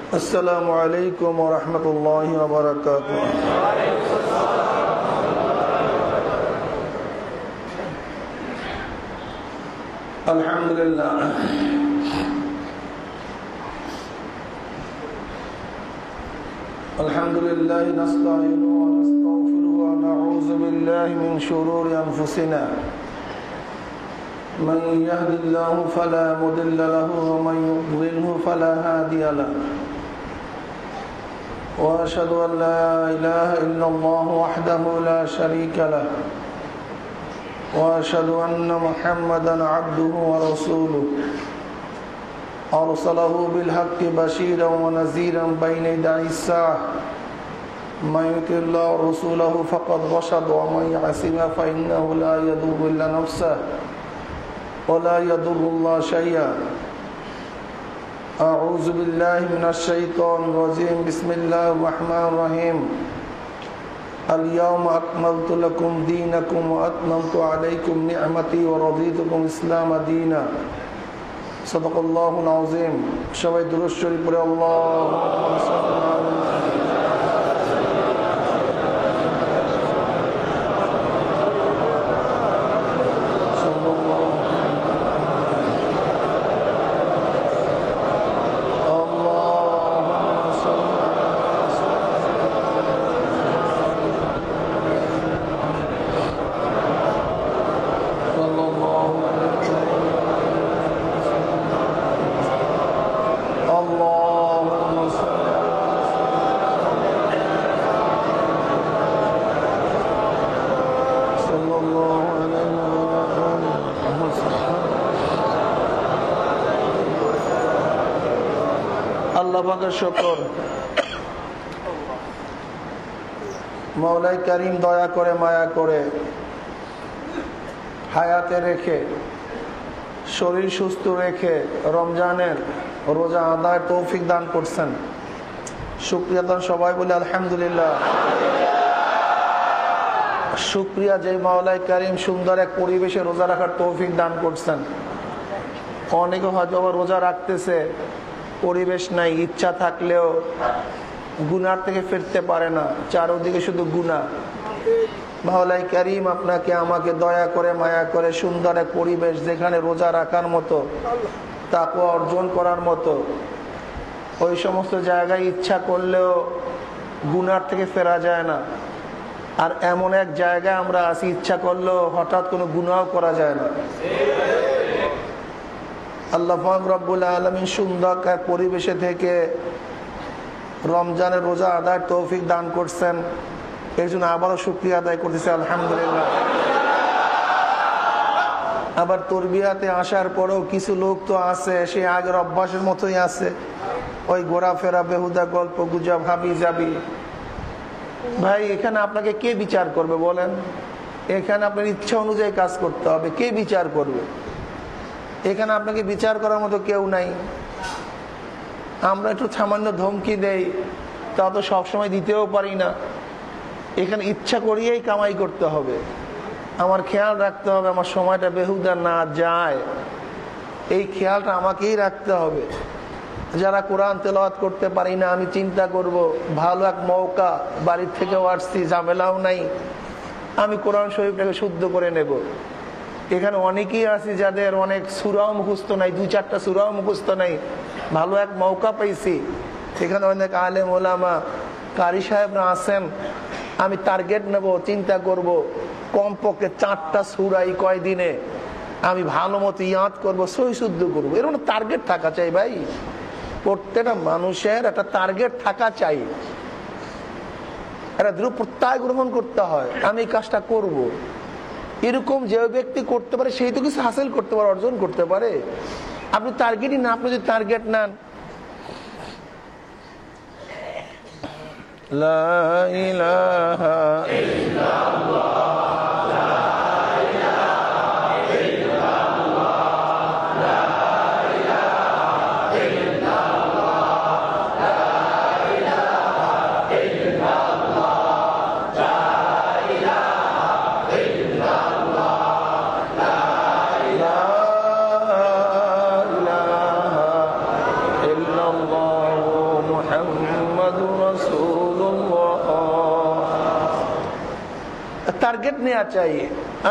السلام عليكم ورحمة الله وبركاته. الحمد لله الحمد لله نستعين ونستغفر ونعوذ بالله من شرور أنفسنا من يهد الله فلا مضل له ومن يضلله فلا هادي له وأشهد أن لا إله إلا الله وحده لا شريك له وأشهد أن محمدا عبده ورسوله أرسله بالحق بشيرا ونذيرا بين يدي الساعة من يطع الله ورسوله فقد رشد ومن يعصه فإنه لا يضر إلا نفسه ولا يضر الله شيئا. أعوذ بالله من الشيطان الرجيم بسم الله الرحمن الرحيم. اليوم أكملت لكم دينكم وأتممت عليكم نعمتي ورضيت لكم الإسلام دينا. صدق الله العظيم. সবাই দুরূদ শরীফ পড়ে আল্লাহুম্মা সাল্লি আলা আল্লাহ পাকের শুকর। মওলাই কারীম দয়া করে মায়া করে হায়াতে রেখে শরীর সুস্থ রেখে রমজানের রোজা আদায়ের তৌফিক দান করছেন। শুকরিয়া দান সবাই বলে আলহামদুলিল্লাহ। শুকরিয়া যে মওলাই কারীম সুন্দর এক পরিবেশে রোজা রাখার তৌফিক দান করছেন। অনেকে হয়তো আবার রোজা রাখতেছে, পরিবেশ নাই, ইচ্ছা থাকলেও গুনার থেকে ফিরতে পারে না, চারদিকে শুধু গুনাহ। মওলাই কারীম আপনাকে আমাকে দয়া করে মায়া করে সুন্দর এক পরিবেশ যেখানে রোজা রাখার মতো, তাকওয়া অর্জন করার মতো, ওই সমস্ত জায়গায় ইচ্ছা করলেও গুনার থেকে ফেরা যায় না। আর এমন এক জায়গায় আমরা আছি, ইচ্ছা করলেও হঠাৎ কোনো গুনাহ করা যায় না। আল্লাহ পাক রব্বুল আলামিন সুন্দর এক পরিবেশে থেকে রমজানের রোজা আদায়ের তৌফিক দান করছেন। এই জন্য আবারও শুকরিয়া আদায় করতেছি আলহামদুলিল্লাহ। আবার তরবিয়াতে আসার পরেও কিছু লোক তো আছে, সে আগের অভ্যাসের মতোই আছে, ওই ঘোরাফেরা, বেহুদা গল্প গুজব, হাবি যাবি। ভাই, এখানে আপনাকে কে বিচার করবে বলেন? এখানে আপনার ইচ্ছা অনুযায়ী কাজ করতে হবে, কে বিচার করবে? এখানে আপনাকে বিচার করার মতো কেউ নাই। আমরা একটু সামান্য ধমকি দেই, তা তো সবসময় দিতেও পারি না। এখানে ইচ্ছা করিয়েই কামাই করতে হবে। আমার খেয়াল রাখতে হবে আমার সময়টা বেহুদা না যায়, এই খেয়ালটা আমাকেই রাখতে হবে। যারা কোরআন তেলাওয়াত করতে পারি না, আমি চিন্তা করব ভালো এক মৌকা, বাড়ির থেকেও আসছি, ঝামেলাও নাই, আমি কোরআন শরীফটাকে শুদ্ধ করে নেব। এখানে অনেকেই আছি যাদের অনেক সূরাও মুখস্থ নাই, 2-4টা সূরাও মুখস্থ নাই, ভালো এক মৌকা পাইছি। এখানে অনেক আলেম ওলামা কারি সাহেবরা আছেন, আমি টার্গেট নেব, চিন্তা করব কমপক্ষে 4টা সূরা এই কয়দিনে আমি ভালো মতো ইয়াদ করবো, সহি শুদ্ধ করবো। এরকম টার্গেট থাকা চাই ভাই, প্রত্যেকটা মানুষের একটা টার্গেট থাকা চাই, একটা দৃঢ় প্রত্যয় গ্রহণ করতে হয়, আমি এই কাজটা করব। এরকম যে ব্যক্তি করতে পারে সেই তো কিছু হাসিল করতে পারে, অর্জন করতে পারে। আপনি টার্গেটই না, আপনি যদি টার্গেট নেন, লা ইলাহা ইল্লাল্লাহ টার্গেট নেওয়া চাই।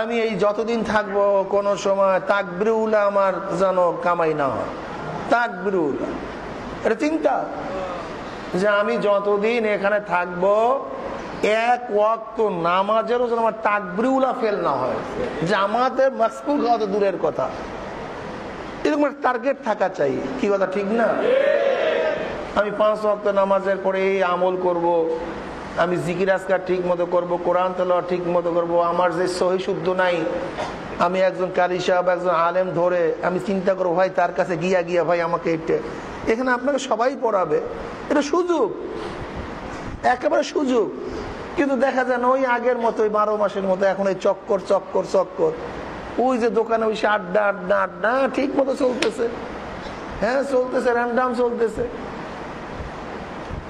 আমি এই যতদিন থাকবো কোনো সময় তাকবীরুল্লাহ আমার যেন কামাই না হয়। তাকবীরুল্লাহ এটা চিন্তা যে আমি যতদিন এখানে থাকবো এক ওয়াক্ত নামাজেরও যেন আমার তাকবীরুল্লাহ ফেল না হয়, জামাতের মাসবুক হওয়া তো দূরের কথা, এরকম একটা টার্গেট থাকা চাই। কি কথা ঠিক না? আমি 5 ওয়াক্ত নামাজের পরে এই আমল করব, আমি জিকির আজকার ঠিক মতো করবো, কোরআন তেলাওয়াত ঠিক মতো করবো, আমার যে সহি শুদ্ধ নাই আমি একজন কারি সাহেব একজন আলেম ধরে আমি চিন্তা করবো ভাই তার কাছে গিয়া ভাই আমাকে এখানে আপনাকে সবাই পড়াবে, এটা সুযোগ, একেবারে সুযোগ। কিন্তু দেখা যায় না ওই আগের মতো ওই 12 মাসের মতো এখন এই চক্কর চক্কর চক্কর, ওই যে দোকানে ওই আড্ডা আড্ডা আড্ডা ঠিক মতো চলতেছে, হ্যাঁ চলতেছে, র্যান্ডাম চলতেছে,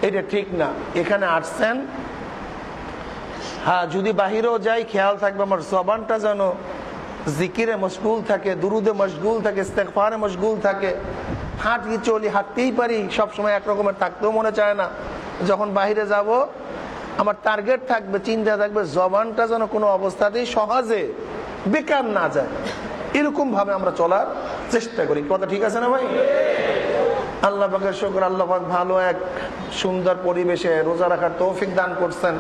এটা ঠিক না। এখানে আসছেন, হ্যাঁ যদি বাহিরেও যাই খেয়াল থাকবে আমার জবানটা যেন জিকিরে মশগুল থাকে, দুরুদে মশগুল থাকে, ইস্তেগফারে মশগুল থাকে। হাঁটি চলি, হাঁটতেই পারি, সবসময় একরকমের থাকতেও মনে চায় না। যখন বাহিরে যাব আমার টার্গেট থাকবে, চিন্তা থাকবে জবানটা যেন কোনো অবস্থাতেই সহজে বেকার না যায়, এরকম ভাবে আমরা চলার চেষ্টা করি। কথা ঠিক আছে না ভাই? আল্লাহ পাকের শুকর, আল্লাহ পাক ভালো এক সুন্দর পরিবেশে রোজা রাখার তৌফিক দান করছেন।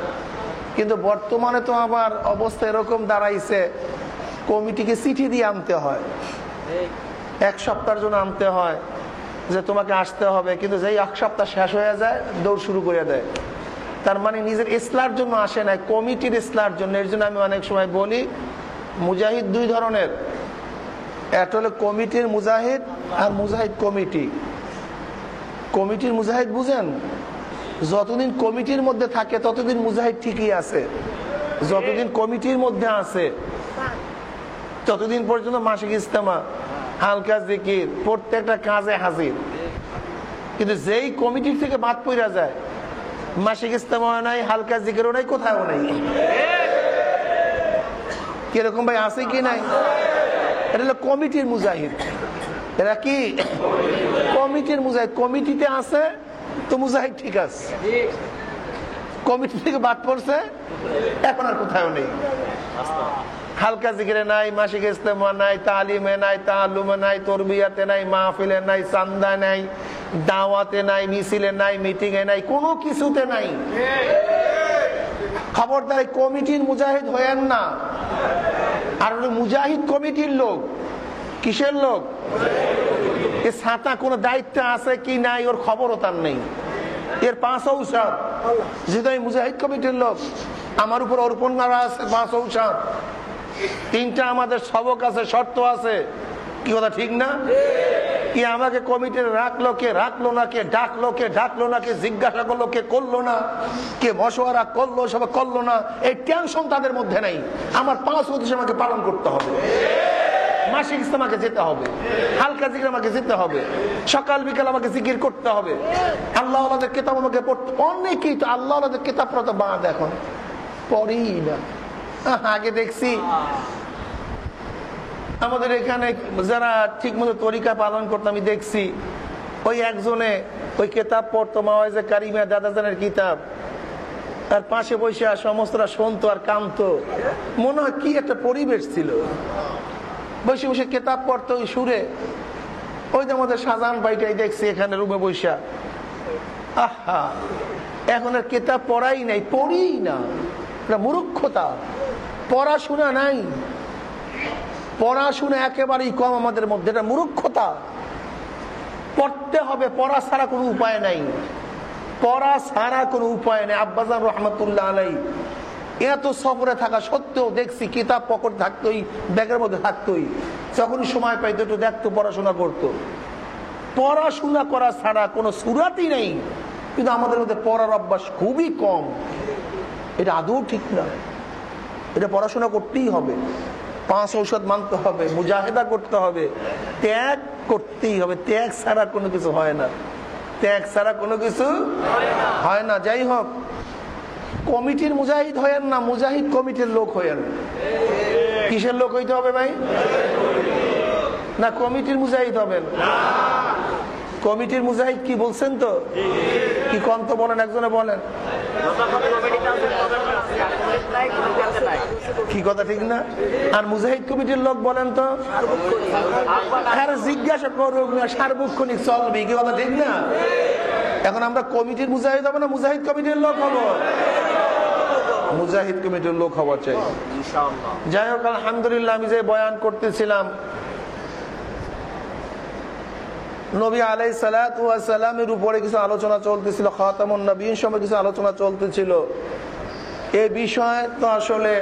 কিন্তু বর্তমানে তো আবার অবস্থা এরকম দাঁড়াইছে, কমিটিকে চিঠি দিয়ে আনতে হয়, 1 সপ্তাহের জন্য আনতে হয় যে তোমাকে আসতে হবে, কিন্তু যেই 1 সপ্তাহ শেষ হয়ে যায় দৌড় শুরু করে দেয়। তার মানে নিজের ইসলার জন্য আসে না, কমিটির ইসলার জন্য। এর জন্য আমি অনেক সময় বলি মুজাহিদ 2 ধরনের, একটা হলো কমিটির মুজাহিদ আর মুজাহিদ কমিটি। কমিটির মুজাহিদ বুঝেন, যতদিন কমিটির মধ্যে থাকে ততদিন মুজাহিদ ঠিকই আছে, যতদিন কমিটির মধ্যে আছে ততদিন পর্যন্ত মাসিক ইজতেমা, হালকা জিকির, প্রত্যেকটা কাজে হাজির। কিন্তু যেই কমিটির থেকে বাদ পড়া যায়, মাসিক ইজতেমাও নাই, হালকা জিকিরও নাই, কোথাও নাই। কিরকম ভাই, আছে কি নাই? এটা হলো কমিটির মুজাহিদ। এরা কি কমিটির মুজাহিদ? কমিটিতে আছে তো মুজাহিদ ঠিক আছে, কমিটি থেকে বাদ পড়ছে এখন আর কোথাও নেই। হালকা জিকিরে নাই, মাসিক ইজতেমা নাই, তালিমে নাই, তাআল্লুমে নাই, তরবিয়াতে নাই, মাহফিলে নাই, চান্দা নাই, দাওয়াতে নাই, মিছিলে নাই, মিটিং এ নাই, কোনো কিছুতে নাই। খবরদার কমিটির মুজাহিদ হয়েন না। আর মুজাহিদ কমিটির লোক, কিসের লোক? এ ছাতা কোনো দায়িত্ব আছে কি নাই ওর খবরও তার নেই, এর 5 ঔষধ। যেহেতু আমি মুজাহিদ কমিটির লোক, আমার উপর অর্পণ করা আছে 5 ঔষধ, 3টা আমাদের সবক আছে, শর্ত আছে। কি কথা ঠিক না? কি আমাকে কমিটির রাখলো কে, রাখলো না কে, ডাকলো কে, ডাকলো না কে, জিজ্ঞাসা করলো কে, করলো না কে, মশওয়ারা করলো সব করলো না, এই টেনশন তাদের মধ্যে নেই। আমার 5 উদ্দেশ্য আমাকে পালন করতে হবে, মাসিক ইজতেমাকে যেতে হবে, হালকা জিকির আমাকে যেতে হবে, সকাল বিকাল আমাকে জিকির করতে হবে, আল্লাহ আল্লাহদের কিতাব আমাকে পড়তে। অনেকেই তো আল্লাহ আল্লাহদের কিতাব পড়তে বাদ এখন পড়েই না। আগে দেখছি আমাদের এখানে যারা ঠিক মতো তরিকা পালন করতো, আমি দেখছি ওই একজনে ওই কিতাব পড়তো, মাওয়াইজে কারিমা, দাদাজানের কিতাব, তার পাশে বসে সমস্তরা শুনতো আর কামতো। মনে হয় কি একটা পরিবেশ ছিল, বসে বসে কিতাব পড়তো ওই সুরে। ওই যে আমাদের শাহজাহান ভাইটাই দেখছি এখানে রুমে বসা, আহা এখন আর কিতাব পড়াই নাই, পড়ি না, এটা মূর্খতা। পড়াশোনা নাই, পড়াশোনা একেবারেই কম আমাদের মধ্যে, এটা মূর্খতা। পড়তে হবে, পড়া ছাড়া কোনো উপায় নাই, পড়া ছাড়া কোনো উপায় নেই। আব্বাজান রহমতুল্লাহ আলাই এত সফরে থাকা সত্ত্বেও দেখছি কিতাব পকেট থাকতোই, ব্যাগের মধ্যে থাকতোই, যখনই সময় পাইতো একটু দেখতো, পড়াশোনা করতো। পড়াশোনা করা ছাড়া কোনো সুরাতই নেই, কিন্তু আমাদের মধ্যে পড়ার অভ্যাস খুবই কম। এটা আদৌ ঠিক না, এটা পড়াশোনা করতেই হবে, 5 ঔষধ মানতে হবে, মুজাহিদা করতে হবে, ত্যাগ করতেই হবে। ত্যাগ ছাড়া কোনো কিছু হয় না, ত্যাগ ছাড়া কোনো কিছু হয় না। যাই হোক, কমিটির মুজাহিদ হয়েন না, মুজাহিদ কমিটির লোক হয়েন। কিসের লোক হইতে হবে ভাই? না কমিটির মুজাহিদ হবেন? কমিটির মুজাহিদ কি বলছেন তো? কি কম তো বলেন, একজনে বলেন। কি কি কথা ঠিক না? আর মুজাহিদ কমিটির লোক বলেন তো, আরে জিজ্ঞাসা করুক না, সার্বক্ষণিক চলবে, কি কথা ঠিক না? এখন আমরা কমিটির মুজাহিদ হবো না মুজাহিদ কমিটির লোক হবো? মুজাহিদ কমিটির লোক হওয়া চাই। যাই হোক, আলহামদুলিল্লাহ, আমি যে বয়ান করতেছিলাম, নবী আলাইহিস সালাতু ওয়াস সালামের উপরে কিছু আলোচনা চলতেছিল, খাতামুন নবীয়িন সম্পর্কে কিছু আলোচনা চলতেছিল। এই বিষয়ে তো আসলে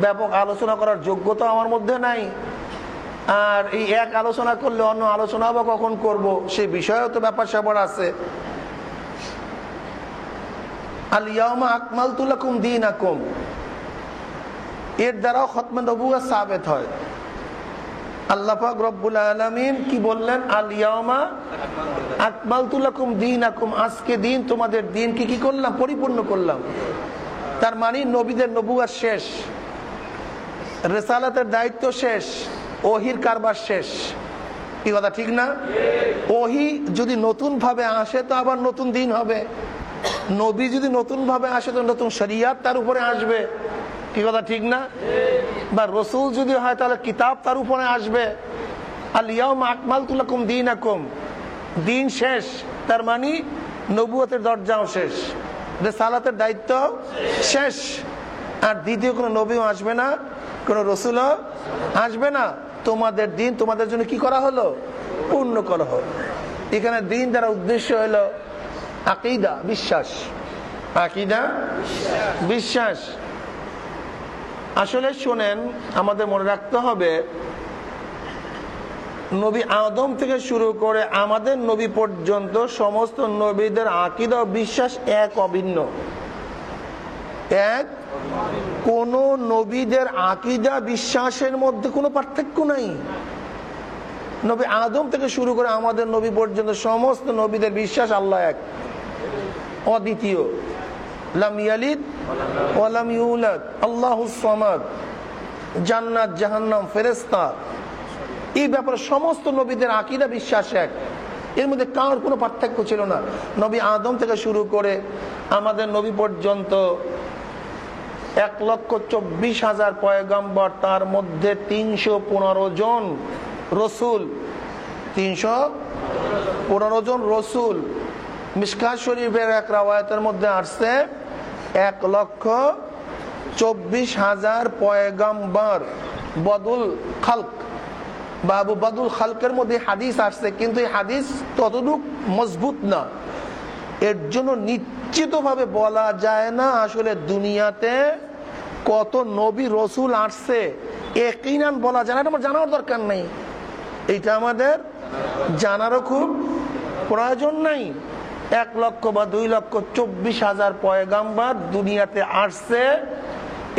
ব্যাপক আলোচনা করার যোগ্যতা আমার মধ্যে নাই, আর এই এক আলোচনা করলে অন্য আলোচনা বা কখন করব সেই বিষয়েও তো ব্যাপার স্যাপার আছে। আল ইয়াউমা আকমালতু লাকুম দীনাকুম, এর দ্বারাও খতমে নবুয়্বত সাবিত হয়। আল্লাহ পাক রব্বুল আলামিন কি বললেন? আল ইয়াউমা আকমালতু লাকুম দীনাকুম, আজকে দিন তোমাদের দিন কি করলাম? পরিপূর্ণ করলাম। তার মানে নবীদের নবুয়্বত শেষ, রিসালাতের দায়িত্ব শেষ, ওহির কারবার শেষ। কি কথা ঠিক না? ওহি যদি নতুন ভাবে আসে তো আবার নতুন দিন হবে, নবী যদি নতুন ভাবে আসে তো নতুন শরিয়ত তার উপরে আসবে। কি কথা ঠিক না? বা রসুল যদি হয় তাহলে কিতাব তার উপরে আসবে। আল ইয়াউমা আকমালতু লাকুম দীনাকুম, দিন শেষ, তার মানে নবুয়তের দরজাও শেষ, রিসালাতের দায়িত্ব শেষ, আর দ্বিতীয় কোনো নবীও আসবে না, কোনো রসুলও আসবে না। তোমাদের দিন তোমাদের জন্য কি করা হলো? পূর্ণ করা হলো। এখানে দিন দ্বারা উদ্দেশ্য হলো আকীদা, বিশ্বাস। আকীদা, বিশ্বাস। আসলে শোনেন, আমাদের মনে রাখতে হবে, নবী আদম থেকে শুরু করে আমাদের নবী পর্যন্ত সমস্ত নবীদের আকীদা ও বিশ্বাস এক, অভিন্ন, এক। কোন নবীদের আকীদা বিশ্বাসের মধ্যে কোনো পার্থক্য নাই। নবী আদম থেকে শুরু করে আমাদের নবী পর্যন্ত সমস্ত নবীদের বিশ্বাস আল্লাহ এক, অদ্বিতীয়। লাম ইয়ালিদ ওয়া লাম ইউলাদ, আল্লাহুস সামাদ, জান্নাত জাহান্নাম, ফেরেশতা, এই ব্যাপারে সমস্ত নবীদের আকীদা বিশ্বাস এক, এর মধ্যে কারোর কোনো পার্থক্য ছিল না। নবী আদম থেকে শুরু করে আমাদের নবী পর্যন্ত 1,24,000 পয়গম্বর, তার মধ্যে 315 জন রসুল, 315 জন রসুল। মিশকাত শরীফের এক রাওয়ায়াতের মধ্যে আসছে 1,24,000 পয়গম্বর। বদুল খালক, বাবু বদুল খালকের মধ্যে হাদিস আসছে, কিন্তু এই হাদিস ততটুক মজবুত না। এর জন্য নিশ্চিতভাবে বলা যায় না আসলে দুনিয়াতে কত নবী রসুল আসছে, ইয়াকিনান বলা যায় না, এটা আমার জানার দরকার নেই, এটা আমাদের জানারও খুব প্রয়োজন নাই। 1 লক্ষ বা 2,24,000 পয়গাম্বর দুনিয়াতে আসছে,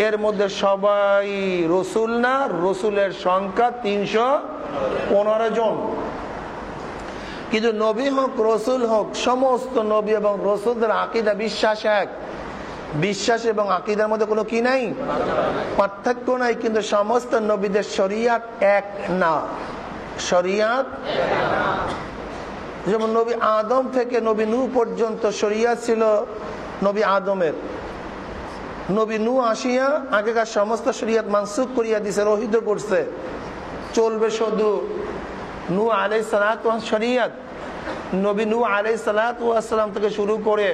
এর মধ্যে সবাই রসুল না, রসুলের সংখ্যা 315 জন। কিন্তু নবী হোক রসুল হোক, সমস্ত নবী এবং রসুলদের আকীদা বিশ্বাস এক। বিশ্বাস এবং আকীদার মধ্যে কোনো কি নাই? পার্থক্য নাই। কিন্তু সমস্ত নবীদের শরিয়াত এক না, শরিয়াত। যেমন নবী আদম থেকে নবী নূহ পর্যন্ত শরিয়াত ছিল নবী আদমের। নবী নূহ আসিয়া আগেকার সমস্ত শরিয়াত মানসুখ করিয়া দিছে, রহিত করছে, চলবে শুধু নূহ আলাইহিস সালাতু ওয়াস শরিয়াত। নবী নূহ আলাইহিস সালাতু ওয়াস সালাম থেকে শুরু করে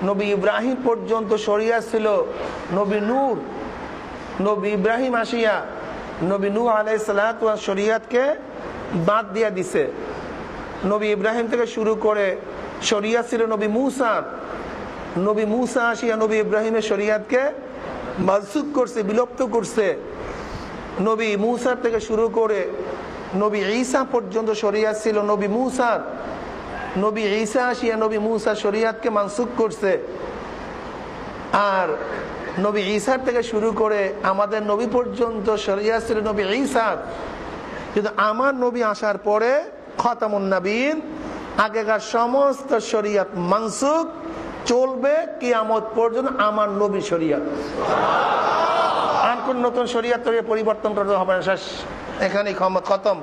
নবী ইব্রাহিম পর্যন্ত শরিয়াত ছিল নবী নূর। নবী ইব্রাহিম আসিয়া নবী নূহ আলাইহিস সালাতু ওয়াস শরিয়াতকে বাদ দিয়া দিছে। নবী ইব্রাহিম থেকে শুরু করে শরিয়াত ছিল নবী মূসার। নবী মূসা আসিয়া নবী ইব্রাহিমের শরিয়াতকে মানসুখ করছে, বিলুপ্ত করছে। নবী মূসার থেকে শুরু করে নবী ঈসা পর্যন্ত শরিয়াত ছিল নবী মূসার। নবী ঈসা আসিয়া নবী মূসার শরিয়াতকে মানসুখ করছে। আর নবী ঈসার থেকে শুরু করে আমাদের নবী পর্যন্ত শরিয়াত ছিল নবী ঈসার। কিন্তু আমার নবী আসার পরে খাতামুন নবীন, আগেকার সমস্ত শরিয়াত মানসুখ, চলবে কিয়ামত পর্যন্ত আমার নবী শরিয়াত। আর কোন নতুন শরিয়াত পরিবর্তন করতে হবে না, শেষ, এখানে খতম।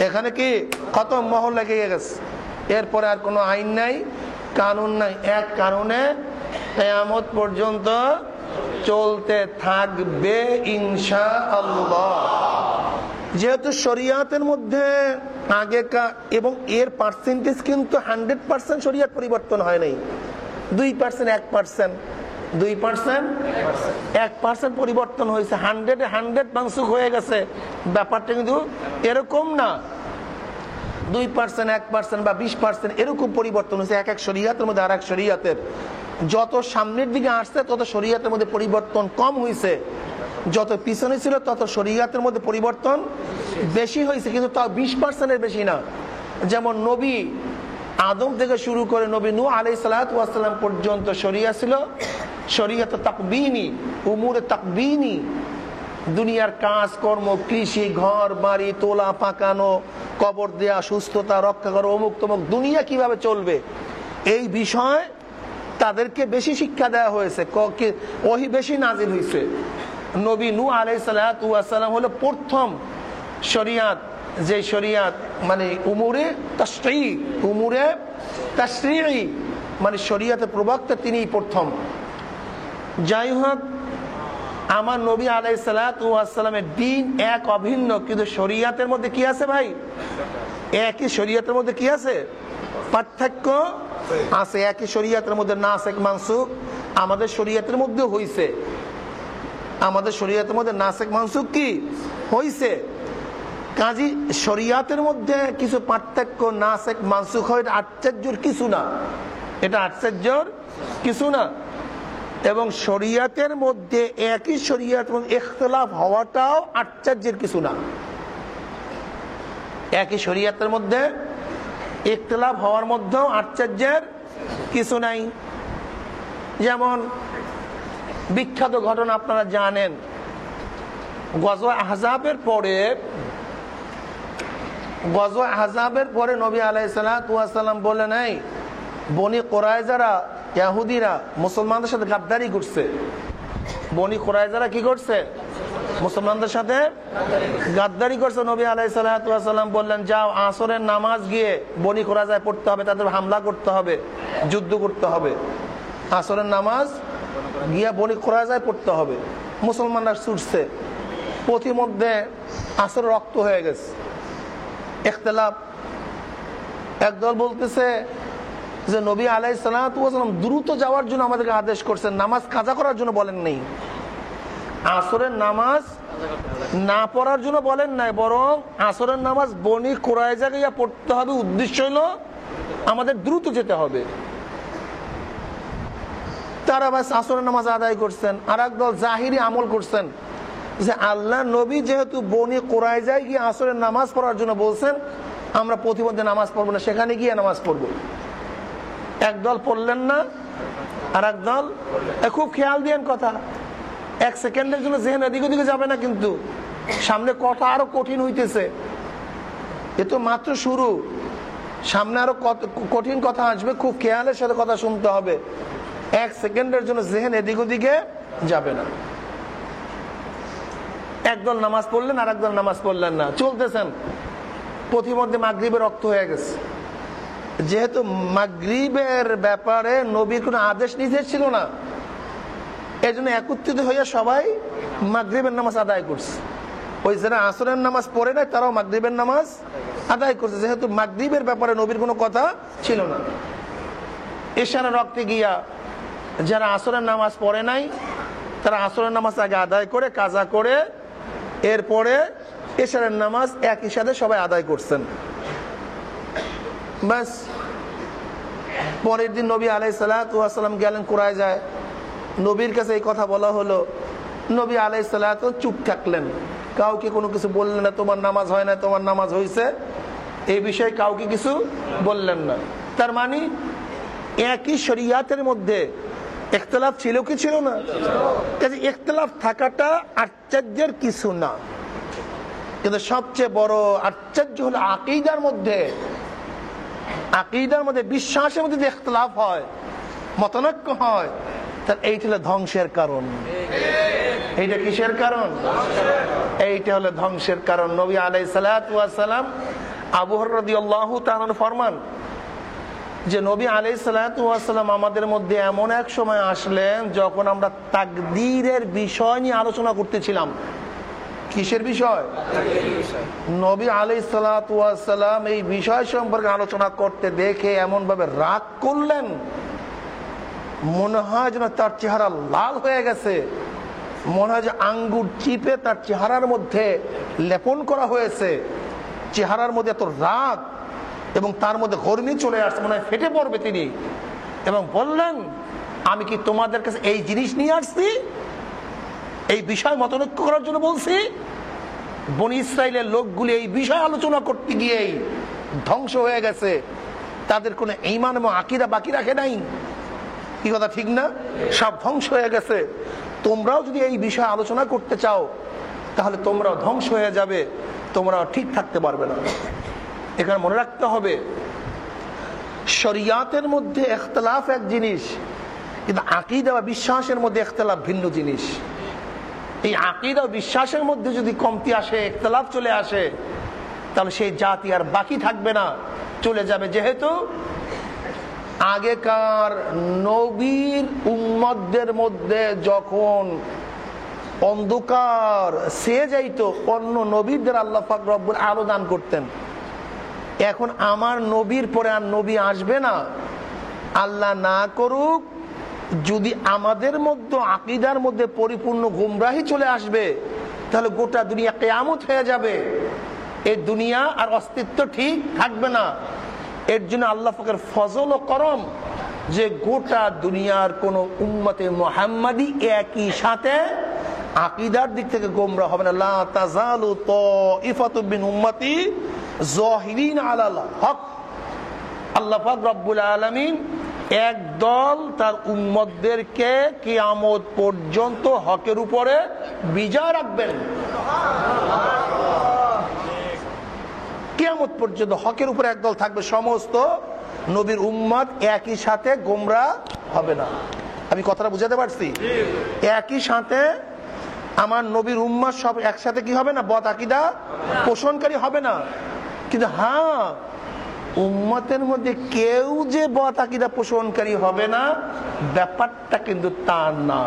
এখানে কি খতম, মহল লেগে গেছে। এরপরে আর কোনো আইন নাই, কানুন নাই। এক কারণে কিয়ামত পর্যন্ত চলতে থাকবে ইনশাআল্লাহ। যেহেতু শরিয়াতের মধ্যে আগেকার এবং এর পার্সেন্টেজ কিন্তু 100% শরিয়াত পরিবর্তন হয় নাই, 2%, 1%, 2%, 1% পরিবর্তন হয়েছে। 100 মানসুখ হয়ে গেছে, ব্যাপারটা কিন্তু এরকম না। 2%, 1% বা 20% এরকম পরিবর্তন হয়েছে এক এক শরিয়াতের মধ্যে আর এক শরিয়াতের। যত সামনের দিকে আসছে তত শরিয়াতের মধ্যে পরিবর্তন কম হয়েছে, যত পিছনে ছিল তত শরিয়াতের মধ্যে পরিবর্তন বেশি হয়েছে, কিন্তু তাও 20%-এর বেশি না। যেমন নবী আদম থেকে শুরু করে নবী নূহ আলাইহিস সালাতু ওয়াস সালাম পর্যন্ত শরিয়া ছিল শরিয়াত তাকবীনি, উমুরে তাকবীনি, দুনিয়ার কাজ কর্ম, কৃষি, ঘর বাড়ি, তোলা পাকানো, কবর দেয়া, সুস্থতা রক্ষা করা, অমুক তমুক দুনিয়া কিভাবে চলবে, এই বিষয় তাদেরকে বেশি শিক্ষা দেওয়া হয়েছে, ওহী বেশি নাজিল হয়েছে। নবী নূহ আলাইহিস সালাতু ওয়াস সালাম হলো প্রথম শরিয়াত, যে শরিয়াত মানে উমুরে তাশরী, উমুরে তাশরী মানে শরিয়াতের প্রবক্তা তিনিই প্রথম। যাই হোক, আমার নবী আলাইহিস সালাতু ওয়াস সালামের দ্বীন এক অভিন্ন, কিন্তু শরিয়াতের মধ্যে কি আছে ভাই? একই শরিয়াতের মধ্যে কি আছে? পার্থক্য আছে। একই শরিয়াতের মধ্যে নাসিখ মানসুখ আমাদের শরিয়াতের মধ্যে হইছে, আমাদের শরিয়াতের মধ্যে নাসিখ মানসুখ কি হইছে। কাজী শরিয়াতের মধ্যে কিছু পার্থক্য নাসিখ মানসুখ হয়, এটা আশ্চর্যের কিছু না, এটা আশ্চর্যের কিছু না। এবং শরিয়াতের মধ্যে একই শরিয়াতের মধ্যে ইখতিলাফ হওয়াটাও আশ্চর্যের কিছু না। একই শরিয়াতের মধ্যে ইখতিলাফ হওয়ার মধ্যেও আশ্চর্যের কিছু নাই। যেমন বিখ্যাত ঘটনা আপনারা জানেন, গজওয়া আহজাবের পরে নবী আলাইহিস সালাতু ওয়াস সালাম বলেন, এই বনি কুরাইজারা, ইহুদিরা মুসলমানদের সাথে গাদ্দারি করছে। বনি কুরাইজারা কি করছে? মুসলমানদের সাথে গাদ্দারি করছে। নবী আলাইহিস সালাতু ওয়াস সালাম বললেন, যাও আসরের নামাজ গিয়ে বনি কুরাইজায় পড়তে হবে, তাদের হামলা করতে হবে, যুদ্ধ করতে হবে। আসরের নামাজ গিয়া বনি কুরাইজায় পড়তে হবে। মুসলমানরা ছুটছে, পথিমধ্যে আসর রক্ত হয়ে গেছে, ইখতিলাফ। একদল বলতেছে যে নবী আলাইহিস সালাতু ওয়াস সালাম দ্রুত যাওয়ার জন্য আমাদেরকে আদেশ করছেন, নামাজ কাজা করার জন্য বলেন নাই, আসরের নামাজ না পড়ার জন্য বলেন নাই, বরং আসরের নামাজ বনি কুরাইজা গিয়া পড়তে হবে, উদ্দেশ্য হলো আমাদের দ্রুত যেতে হবে। তারা বাস আসরের নামাজ আদায় করছেন। আর একদল জাহিরি আমল করছেন যে আল্লাহ নবী যেহেতু বনি কুরাইজায় গিয়ে আসরের নামাজ পড়ার জন্য বলছেন, আমরা প্রতিমধ্যে নামাজ পড়বো না, সেখানে গিয়ে নামাজ পড়বো। একদল পড়লেন না, আর একদল, খুব খেয়াল দিয়েন কথা, এক সেকেন্ডের জন্য জেহেন এদিক ওদিকে যাবে না, কিন্তু সামনে কথা আরো কঠিন হইতেছে। এ তো মাত্র শুরু, সামনে আরো কঠিন কথা আসবে, খুব খেয়ালের সাথে কথা শুনতে হবে। এক সেকেন্ডের জন্য জেহেন এদিক ওদিকে যাবে না। একদল নামাজ পড়লেন, আর একদল নামাজ পড়লেন না, চলতেছেন। পথিমধ্যে মাগরিবের রক্ত হয়ে গেছে। যেহেতু মাগরিবের ব্যাপারে নবীর কোনো আদেশ নিষেধ ছিল না, এই জন্য একত্রিত হইয়া সবাই মাগরিবের নামাজ আদায় করছে। ওই যারা আসরের নামাজ পড়ে নাই তারাও মাগরিবের নামাজ আদায় করছে, যেহেতু মাগরিবের ব্যাপারে নবীর কোনো কথা ছিল না। এশারের রক্তে গিয়া যারা আসরের নামাজ পড়ে নাই তারা আসরের নামাজ আগে আদায় করে কাজা করে এরপরে এশারের নামাজ একই সাথে সবাই আদায় করছেন। বাস পরের দিন নবী আলাইহিস সালাতু ওয়াস সালাম গেলেন কুরাইজায়, নবীর কাছে এই কথা বলা হলো। নবী আলাইহিস সালাতু চুপ থাকলেন, কাউকে কোনো কিছু বললেন না। তোমার নামাজ হয় না, তোমার নামাজ হয়েছে, এই বিষয়ে কাউকে কিছু বললেন না। তার মানে একই শরিয়াতের মধ্যে ইখতিলাফ ছিল কি ছিল না? কাজে ইখতিলাফ থাকাটা আশ্চর্যের কিছু না, কিন্তু সবচেয়ে বড় আশ্চর্য হলো আকীদার মধ্যে, আকীদার মধ্যে বিশ্বাসের মধ্যে যে ইখতিলাফ হয়, মতানৈক্য হয়, তার এইটা হলো ধ্বংসের কারণ। এইটা কিসের কারণ? এইটা হলো ধ্বংসের কারণ। নবী আলাইহিস সালাতু ওয়াস সালাম আবু হুরায়রা রাদিয়াল্লাহু তাআলা ফরমান, যে নবী আলাইহিস সালাতু ওয়াস সালাম আমাদের মধ্যে এমন এক সময় আসলেন যখন আমরা তাকদীরের বিষয় নিয়ে আলোচনা করতেছিলাম। কিসের বিষয়? নবী আলাইহিস সালাতু ওয়াস সালাম এই বিষয় সম্পর্কে আলোচনা করতে দেখে এমন ভাবে রাগ করলেন, মনে হয় যেন তার চেহারা লাল হয়ে গেছে, মনে হয় যে আঙ্গুর চিপে তার চেহারার মধ্যে লেপন করা হয়েছে। চেহারার মধ্যে এত রাগ এবং তার মধ্যে গর্মি চলে আসছে, মনে হয় ফেটে পড়বে তিনি, এবং বললেন, আমি কি তোমাদের কাছে এই জিনিস নিয়ে আসছি? এই বিষয় মতনৈক্য করার জন্য বলছি? বনি ইসরাইলের লোকগুলি এই বিষয় আলোচনা করতে গিয়েই ধ্বংস হয়ে গেছে, তাদের কোনো ঈমান এবং আকীদা বাকি রাখে নাই। কি কথা ঠিক না? সব ধ্বংস হয়ে গেছে। তোমরাও যদি এই বিষয়ে আলোচনা করতে চাও তাহলে তোমরাও ধ্বংস হয়ে যাবে, তোমরাও ঠিক থাকতে পারবে না। এখানে মনে রাখতে হবে, শরিয়াতের মধ্যে ইখতিলাফ এক জিনিস, কিন্তু আকীদা বা বিশ্বাসের মধ্যে ইখতিলাফ ভিন্ন জিনিস। এই আকীদা ও বিশ্বাসের মধ্যে যদি কমতি আসে, ইখতিলাফ চলে আসে, তাহলে সেই জাতি আর বাকি থাকবে না, চলে যাবে। যেহেতু আগেকার নবীর উম্মতদের মধ্যে যখন অন্ধকার ছেয়ে যাইত, অন্য নবীদের আল্লাহ পাক রব্বুল আলো দান করতেন। এখন আমার নবীর পরে আর নবী আসবে না, আল্লাহ না করুক, যদি আমাদের মধ্যে আকীদার মধ্যে পরিপূর্ণ গুমরাহি চলে আসবে, তাহলে গোটা দুনিয়া কিয়ামত হয়ে যাবে। এই দুনিয়া আর অস্তিত্ব ঠিক থাকবে না। এর জন্য আল্লাহ পাকের ফজল ও করম যে গোটা দুনিয়ার কোন উম্মতে মুহাম্মাদি একই সাথে আকীদার দিক থেকে গোমরা হবে না। লা তাযালু তাইফাতুম মিন উম্মতি যাহিরিন আলাল হক। আল্লাহ পাক রব্বুল আলামিন এক দল তার উম্মতদেরকে কিয়ামত পর্যন্ত হকের উপরে বিজয় রাখবেন। কিয়ামত পর্যন্ত হকের উপরে একদল থাকবে, সমস্ত নবীর উম্মত একই সাথে গোমরাহ হবে না। আমি কথাটা বুঝাতে পারছি? একই সাথে আমার নবীর উম্মত সব একসাথে কি হবে না? বদ আকীদা পোষণকারী হবে না। কিন্তু হ্যাঁ, উম্মতের মধ্যে কেউ যে বদ আকীদা পোষণকারী হবে না, ব্যাপারটা কিন্তু তা না।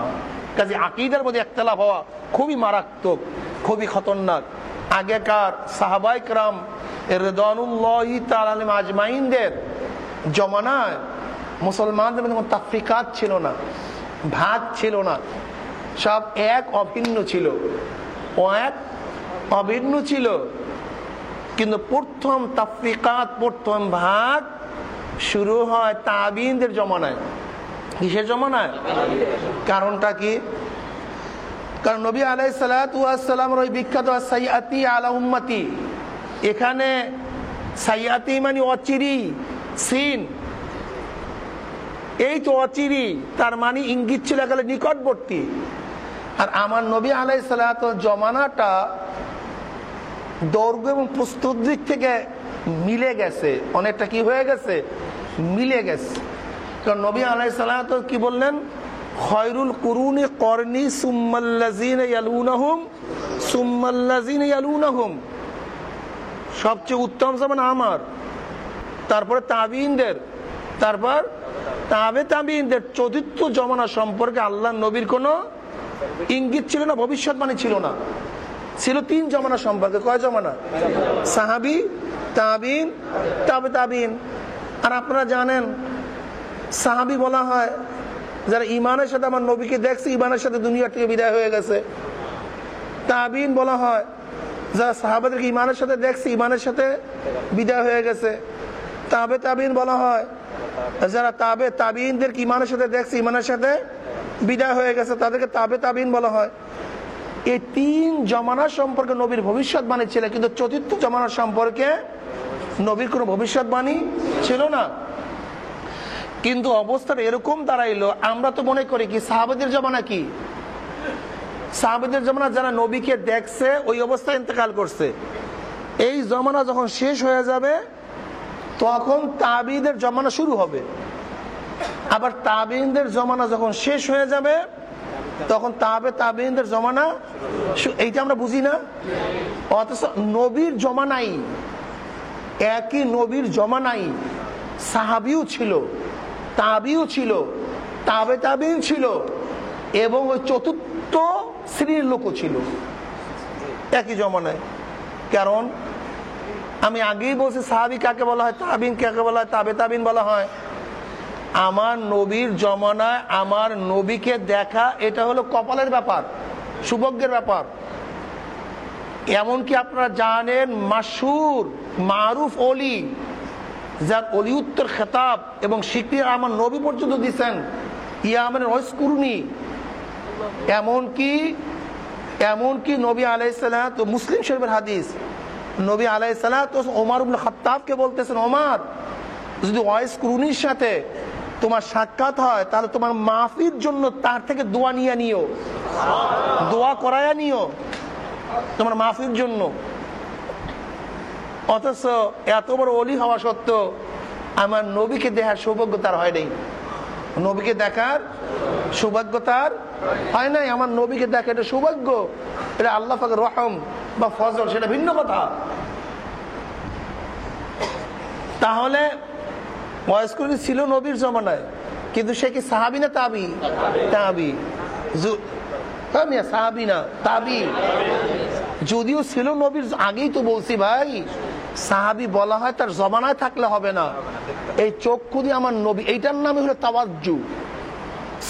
কাজে আকীদার মধ্যে ইখতিলাফ হওয়া খুবই মারাত্মক, খুবই খতরনাক। আগেকার সাহাবায়ে কেরাম রিদওয়ানুল্লাহি তাআলা আলাইহিম আজমাইনদের জমানায় মুসলমানদের মধ্যে কোনো তাফরিকাত ছিল না, ভাগ ছিল না, সব এক অভিন্ন ছিল, এক অভিন্ন ছিল। কিন্তু প্রথম তাফরিকাত, প্রথম ভাগ শুরু হয় তাবিঈনদের জমানায়। কিসের জমানায়? কারণটা কি? কারণ নবী আলাইহিস সালাতু ওয়াস সালামের ওই বিখ্যাত সাইয়াতি আলা উম্মতি, এখানে সাইয়াতি মানে অচিরি, সিন, এই তো অচিরি, তার মানে ইঙ্গিত ছিল একেবারে নিকটবর্তী। আর আমার নবী আলাইহিস সালাতু জমানাটা দৈর্ঘ্য এবং প্রস্তুত দিক থেকে মিলে গেছে, অনেকটা কি হয়ে গেছে? মিলে গেছে। কারণ নবী আলাইহিস সালাতু কি বললেন? খায়রুল কুরুনি করনি সুম্মাল্লাযিনা ইয়ালুনাহুম সুম্মাল্লাযিনা ইয়ালুনাহুম, সবচেয়ে উত্তম জামান আমার, তারপরে তাবিঈনদের, তারপর তাবিঈনদের। চতুর্থ জমানা সম্পর্কে আল্লাহ নবীর কোনো ইঙ্গিত ছিল না, ভবিষ্যৎবাণী ছিল না। ছিল তিন জমানা সম্পর্কে। কয় জমানা? সাহাবী, তাবিঈন, তাবিঈন। আর আপনারা জানেন সাহাবী বলা হয় যারা ঈমানের সাথে আমার নবীকে দেখছে, ঈমানের সাথে দুনিয়া থেকে বিদায় হয়ে গেছে। তাবিঈন বলা হয় যারা সাহাবাদেরকে ঈমানের সাথে দেখছে, ঈমানের সাথে বিদায় হয়ে গেছে। তাবিঈন বলা হয় যারা তাবিঈনদেরকে ঈমানের সাথে দেখছে, ঈমানের সাথে বিদায় হয়ে গেছে, তাদেরকে তাবিঈন বলা হয়। এই তিন জমানা সম্পর্কে নবীর ভবিষ্যৎবাণী ছিল, কিন্তু চতুর্থ জমানা সম্পর্কে নবীর কোনো ভবিষ্যৎবাণী ছিল না। কিন্তু অবস্থাটা এরকম দাঁড়াইলো, আমরা তো মনে করি কি সাহাবাদের জমানা কি? সাহাবাদের জমানা যারা নবীকে দেখছে ওই অবস্থায় ইন্তেকাল করছে। এই জমানা যখন শেষ হয়ে যাবে তখন তাবিঈদের জমানা শুরু হবে। আবার তাবিঈনদের জমানা যখন শেষ হয়ে যাবে তখন তাবিঈনদের জমানা, এইটা আমরা বুঝি না। অথচ নবীর জমানাই, একই নবীর জমানাই সাহাবিও ছিল, তাবিও ছিল, তাবে তাবিন ছিল, এবং ওই চতুর্থ শ্রেণীর লোকও ছিল একই জমানায়। কারণ আমি আগেই বলছি সাহাবি কাকে বলা হয়, তাবিন কাকে বলা হয়, তাবে তাবিন বলা হয়। আমার নবীর জমানায় আমার নবীকে দেখা এটা হলো কপালের ব্যাপার, সৌভাগ্যের ব্যাপার। এমনকি আপনারা জানেন মাশহুর মারুফ অলি, যার অলিউত্তর খেতাব এবং স্বীকৃতি আমার নবী পর্যন্ত দিচ্ছেন, ইয়ামের ওয়াইসকুরনি, এমনকি নবী আলাইহিস সালাম, তো মুসলিম শরীফের হাদিস, নবী আলাইহিস সালাম তো ওমর ইবনে খাত্তাবকে বলতেছেন, ওমর যদি ওয়াইসকুরনির সাথে তোমার সাক্ষাৎ হয় তাহলে তোমার মাফির জন্য তার থেকে দোয়া নিয়ে নিও, দোয়া করায়া নিও তোমার মাফির জন্য। অথচ এত বড় ওলি হওয়া সত্ত্বেও আমার নবীকে দেখার সৌভাগ্য তার হয় নাই, নবীকে দেখার সৌভাগ্য তার হয় নাই। আমার নবীকে দেখা এটা সৌভাগ্য, এটা আল্লাহ পাকের রহম বা ফজল, সেটা ভিন্ন কথা। তাহলে ওয়াইসকুরনি ছিল নবীর জমানায়, কিন্তু সে কি সাহাবি না তাবি? তাবি। সাহাবি না তাবি। যদিও ছিল নবীর আগেই তো বলছি ভাই, সাহাবি বলা হয় তার জমানায় থাকলে হবে না। এই চক্ষু দিয়ে আমার নবী, এইটার নামে হলো তাওয়াজ্জু।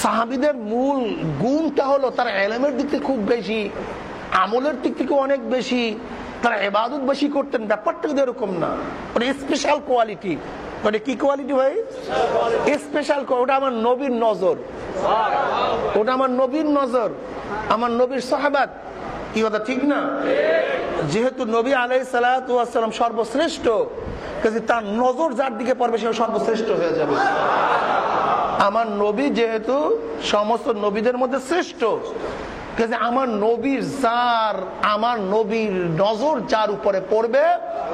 সাহাবিদের মূল গুণটা হলো তারা ইলমের দিক থেকে খুব বেশি, আমলের দিক থেকে অনেক বেশি, তারা ইবাদত বেশি করতেন। ব্যাপারটা কিন্তু এরকম না, ওটা স্পেশাল কোয়ালিটি। ওটা কি কোয়ালিটি ভাই? স্পেশাল। ওটা আমার নবীর নজর, ওটা আমার নবীর নজর, আমার নবীর সাহাবাত। কি কথা ঠিক না? যেহেতু নবী আলাইহিস সালাতু ওয়াস সালাম সর্বশ্রেষ্ঠ, কাজে তার নজর যার দিকে পড়বে সে সর্বশ্রেষ্ঠ হয়ে যাবে। আমার নবী যেহেতু সমস্ত নবীদের মধ্যে শ্রেষ্ঠ, কাজে আমার নবীর নজর যার উপরে পড়বে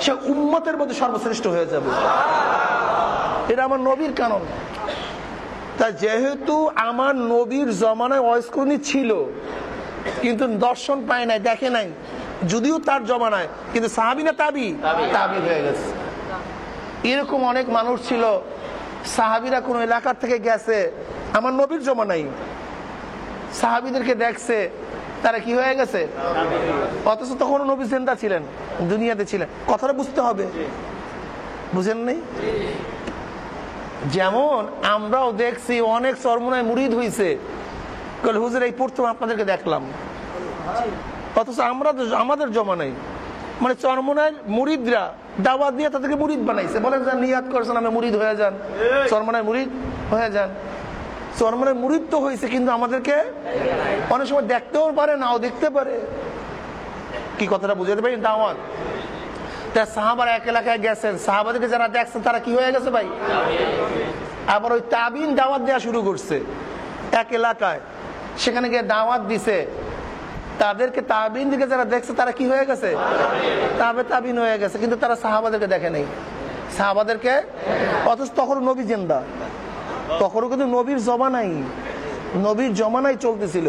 সে উম্মতের মধ্যে সর্বশ্রেষ্ঠ হয়ে যাবে। এটা আমার নবীর কারণ। তা যেহেতু আমার নবীর জমানায় ওয়াইসকুরনি ছিল, কিন্তু দর্শন পায় নাই, দেখে নাই, যদিও তার জমানায়, কিন্তু সাহাবি না তাবি? তাবি হয়ে গেছে। এরকম অনেক মানুষ ছিল, সাহাবিরা কোন এলাকার থেকে গেছে আমার নবীর জমানায়, সাহাবিদেরকে দেখছে, তারা কি হয়ে গেছে? অথচ তখন নবী জিন্দা ছিলেন, দুনিয়াতে ছিলেন। কথাটা বুঝতে হবে, বুঝেন নাই? যেমন আমরাও দেখছি অনেক চরমনায় মুরিদ হইছে, হুজুর এই প্রথম আপনাদেরকে দেখলাম, অথচ আমরা আমাদের জমানায় মানে চরমনায় মুরিদরা দাওয়াত দিয়ে তাদেরকে মুরিদ বানাইছে। বলেন যান নিয়াত করছেন আমি মুরিদ হয়ে যান, চরমনায় মুরিদ হয়ে যান। চরমনায় মুরিদ তো হয়েছে, কিন্তু আমাদেরকে অনেক সময় দেখতেও পারে, নাও দেখতে পারে। কি কথাটা বুঝাতে পারি? দাওয়াত। তা সাহাবারা এক এলাকায় গেছেন, সাহাবাদেরকে যারা দেখছেন তারা কি হয়ে গেছে ভাই? আবার ওই তাবিন দাওয়াত দেওয়া শুরু করছে এক এলাকায়, সেখানে গিয়ে দাওয়াত দিছে তাদেরকে। তাবিন দিকে যারা দেখছে তারা কি হয়ে গেছে? তাবে তাবিন হয়ে গেছে, কিন্তু তারা সাহাবাদেরকে দেখে নাই, সাহাবাদেরকে। অথচ তখন নবী জিন্দা, তখনও কিন্তু নবীর জমানাই চলতেছিল।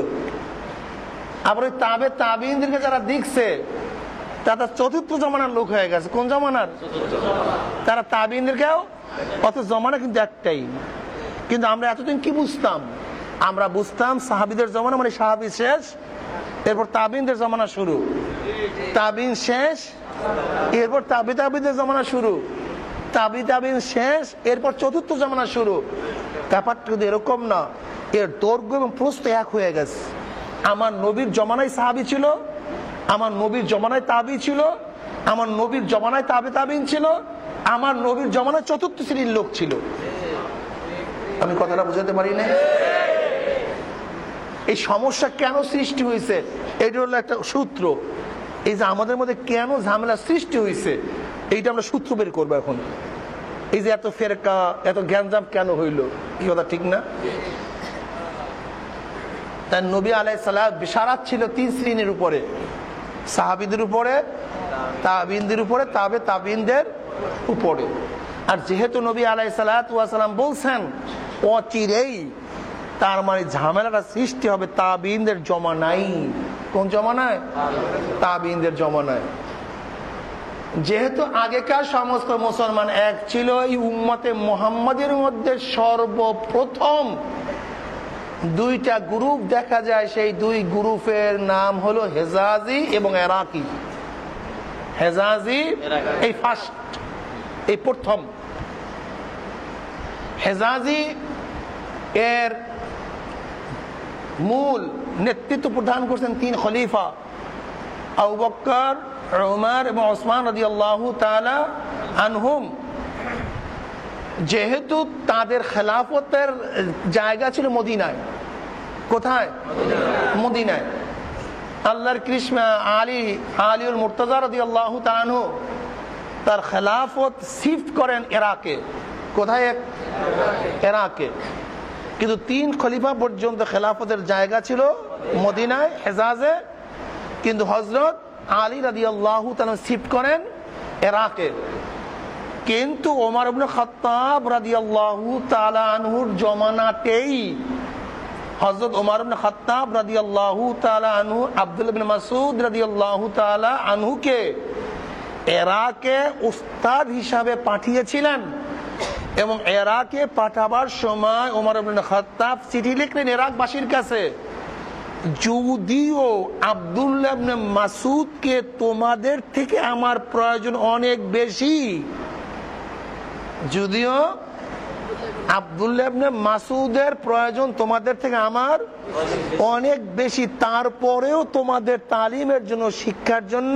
আবার ওই তাবে তাবিনদেরকে যারা দেখছে তারা চতুর্থ জমানার লোক হয়ে গেছে। কোন জমানার? তারা তাবিনদেরকেও, অথচ জমানা কিন্তু একটাই। কিন্তু আমরা এতদিন কি বুঝতাম? আমরা বুঝতাম সাহাবিদের জমানা মানে সাহাবি শেষ, এরপর তাবিনদের জমানা শুরু, তাবিন শেষ, এরপর তাবি তাবিদের জমানা শুরু, তাবি তাবিন শেষ, এরপর চতুর্থ জমানা শুরু। ব্যাপারটা কিন্তু এরকম না, এর দৈর্ঘ্য এবং প্রস্থ এক হয়ে গেছে। আমার নবীর জমানায় সাহাবি ছিল, আমার নবীর জমানায় তাবি ছিল, আমার নবীর জমানায় তাবে তাবিন ছিল, আমার নবীর জমানায় চতুর্থ শ্রেণীর লোক ছিল। আমি কথাটা বুঝাতে পারি না? এই সমস্যা কেন সৃষ্টি হয়েছে এটা হলো একটা সূত্র। এই যে আমাদের মধ্যে কেন ঝামেলা সৃষ্টি হয়েছে এইটা আমরা সূত্র বের করবো এখন। এই যে এত ফেরকা, এত জ্ঞানজাম কেন হইল, কি কথা ঠিক না? তাই নবী আলাইহিস সালাম বিশারাত ছিল তিন শ্রেণীর উপরে, সাহাবীদের উপরে, তাবিনদের উপরে, তাবে তাবিনদের উপরে। আর যেহেতু নবী আলাইহিস সালাম বলছেন অচিরেই, তার মানে ঝামেলাটা সৃষ্টি হবে তাবিনদের জমানায়। কোন জমানায়? তাবিনদের জমানায়। যেহেতু আগেকার সমস্ত মুসলমান এক ছিল, এই উম্মতে মুহাম্মাদের মধ্যে সর্বপ্রথম দুইটা গ্রুপ দেখা যায়। সেই দুই গ্রুপের নাম হলো হেজাজি এবং ইরাকি। হেজাজি এই ফার্স্ট, এই প্রথম। হেজাজি এর মূল নেতৃত্ব প্রদান করছেন তিন খলিফা, আবু বকর, উমর এবং ওসমান রাদিয়াল্লাহু তাআলা আনহুম। যেহেতু তাদের খেলাফতের জায়গা ছিল মদিনায়। কোথায়? মদিনায়। আল্লাহর কৃষ্ণ আলীউল মুর্তজা রাদিয়াল্লাহু তাআলা আনহু তার খেলাফত শিফট করেন ইরাকে। কোথায়? ইরাকে। কিন্তু তিন খলিফা পর্যন্ত খেলাফতের জায়গা ছিল মদিনায়, হেজাজে। কিন্তু হযরত আলী রাদিয়াল্লাহু তাআলা শিফট করেন ইরাকে। কিন্তু ওমর ইবনে খাত্তাব রাদিয়াল্লাহু তাআলা আনহুর জমানাতেই হযরত ওমর ইবনে খাত্তাব রাদিয়াল্লাহু তাআলা আনহু আব্দুল্লাহ ইবনে মাসউদ রাদিয়াল্লাহু তাআলা আনহুকে ইরাকে উস্তাদ হিসাবে পাঠিয়েছিলেন। এবং ইরাকে পাঠাবার সময় ওমর ইবনে খাত্তাব চিঠি লিখলেন ইরাকবাসীর কাছে, যদিও আব্দুল্লাহ ইবনে মাসউদকে তোমাদের থেকে আমার প্রয়োজন অনেক বেশি, যদিও আব্দুল্লাহ ইবনে মাসউদের প্রয়োজন তোমাদের থেকে আমার অনেক বেশি, তারপরেও তোমাদের তালিমের জন্য, শিক্ষার জন্য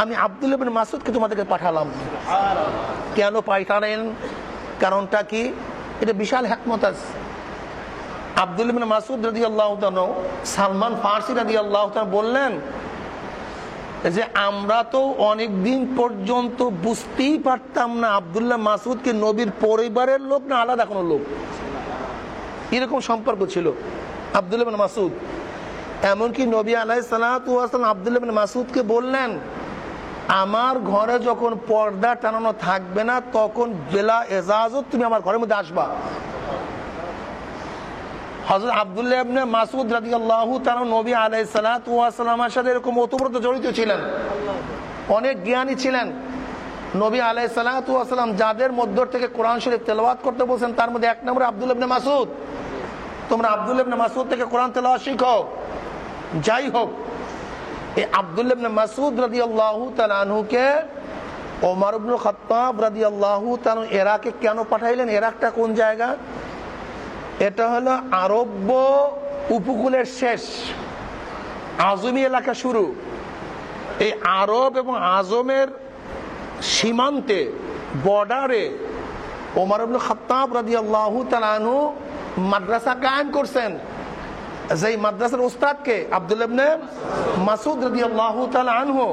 আমি আব্দুল্লাহ ইবনে মাসউদকে তোমাদেরকে পাঠালাম। কেন পাঠালেন? কারণটা কি? এটা বিশাল হিকমত আছে। আব্দুল্লাহ ইবনে মাসউদ রাদিয়াল্লাহু তাআলা সালমান ফারসি রাদিয়াল্লাহু তাআলা বললেন যে আমরা তো অনেক দিন পর্যন্ত বুঝতেই পারতাম না আব্দুল্লাহ মাসউদকে নবীর পরিবারের লোক না আলাদা কোনো লোক। এরকম সম্পর্ক ছিল আব্দুল্লাহ ইবনে মাসউদ। এমনকি নবী আলাইহিস সালাতু ওয়াস সালাম আব্দুল্লাহ ইবনে মাসউদকে বললেন, আমার ঘরে যখন পর্দা টানানো থাকবে না তখন বেলা এজাজত তুমি আমার ঘরের মধ্যে আসবা। হযরত আব্দুল্লাহ ইবনে মাসউদ রাদিয়াল্লাহু তাআলা নবী আলাইহিস সালাতু ওয়াস সালামের সাথে এরকম ওতপ্রোত জড়িত ছিলেন, অনেক জ্ঞানী ছিলেন। নবী আলাইহিস সালাতু ওয়াস সালাম যাদের মধ্য থেকে কোরআন শরীফ তেলাওয়াত করতে বলেছেন তার মধ্যে এক নম্বরে আব্দুল্লাহ ইবনে মাসউদ। তোমরা আব্দুল্লাহ ইবনে মাসউদ থেকে কোরআন তেলাওয়াত শিখো। যাই হোক, এই আব্দুল্লাহ ইবনে মাসউদ রাদিয়াল্লাহু তাআলা আনহুকে ওমর ইবনে খাত্তাব রাদিয়াল্লাহু তাআলা ইরাকে কেন পাঠাইলেন? ইরাকটা কোন জায়গা? এটা হলো আরব উপকূলের শেষ, আজমি এলাকা শুরু। এই আরব এবং আজমের সীমান্তে, বর্ডারে ওমর ইবনে খাত্তাব রাদিয়াল্লাহু তাআলা আনহু মাদ্রাসা কায়েম করছেন। যেই মাদ্রাসার উস্তাদকে আব্দুল্লাহ ইবনে মাসউদ রাদিয়াল্লাহু তাআলা আনহু,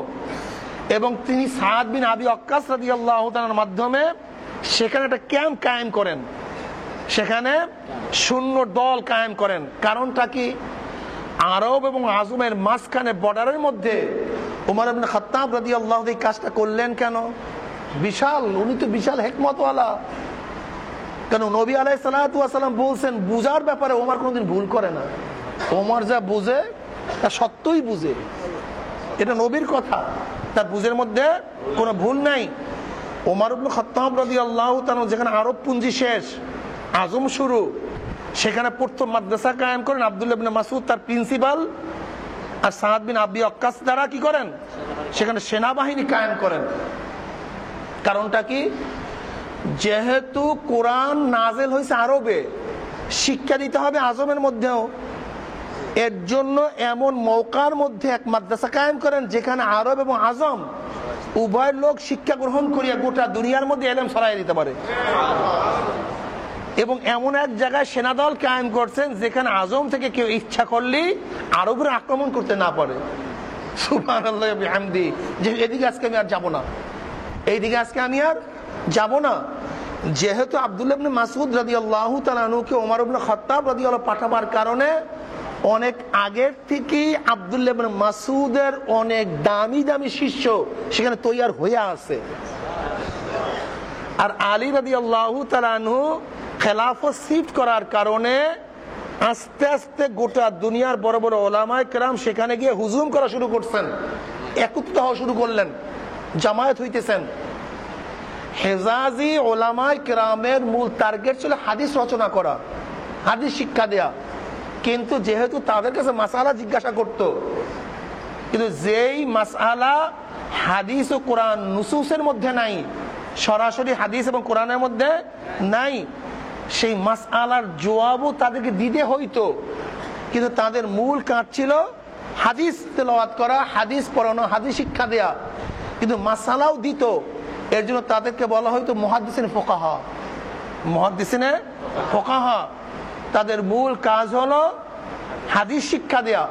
এবং তিনি সাদ বিন আবি ওয়াক্কাস রাদিয়াল্লাহু তাআলার মাধ্যমে সেখানে একটা ক্যাম্প কায়েম করেন, সেখানে শূন্য দল কায়েম করেন। কারণটা কি? আরব এবং আজমের মাঝখানে বর্ডারের মধ্যে ওমর ইবনে খাত্তাব রাদিয়াল্লাহু এই কাজটা করলেন কেন? বিশাল, উনি তো বিশাল হিকমতওয়ালা। কেন? নবী আলাইহিস সালাতু ওয়াস সালাম বলছেন বুঝার ব্যাপারে ওমর কোনোদিন ভুল করে না। ওমর যা বুঝে তা সত্যই বুঝে, এটা নবীর কথা, তার বুঝের মধ্যে কোনো ভুল নাই। ওমর ইবনে খাত্তাব রাদিয়াল্লাহু তাআলা যেখানে আরব পুঞ্জি শেষ, আজম শুরু, সেখানে প্রথম মাদ্রাসা কায়েম করেন আব্দুল্লাহ ইবনে মাসউদ তার প্রিন্সিপাল, আর সাদ বিন আবি ওয়াক্কাস দ্বারা কি করেন? সেখানে সেনাবাহিনী কায়েম করেন। কারণটা কি? যেহেতু কোরআন নাজেল হয়েছে আরবে, শিক্ষা দিতে হবে আজমের মধ্যেও। এর জন্য এমন মৌকার মধ্যে এক মাদ্রাসা কায়েম করেন যেখানে আরব এবং আজম উভয় লোক শিক্ষা গ্রহণ করিয়া গোটা দুনিয়ার মধ্যে ইলম ছড়াইয়া দিতে পারে। এবং এমন এক জায়গায় সেনাদল কায়েম করছেন যেখানে আজম থেকে কেউ ইচ্ছা করলেই আরবের আক্রমণ করতে না পারে। সুবহানাল্লাহ ওয়া বিহামদি। যে এদিকে আজকে আমি আর যাব না, এইদিকে আজকে আমি আর যাব না। যেহেতু আব্দুল্লাহ ইবনে মাসউদ রাদিয়াল্লাহু তাআলা আনহুকে ওমর ইবনে খাত্তাব রাদিয়াল্লাহু পাঠাবার কারণে অনেক আগের থেকেই আব্দুল্লাহ ইবনে মাসউদের অনেক দামি দামি শিষ্য সেখানে তৈয়ার হয়ে আছে। আর আলী রাদিয়াল্লাহু তাআলা আনহু খেলাফত শিফট করার কারণে আস্তে আস্তে গোটা দুনিয়ার বড় বড় ওলামায়ে কেরাম সেখানে গিয়ে হুজুম করা শুরু করছেন, একত্রিত হওয়া শুরু করলেন। জামায়াত হইতেছেন। হেজাজি ওলামায়ে কেরামের মূল টার্গেট ছিল হাদিস রচনা করা, হাদিস শিক্ষা দেয়া। কিন্তু যেহেতু তাদের কাছে মাসআলা জিজ্ঞাসা করত, কিন্তু যেই মাসআলা হাদিস ও কোরআন নুসুসের মধ্যে নাই, সরাসরি হাদিস এবং কোরআনের মধ্যে নাই, সেই মাসআলার জবাবও তাদেরকে দিতে হইতো। কিন্তু তাদের মূল কাজ ছিল হাদিস তেলাওয়াত করা, হাদিস পড়ানো, হাদিস শিক্ষা দেয়া, কিন্তু মাসআলাও দিত। এর জন্য তাদেরকে বলা হয়তো মুহাদ্দিসিনে ফুকাহা। মুহাদ্দিসিনে ফুকাহা তাদের মূল কাজ হলো হাদিস শিক্ষা দেয়া,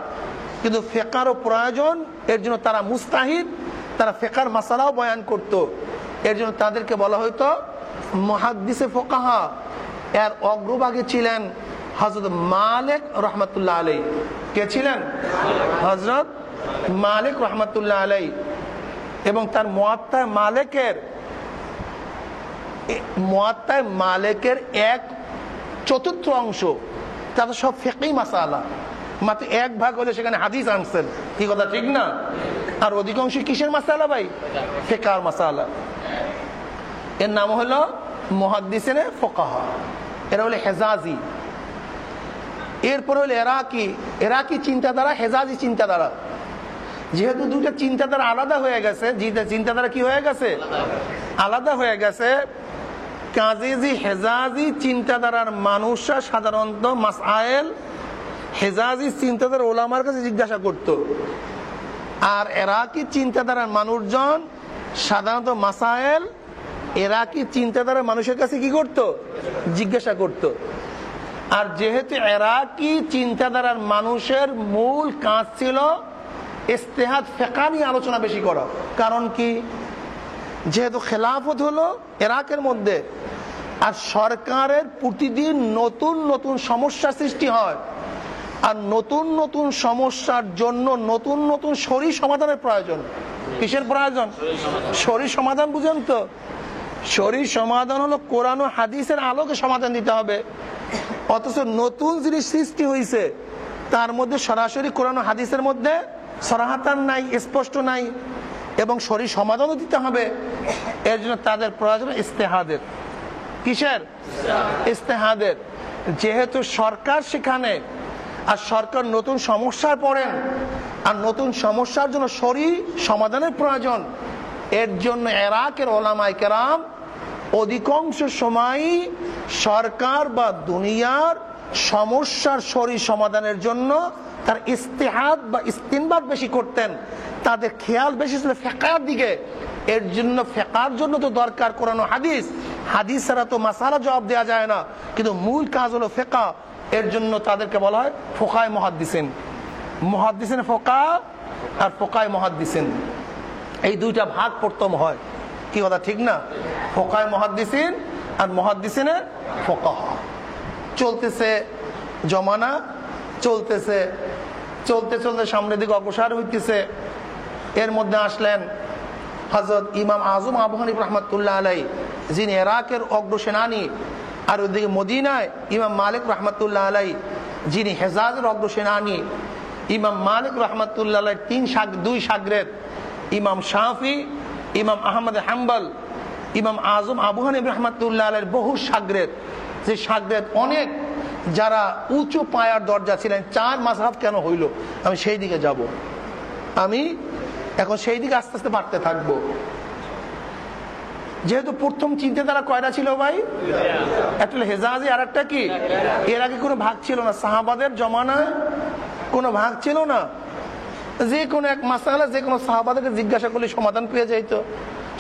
কিন্তু ফিকহেরও প্রয়োজন। এর জন্য তারা মুস্তাহিদ, তারা ফিকহের মাসালাও বয়ান করত। এর জন্য তাদেরকে বলা হয়তো মুহাদ্দিসে ফুকাহা। এর অগ্রভাগে ছিলেন হযরত মালিক রাহমাতুল্লাহ আলাইহি। কে ছিলেন? হযরত মালিক রাহমাতুল্লাহ আলাইহি। এবং তার মুয়াত্তা মালিকের 1/4 অংশ তাদের সব ফিকহি মাসালা, মাত্র 1 ভাগ হলে সেখানে হাদিস আনছেন। কি কথা ঠিক না? আর অধিকাংশ কিসের মাসালা ভাই? ফিকহের মাসালা। এর নাম হলো মুহাদ্দিসিনে ফুকাহা। এরা হলো হেজাজি। এরপর হলো এরাকি চিন্তাধারা, হেজাজি চিন্তাধারা। যেহেতু দুটো চিন্তাধারা আলাদা হয়ে গেছে, চিন্তাধারা কি হয়ে গেছে? আলাদা হয়ে গেছে। কাজী হেজাজি চিন্তাধারার মানুষরা সাধারণত মাসআইল হেজাজি চিন্তাধারার ওলামার কাছে জিজ্ঞাসা করত, আর এরাকি চিন্তাধারার মানুষজন সাধারণত মাসআইল এরাকি চিন্তাধারার মানুষের কাছে কি করত? জিজ্ঞাসা করত। আর যেহেতু এরাকি চিন্তাধারার মানুষের মূল কাজ ছিল ইজতিহাদ, ফিকহ নিয়ে আলোচনা বেশি করা। কারণ কি? যেহেতু খেলাফত হলো ইরাকের মধ্যে, আর সরকারের প্রতিদিন নতুন নতুন সমস্যা সৃষ্টি হয়, আর নতুন নতুন সমস্যার জন্য নতুন নতুন শরী সমাধানের প্রয়োজন। কিসের প্রয়োজন? শরী সমাধান। বুঝেন তো? শরী সমাধান হলো কোরআন ও হাদিসের আলোকে সমাধান দিতে হবে। অথচ নতুন জিনিস সৃষ্টি হয়েছে, তার মধ্যে সরাসরি কোরআন ও হাদিসের মধ্যে সরাহাতান নাই, স্পষ্ট নাই, এবং শরী সমাধানও দিতে হবে। এর জন্য তাদের প্রয়োজন ইজতিহাদের। কিসের? ইজতিহাদের। যেহেতু সরকার সেখানে, আর সরকার নতুন সমস্যায় পড়েন, আর নতুন সমস্যার জন্য শরী সমাধানের প্রয়োজন। এর জন্য ইরাকের ওলামায়ে কেরাম অধিকাংশ সময়ই সরকার বা দুনিয়ার সমস্যার শরী সমাধানের জন্য তার ইজতিহাদ বা ইস্তিনবাত বেশি করতেন। তাদের খেয়াল বেশি ছিল ফিকহের দিকে। এর জন্য ফিকহের জন্য তো দরকার কোরআন ও হাদিস। হাদিস ছাড়া তো মাসালা জবাব দেওয়া যায় না, কিন্তু মূল কাজ হলো ফিকহ। এর জন্য তাদেরকে বলা হয় ফুকাহায়ে মুহাদ্দিসিন। মুহাদ্দিসিনে ফুকাহা আর ফুকাহায়ে মুহাদ্দিসিন, এই দুইটা ভাগ প্রথম হয়। কি কথা ঠিক না? ফুকাহায়ে মুহাদ্দিসিন আর মুহাদ্দিসিনে ফুকাহা। চলতেছে জমানা, চলতেছে চলতে চলতে সামনের দিকে অগ্রসর হইতেছে। এর মধ্যে আসলেন হযরত ইমাম আযম আবু হানিফা রাহমাতুল্লাহ আলাইহি, যিনি ইরাকের অগ্রসেনানী। আর ওইদিকে মদিনায় ইমাম মালিক রাহমাতুল্লাহ আলাইহি, যিনি হেজাজের অগ্রসেনানী। ইমাম মালিক রাহমাতুল্লাহ আলাইহির 2 শাগরেদ, ইমাম শাফি, ইমাম আহমদ হাম্বল, ইমাম আযম আবু হানিফা রাহমাতুল্লাহ আলাইহির বহু শাগরেদ। যে শাগরেদ অনেক, যারা উঁচু পায়ার দরজা ছিলেন। 4 মাযহাব কেন হইল, আমি সেই দিকে যাব। আমি এখন সেই দিকে আস্তে আস্তে বাড়তে থাকবো। যেহেতু প্রথম চিন্তাধারা কয়টা ছিল ভাই? একটা হেজাজি, আর একটা কি? এর আগে কোনো ভাগ ছিল না। সাহাবাদের জমানায় কোনো ভাগ ছিল না। যে কোনো এক মাসালা যে কোনো সাহাবাদেরকে জিজ্ঞাসা করলে সমাধান পেয়ে যাইতো।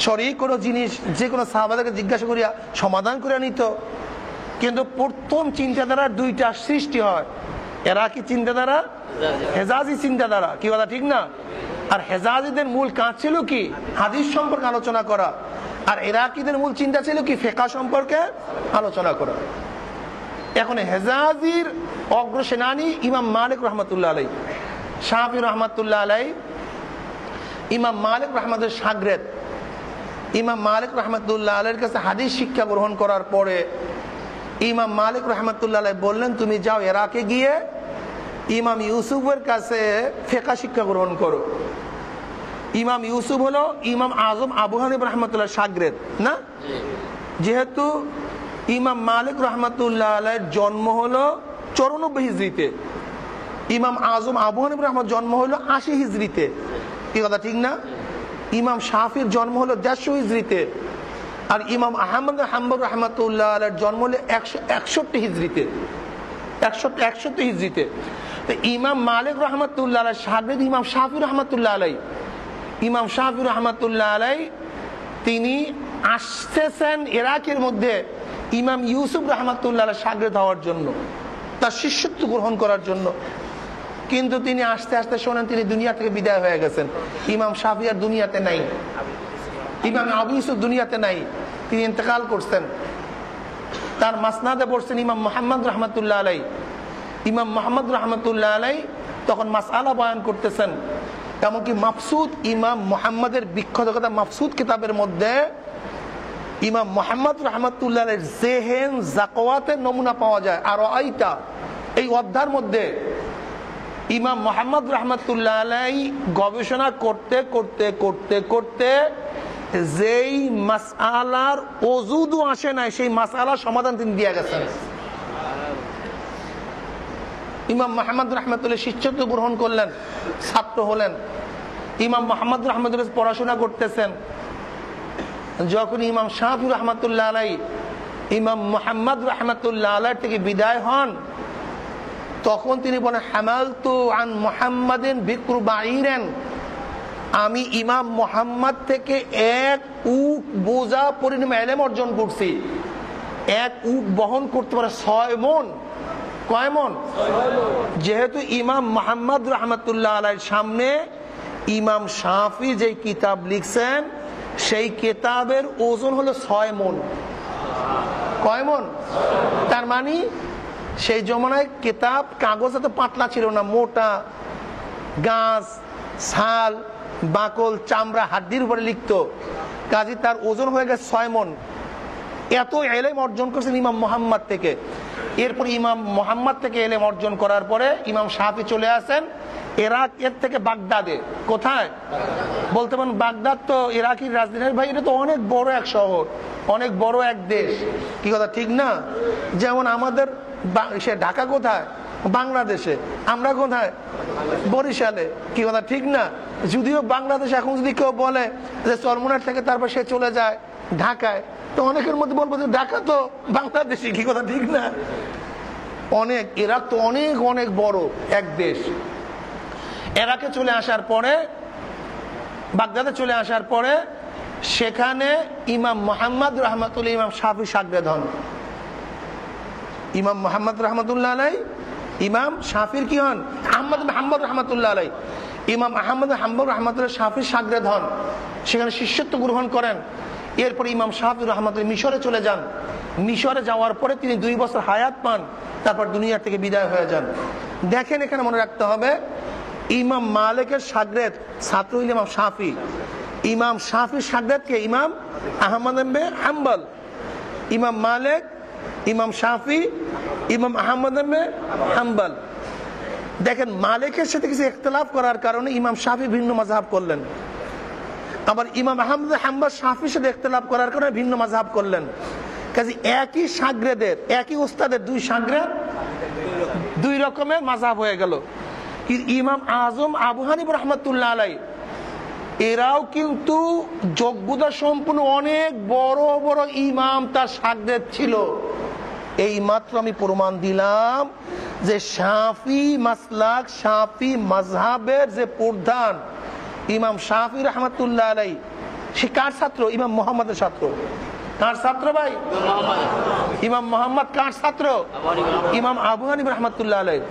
শরঈ কোনো জিনিস যে কোনো সাহাবাদেরকে জিজ্ঞাসা করিয়া সমাধান করে নিত। কিন্তু প্রথম চিন্তাধারা 2টা সৃষ্টি হয়, ইরাকি চিন্তাধারা, হেজাজি চিন্তাধারা। কি কথা ঠিক না? আর হেজাজিদের মূল কাজ ছিল কি? হাদিস সম্পর্কে আলোচনা করা। আর ইরাকিদের মূল চিন্তা ছিল কি? ফিকহ সম্পর্কে আলোচনা করা। এখন হেজাজির অগ্রসেনানী ইমাম মালিক রাহমাতুল্লাহ আলাইহি, শাফি রাহমাতুল্লাহ আলাইহি, ইমাম মালিক রাহমাতুল্লাহ শাগরেদ। ইমাম মালিক রাহমাতুল্লাহ আলাইহির কাছে হাদিস শিক্ষা গ্রহণ করার পরে ইমাম মালিক রাহমাতুল্লাহ আলাইহি বললেন, তুমি যাও ইরাকে গিয়ে ইমাম ইউসুফের কাছে ফিকহ শিক্ষা গ্রহণ করো। ইমাম ইউসুফ হলো ইমাম আজম আবু হানিফা রাহমাতুল্লাহ শাগরেদ না? যেহেতু ইমাম মালিক রহমাতুল্লাহ আলাইহির জন্ম হলো 94 হিজরিতে, ইমাম আজম আবু হানিফা রহমাত জন্ম হলো 80 হিজরিতে, কি কথা ঠিক না? ইমাম শাফির জন্ম হলো 150 হিজরিতে, আর ইমাম আহমদ হাম্বল রহমাতুল্লাহ আলাইহির জন্ম হলো 161 হিজরিতে, 161 হিজরিতে। তো ইমাম মালিক রহমাতুল্লাহ আলাইহির শাগরেদ ইমাম শাফি রহমাতুল্লাহ আলাইহি, ইমাম শাফি রহমাতুল্লাহ আলাইহি তিনি আসতেছেন ইরাকের মধ্যে ইমাম ইউসুফ রহমাতুল্লাহ আলাইহির শাগরেদ হওয়ার জন্য, তার শিষ্যত্ব গ্রহণ করার জন্য। কিন্তু তিনি আস্তে আস্তে শোনেন তিনি দুনিয়া থেকে বিদায় হয়ে গেছেন। ইমাম শাফি আর দুনিয়াতে নাই, ইমাম আবু ইউসুফ দুনিয়াতে নাই, তিনি ইন্তেকাল করছেন। তার মাসনাদে পড়ছেন ইমাম মুহাম্মদ রহমাতুল্লাহ আলাইহি। ইমাম মুহাম্মদ রহমাতুল্লাহ আলাইহি তখন মাসআলা বয়ান করতেছেন। এমনকি মাফসুদ, ইমাম মুহাম্মদের বিখ্যাত কথা মাফসুদ কিতাবের মধ্যে ইমাম মুহাম্মদ রহমাতুল্লাহ আলাইহির জেহেন জাকওয়াতের নমুনা পাওয়া যায়। আর আইতা এই অধ্যায়ের মধ্যে ইমাম মুহাম্মদ রহমাতুল্লাহ আলাইহি গবেষণা করতে করতে করতে করতে যেই মাসআলার ওজুদও আসে নাই সেই মাসআলার সমাধান তিনি দিয়ে গেছেন। ইমাম মুহাম্মদ রহমাতুল্লাহ শিষ্যত্ব গ্রহণ করলেন, ছাত্র হলেন। ইমাম মুহাম্মদ রহমাতুল্লাহ পড়াশোনা করতেছেন। যখন ইমাম শাফি রহমাতুল্লাহ আলাইহি ইমাম মুহাম্মদ রহমাতুল্লাহ আলাইহি থেকে বিদায় হন, তখন তিনি বলেন হামালতু আন মুহাম্মাদিন বিকরু বাঈরান, আমি ইমাম মুহাম্মদ থেকে এক উট বোঝা পরিমাণ ইলম অর্জন করছি। এক উট বহন করতে পারে 6 মণ। কয় মণ? যেহেতু ইমাম মুহাম্মদ রহমাতুল্লাহ আলাইহির সামনে ইমাম শাফি যে কিতাব লিখছেন সেই কিতাবের ওজন হলো 6 মণ। কয় মণ? তার মানে সেই জমানায় কিতাব কাগজ এত পাতলা ছিল না, মোটা গাছ, ছাল, বাকল, চামড়া, হাড্ডির উপরে লিখতো। কাজী তার ওজন হয়ে গেছে 6 মণ। এত ইলম অর্জন করেছেন ইমাম মুহাম্মদ থেকে। এরপর ইমাম মুহাম্মদ থেকে ইলম অর্জন করার পরে ইমাম শাফি চলে আসেন ইরাক এর থেকে বাগদাদে। কোথায়? বলতে পারেন বাগদাদ তো ইরাকির রাজধানী। ভাই এটা তো অনেক বড় এক শহর, অনেক বড় এক দেশ, কি কথা ঠিক না? যেমন আমাদের সে ঢাকা কোথায়? বাংলাদেশে। আমরা কোথায়? বরিশালে, কি কথা ঠিক না? যদিও বাংলাদেশ এখন যদি কেউ বলে যে চরমনার থেকে তারপর সে চলে যায় ঢাকায়, তো অনেকের মধ্যে বলবো যে ঢাকা তো বাংলাদেশে, কি কথা ঠিক না? অনেক, ইরাক তো অনেক অনেক বড় এক দেশ। ইরাকে চলে আসার পরে, বাগদাদে চলে আসার পরে সেখানে ইমাম মুহাম্মদ রহমাতুল্লাহ ইমাম শাফি শাগরেদ হন। ইমাম মুহাম্মদ রহমাতুল্লাহ আলাইহি ইমাম শাফির কি হন? আহমদ বিন হাম্বল রহমাতুল্লাহ আলাইহি। ইমাম আহমদ বিন হাম্বল রহমাতুল্লাহ শাফির শাগরেদ হন, সেখানে শিষ্যত্ব গ্রহণ করেন। এরপর ইমাম শাফি রহমাতুল্লাহ মিশরে চলে যান। মিশরে যাওয়ার পরে তিনি 2 বছর হায়াত পান, তারপর দুনিয়া থেকে বিদায় হয়ে যান। দেখেন এখানে মনে রাখতে হবে ইমাম মালিকের শাগরেদ ছাত্র হইল ইমাম শাফি। ইমাম শাফির শাগরেদ কে? ইমাম আহমদ বিন হাম্বল। ইমাম মালিক, ইমাম শাফি, ইমাম আহমদ বিন হাম্বল। দেখেন মালিকের সাথে কিছু ইখতিলাফ করার কারণে ইমাম শাফি ভিন্ন মাযহাব করলেন। আবার ইমাম আহমদ বিন হাম্বল শাফির সাথে ইখতিলাফ করার কারণে ভিন্ন মাযহাব করলেন। কাজে একই শাগরেদের, একই ওস্তাদের 2 শাগরেদ 2 রকমের মাযহাব হয়ে গেল। ইমাম আজম আবু হানিফা রাহমাতুল্লাহ আলাইহি এরাও কিন্তু যোগ্যতা সম্পন্ন অনেক বড় বড় ইমাম তার শাগরেদ ছিল। এই মাত্র আমি প্রমাণ দিলাম যে শাফি মাসলাক, শাফি মাযহাবের যে প্রধান ইমাম শাফি রাহমাতুল্লাহ আলাইহি, সে কার ছাত্র? ইমাম মুহাম্মদের ছাত্র। কার ছাত্র ভাই? ইমাম মুহাম্মদ। কার ছাত্র? ইমাম আবু হানিফা রাহমাতুল্লাহ আলাইহি।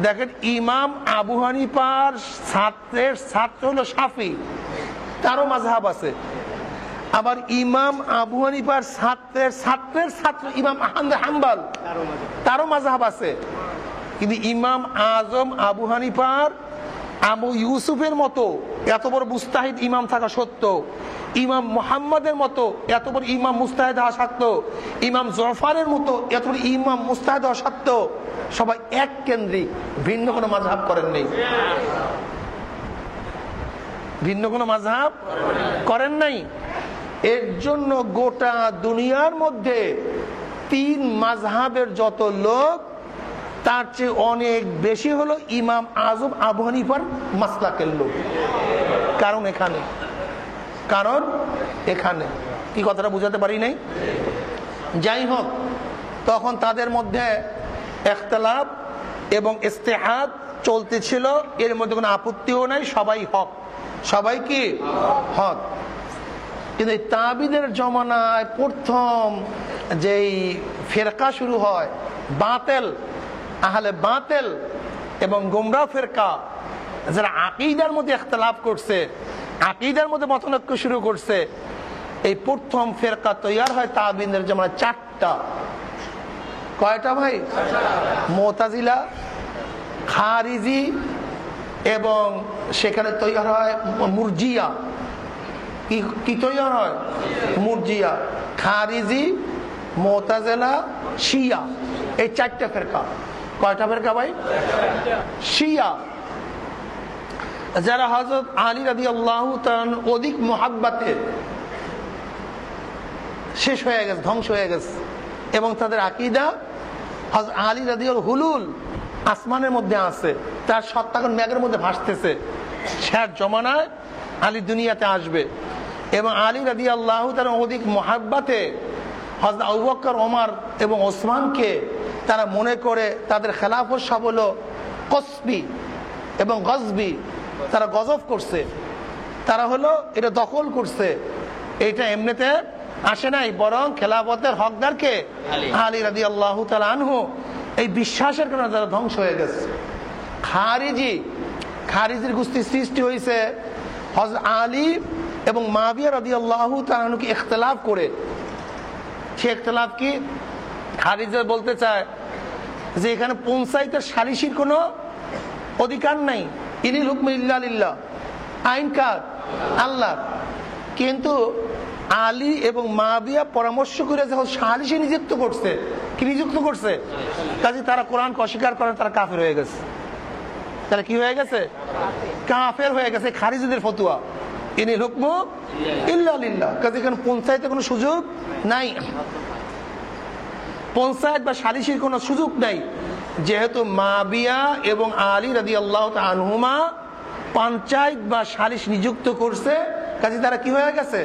দেখেন ইমাম আবু হানিফার ছাত্রের ছাত্র হলো শাফি, তারও মাযহাব আছে। আবার ইমাম আবু হানিফার ছাত্রের ছাত্রের ছাত্র ইমাম আহমদ হাম্বল, তারও মাযহাব আছে। কিন্তু ইমাম আজম আবু হানিফার আবু ইউসুফের মতো এত বড় মুস্তাহিদ ইমাম থাকা সত্ত্বেও, ইমাম মুহাম্মদের মতো এত বড় ইমাম মুস্তাহিদ হওয়া সত্ত্বেও, ইমাম জফরের মতো এত বড় ইমাম মুস্তাহিদ হওয়া সত্ত্বেও সবাই এক কেন্দ্রিক, ভিন্ন কোনো মাযহাব করেন নেই। ভিন্ন কোনো মাযহাব করেন নাই। এর জন্য গোটা দুনিয়ার মধ্যে 3 মাযহাবের যত লোক তার চেয়ে অনেক বেশি হলো ইমাম আযম আবু হানিফার মাসলাকের লোক। কারণ এখানে কি কথাটা বুঝাতে পারি নাই? যাই হোক, তখন তাদের মধ্যে ইখতিলাফ এবং ইজতিহাদ চলতেছিল, এর মধ্যে কোনো আপত্তিও নাই, সবাই হক, সবাই কি হক। কিন্তু এই তাবিদের জমানায় প্রথম যেই ফেরকা শুরু হয়, বাতিল, আহলে বাতিল এবং গোমরাহ ফেরকা, যারা আকীদার মধ্যে ইখতিলাফ করছে, আকীদার মধ্যে মতনৈক্য শুরু করছে, এই প্রথম ফেরকা তৈরি হয় তাবিদের জমানায় 4টা। কয়টা ভাই? মুতাজিলা, খারিজি এবং সেখানে তৈরি হয় মুরজিয়া। কি তৈরি হয়? মুরজিয়া, খারিজি, মুতাজিলা, শিয়া, এই 4টা ফেরকা। কয়টা ফেরকা ভাই? শিয়া, যারা হযরত আলী রাদিয়াল্লাহু তাআলা অধিক মুহাব্বতে শেষ হয়ে গেছে, ধ্বংস হয়ে গেছে, এবং তাদের আকীদা হযরত আলী রাদিয়াল্লাহু হুলুল আসমানের মধ্যে আছে, তার সত্তা এখন মেঘের মধ্যে ভাসতেছে। শেষ জমানায় আলী দুনিয়াতে আসবে, এবং আলী রাদিয়াল্লাহু তাআলা অধিক মুহাব্বতে হযরত আবু বকর, ওমর এবং ওসমানকে তারা মনে করে তাদের খেলাফত সব হলো কসবি এবং গজবি, তারা গজব করছে, তারা হলো এটা দখল করছে, এটা এমনিতে আসে নাই, বরং খেলাফতের হকদারকে আলী রাদিয়াল্লাহু তাআলা আনহু। এই বিশ্বাসের কারণে তারা ধ্বংস হয়ে গেছে। খারিজির গোষ্ঠী সৃষ্টি হয়েছে হযরত আলী এবং মুআবিয়া রাদিয়াল্লাহু তাআলা আনহুকে ইখতিলাফ করে। সে ইখতিলাফ কি? খারিজিরা বলতে চায় যে এখানে পঞ্চায়েতে সালিসির কোনো অধিকার নাই, ইনিল হুকমু ইল্লা লিল্লাহ, আইন কার? আল্লাহ। কিন্তু আলী এবং মুআবিয়া পরামর্শ করে যখন সালিসি নিযুক্ত করছে, কি নিযুক্ত করছে? কাজে তারা কোরআনকে অস্বীকার করে, তারা কাফের হয়ে গেছে। তারা কি হয়ে গেছে? কাফের হয়ে গেছে। খারিজিদের ফতোয়া, ইনিল হুকমু ইল্লা লিল্লাহ, কাজে এখানে পঞ্চায়েতে কোনো সুযোগ নাই, পঞ্চায়েত বা সালিসির কোনো সুযোগ নাই। যেহেতু মুআবিয়া এবং আলী রাদিয়াল্লাহু তাআলা আনহুমা পঞ্চায়েত বা সালিস নিযুক্ত করছে, কাজে তারা কি হয়ে গেছে?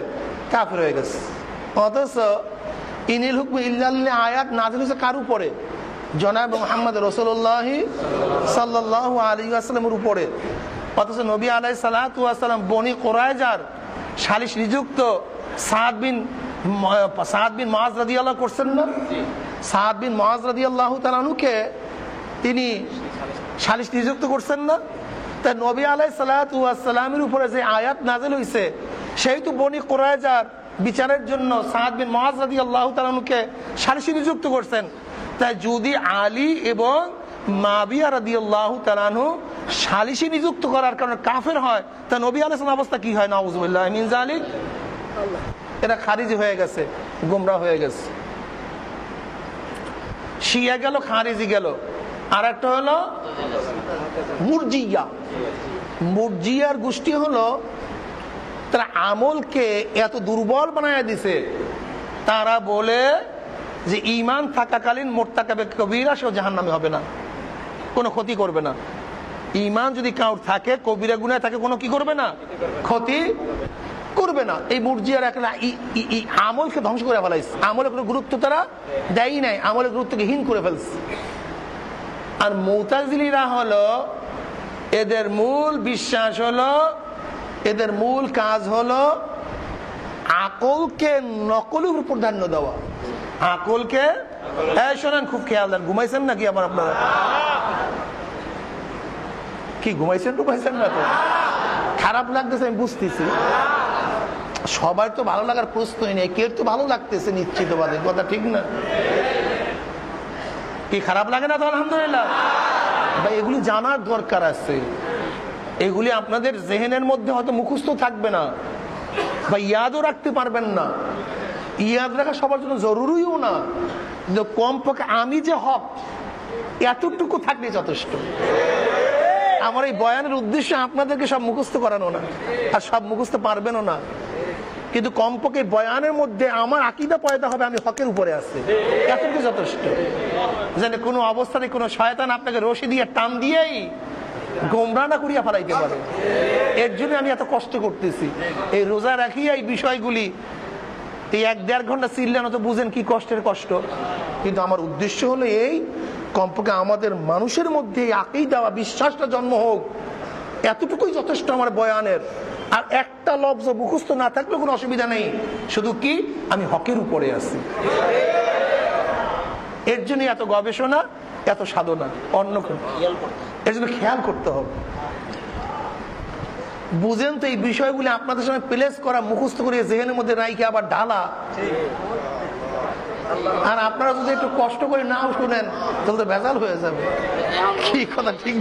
কাফের হয়ে গেছে। অথচ ইনিল হুকমু ইল্লা লিল্লাহ আয়াত নাযিল হয়েছে কার উপরে? জনাব মুহাম্মদ রাসূলুল্লাহ সাল্লাল্লাহু আলাইহি ওয়াসাল্লামের উপরে। অথচ নবী আলাইহিস সালাতু ওয়াস সালাম বনি কুরাইজার সালিস নিযুক্ত সাদ বিন মুআজ রাদিয়াল্লাহু করছেন না? সাদ বিন মুআজ রাদিয়াল্লাহু তাআলা আনহুকে তিনি সালিস নিযুক্ত করছেন না? তাই নবী আলাইহিস সালাতু ওয়াস সালামের উপরে যে আয়াত নাযিল হয়েছে, সেই তো বনি কুরাইজার বিচারের জন্য সাদ বিন মুআজ রাদিয়াল্লাহু তাআলা আনহুকে সালিসি নিযুক্ত করছেন। তাই যদি আলী এবং মুআবিয়া রাদিয়াল্লাহু তাআলা আনহু সালিসি নিযুক্ত করার কারণে কাফের হয়, তা নবী আলাইহিস সালামের অবস্থা কি হয়? নাউযুবিল্লাহি মিন যালিক। এরা খারিজি হয়ে গেছে, গোমরাহ হয়ে গেছে। শিয়া গেল, খারিজি গেল, আর একটা হলো মুরজিয়া। মুরজিয়ার গোষ্ঠী হলো তারা আমলকে এত দুর্বল বানায় দিছে, তারা বলে যে ঈমান থাকাকালীন মুরতাকিবে কবিরা সে জাহান্নামী হবে না, কোনো ক্ষতি করবে না। ঈমান যদি কাউর থাকে, কবিরা গুনাহ থাকে, কোনো কি করবে না? ক্ষতি করবে না। এই মুরজিয়ারা একটা আমলকে ধ্বংস করে ফেলাইছে, আমলের কোনো গুরুত্ব তারা দেয়ই নাই, আমলের গুরুত্বকে হীন করে ফেলছে। আর মুতাজিলিরা হলো, এদের মূল বিশ্বাস হলো, এদের মূল কাজ হলো আকলকে নকলের উপর প্রাধান্য দেওয়া। আকলকে শোনেন, খুব খেয়াল দেন। ঘুমাইছেন নাকি আবার আপনারা? কি ঘুমাইছেন? ঘুমাইছেন না তো? খারাপ লাগতেছে আমি বুঝতেছি, সবার তো ভালো লাগার প্রশ্নই নেই, কেউ তো ভালো লাগতেছে নিশ্চিত বাদে, কথা ঠিক না? কি খারাপ লাগে না তো? আলহামদুলিল্লাহ ভাই, এগুলি জানার দরকার আছে। এগুলি আপনাদের জেহেনের মধ্যে হয়তো মুখস্থ থাকবে না বা ইয়াদও রাখতে পারবেন না, ইয়াদ রাখা সবার জন্য জরুরিও না, কিন্তু কমপক্ষে আমি যে হক এতটুকু থাকলে যথেষ্ট। আমার এই বয়ানের উদ্দেশ্য আপনাদেরকে সব মুখস্থ করানো না, আর সব মুখস্থ পারবেনও না, কিন্তু কমপক্ষে বয়ানের মধ্যে আমার আকীদা পয়দা হবে আমি হকের উপরে আছি, এতটুকু যথেষ্ট। যেন কোনো অবস্থায় কোনো শয়তান আপনাকে রশি দিয়ে টান দিয়েই গোমরাহ না করিয়া ফেলাইতে পারে। এর জন্য আমি এত কষ্ট করতেছি। এই রোজা রাখিয়া এই বিষয়গুলি এই 1-1.5 ঘন্টা চিল্লানো তো বুঝেন কি কষ্টের কষ্ট। কিন্তু আমার উদ্দেশ্য হলো এই, কমপক্ষে আমাদের মানুষের মধ্যে আকীদা বা বিশ্বাসটা জন্ম হোক, এতটুকুই যথেষ্ট আমার বয়ানের। আর একটা লফজ মুখস্থ না থাকলেও কোনো অসুবিধা নেই, শুধু কি আমি হকের উপরে আছি। এর জন্য এত গবেষণা, এত সাধনা, অন্য এর জন্য খেয়াল করতে হবে। বুঝেন তো এই বিষয়গুলি আপনাদের সামনে প্লেস করা, মুখস্থ করে জেহেনের মধ্যে রাইখে আবার ঢালা, আর আপনারা যদি একটু কষ্ট করে নাও শুনেন তাহলে তো ভেজাল হয়ে যাবে। কি কথা ঠিক?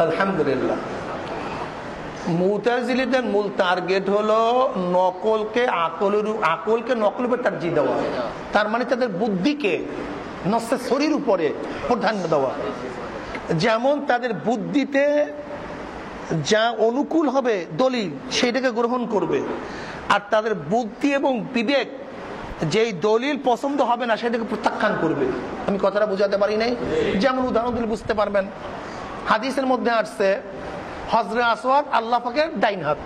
আলহামদুলিল্লাহ। মুতাজিলিদের মূল টার্গেট হলো নকলকে আকলকে নকলের উপর তারজিহ দেওয়া, তার মানে তাদের বুদ্ধিকে নসের শরীর উপরে প্রাধান্য দেওয়া। যেমন তাদের বুদ্ধিতে যা অনুকূল হবে দলিল সেটাকে গ্রহণ করবে, আর তাদের বুদ্ধি এবং বিবেক যেই দলিল পছন্দ হবে না সেটাকে প্রত্যাখ্যান করবে। আমি কথাটা বোঝাতে পারি নাই? যেমন উদাহরণ দিলে বুঝতে পারবেন। হাদিসের মধ্যে আসছে হজরে আসওয়াদ আল্লাহ পাকের ডাইন হাত।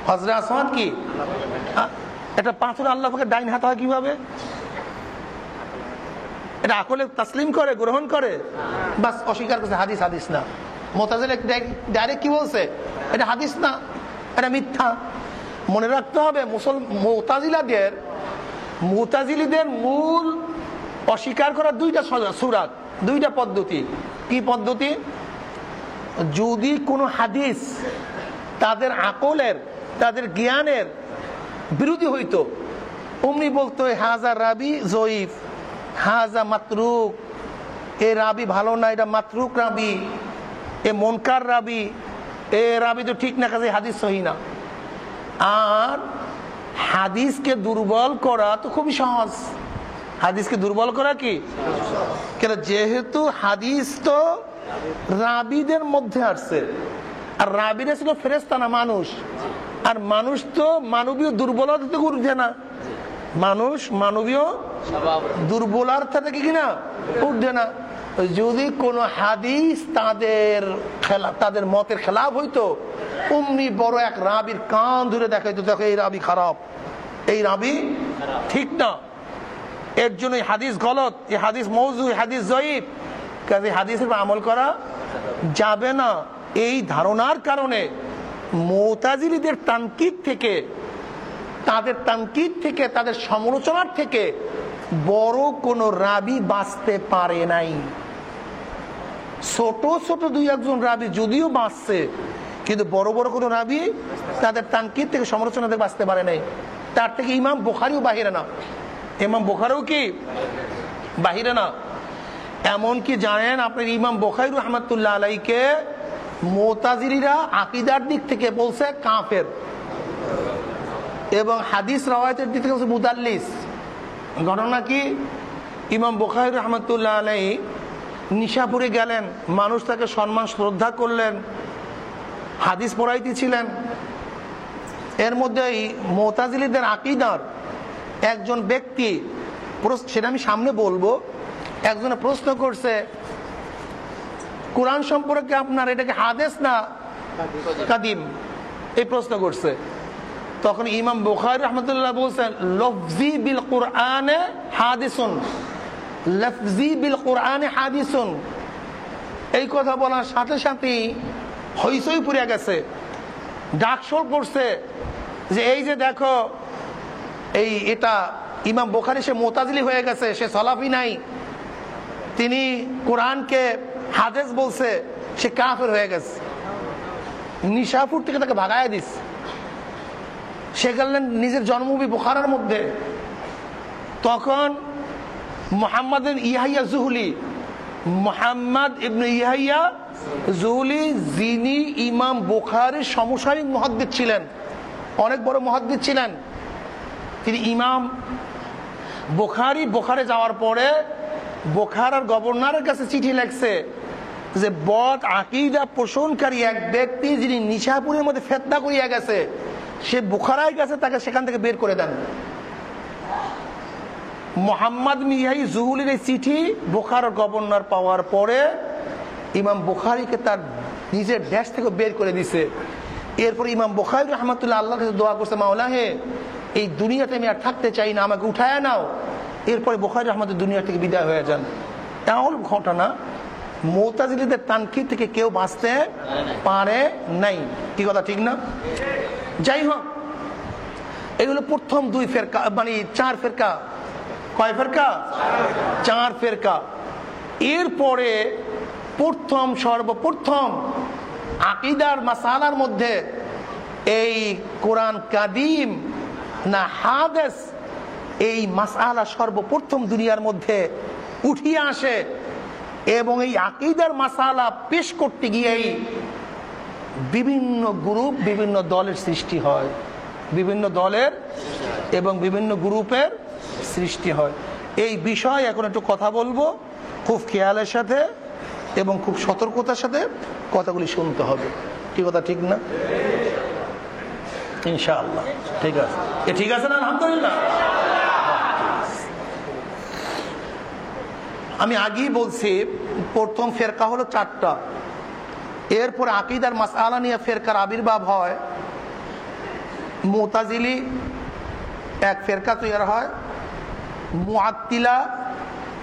হজরে আসওয়াদ কি এটা পাথর আল্লাহ পাকের ডাইন হাত হয় কিভাবে? এটা আকলে তাসলিম করে, গ্রহণ করে, বাস অস্বীকার করছে হাদিস হাদিস না। মুতাজিলা ডাইরেক্ট কি বলছে? এটা হাদিস না, এটা মিথ্যা। মনে রাখতে হবে মুতাজিলিদের মূল অস্বীকার করার দুইটা সূরাত, দুইটা পদ্ধতি। কি পদ্ধতি? যদি কোনো হাদিস তাদের আকলের, তাদের জ্ঞানের বিরোধী হইতো, অমনি বলতো হাজা রাবি জয়ীফ, হাজা মাতরুক, এ রাবি ভালো না, এটা মাতরুক রাবি, এ মুনকার রাবি, এ রাবি তো ঠিক না, কাজে হাদিস সহিহ না। আর হাদিসকে দুর্বল করা তো খুবই সহজ। হাদিসকে দুর্বল করা কি? কেন? যেহেতু হাদিস তো রাবিদের মধ্যে আসছে, আর রাবিরা ছিল ফেরেশতা না মানুষ, আর মানুষ তো মানবীয় দুর্বলতা থেকে উঠছে না, মানুষ মানবীয় দুর্বলতা থেকে কিনা উঠছে না। যদি কোনো হাদিস তাদের মতের খেলাফ হইতো, অমনি বড় এক রাবির কান ধরে দেখাইতো, দেখো এই রাবি খারাপ, এই রাবি ঠিক না, এর জন্য এই হাদিস গলত, এই হাদিস মওযু, এই হাদিস জয়ীফ, কাজে হাদিসের উপর আমল করা যাবে না। এই ধারণার কারণে মুতাজিলিদের তানকিদ থেকে, তাদের সমালোচনার থেকে বড় কোন রাবি বাঁচতে পারে নাই। ছোট ছোট 2-1 রাবি যদিও বাঁচছে, কিন্তু বড় বড় কোন রাবি তাদের তানকিদ থেকে, সমালোচনা থেকে বাঁচতে পারে নাই। তার থেকে ইমাম বুখারীও বাহিরে না, ইমাম বুখারীও কি বাহিরে না। এমনকি জানেন আপনার ইমাম বুখারী রাহমাতুল্লাহ আলাইহিকে মুতাজিলিরা আকীদার দিক থেকে বলছে কাফের, এবং হাদিস রাওয়ায়াতের দিক থেকে বলছে মুদাল্লিস। ঘটনা কি? ইমাম বুখারী রাহমাতুল্লাহ আলাইহি নিশাপুরে গেলেন, মানুষ তাকে সম্মান শ্রদ্ধা করলেন, হাদিস পড়াইতেছিলেন। এর মধ্যে মুতাজিলিদের আকীদার একজন ব্যক্তি, সেটা আমি সামনে বলবো, একজনে প্রশ্ন করছে কোরআন সম্পর্কে আপনার এটাকে হাদিস না কাদিম, এই প্রশ্ন করছে। তখন ইমাম বুখারী রাহমাতুল্লাহ বলছেন লফজি বিল কুরআনে হাদিসুন, লফজি বিল কুরআনে হাদিসুন। এই কথা বলার সাথে সাথেই হইচই পড়ে গেছে, ডাকশোল পড়ছে যে এই যে দেখো, এটা ইমাম বুখারী সে মুতাজিলি হয়ে গেছে, সে সালাফি নাই, তিনি কোরআনকে হাদিস বলছে, সে কাফের হয়ে গেছে। নিশাপুর থেকে তাকে ভাগায় দিস। সে গেলেন নিজের জন্মভূমি বুখারার মধ্যে। তখন মুহাম্মদ ইবনে ইয়াহইয়া জুহলি, যিনি ইমাম বুখারীর সমসাময়িক মুহাদ্দিস ছিলেন, অনেক বড় মুহাদ্দিস ছিলেন, তিনি ইমাম বুখারী যাওয়ার পরে বোখারার গভর্নরের কাছে চিঠি লেখছে যে বদ আকীদা পোষণকারী এক ব্যক্তি যিনি নিশাপুরের মধ্যে ফিতনা করিয়া গেছে, সে বুখারায় গেছে, তাকে সেখান থেকে বের করে দেন। মোহাম্মদ মিয়াই জুহুলির এই চিঠি বুখারার গভর্নর পাওয়ার পরে ইমাম বুখারীকে তার নিজের দেশ থেকে বের করে দিছে। এরপরে ইমাম বুখারী রাহমাতুল্লাহ আল্লাহর কাছে দোয়া করছে, মাওলা হে, এই দুনিয়াতে আমি আর থাকতে চাই না, আমাকে উঠায় নাও। এরপরে বুখারী রাহমাতুল্লাহ দুনিয়া থেকে বিদায় হয়ে যান। এমন ঘটনা মুতাজিলীদের তানকিদ থেকে কেউ বাঁচতে পারে নাই। কি কথা ঠিক না? যাই হোক, এগুলো প্রথম দুই ফেরকা, মানে চার ফেরকা। কয় ফেরকা? চার ফেরকা। এরপরে সর্বপ্রথম আকীদার মাসালার মধ্যে এই কোরআন কাদিম না হাদিস, এই মাসআলা সর্বপ্রথম দুনিয়ার মধ্যে উঠিয়ে আসে এবং এই আকীদার মাসালা পেশ করতে গিয়েই বিভিন্ন গ্রুপ, বিভিন্ন দলের সৃষ্টি হয়, বিভিন্ন দলের এবং বিভিন্ন গ্রুপের সৃষ্টি হয়। এই বিষয়ে এখন একটু কথা বলবো, খুব খেয়ালের সাথে এবং খুব সতর্কতার সাথে কথাগুলি শুনতে হবে। কি কথা ঠিক না? ইনশাআল্লাহ ঠিক আছে। ঠিক আছে না? আলহামদুলিল্লাহ। আমি আগেই বলছি প্রথম ফেরকা হলো চারটা। এরপর আকীদার মাসআলা নিয়ে ফেরকার আবির্ভাব হয়। মুতাজিলি এক ফেরকা তৈরি হয়, মুআত্তিলা,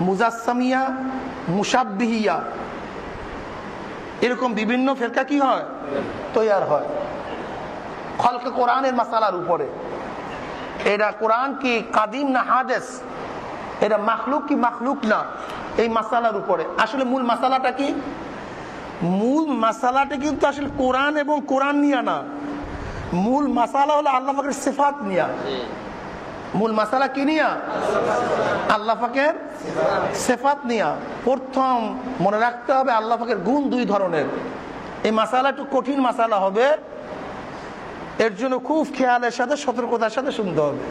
মুজাসসামিয়া, মুশাব্বিহিয়া, এরকম বিভিন্ন ফেরকা কি হয়? তৈরি হয় খলকে কোরআনের মাসালার উপরে। এটা কোরআন কি কাদিম না হাদিস, এটা মাখলুক কি মাখলুক না, এই মাসালার উপরে। আসলে মূল মাসালাটা কি? মূল মাসালাটা কিন্তু আসলে কোরআন এবং কোরআন নিয়ে না, মূল মাসালা হলো আল্লাহ পাকের সিফাত নিয়া। মূল মাসালা কি নিয়া? আল্লাহ পাকের সিফাত নিয়া। প্রথম মনে রাখতে হবে আল্লাহ পাকের গুণ দুই ধরনের। এই মাসালা একটু কঠিন মাসালা হবে, এর জন্য খুব খেয়ালের সাথে সতর্কতার সাথে শুনতে হবে।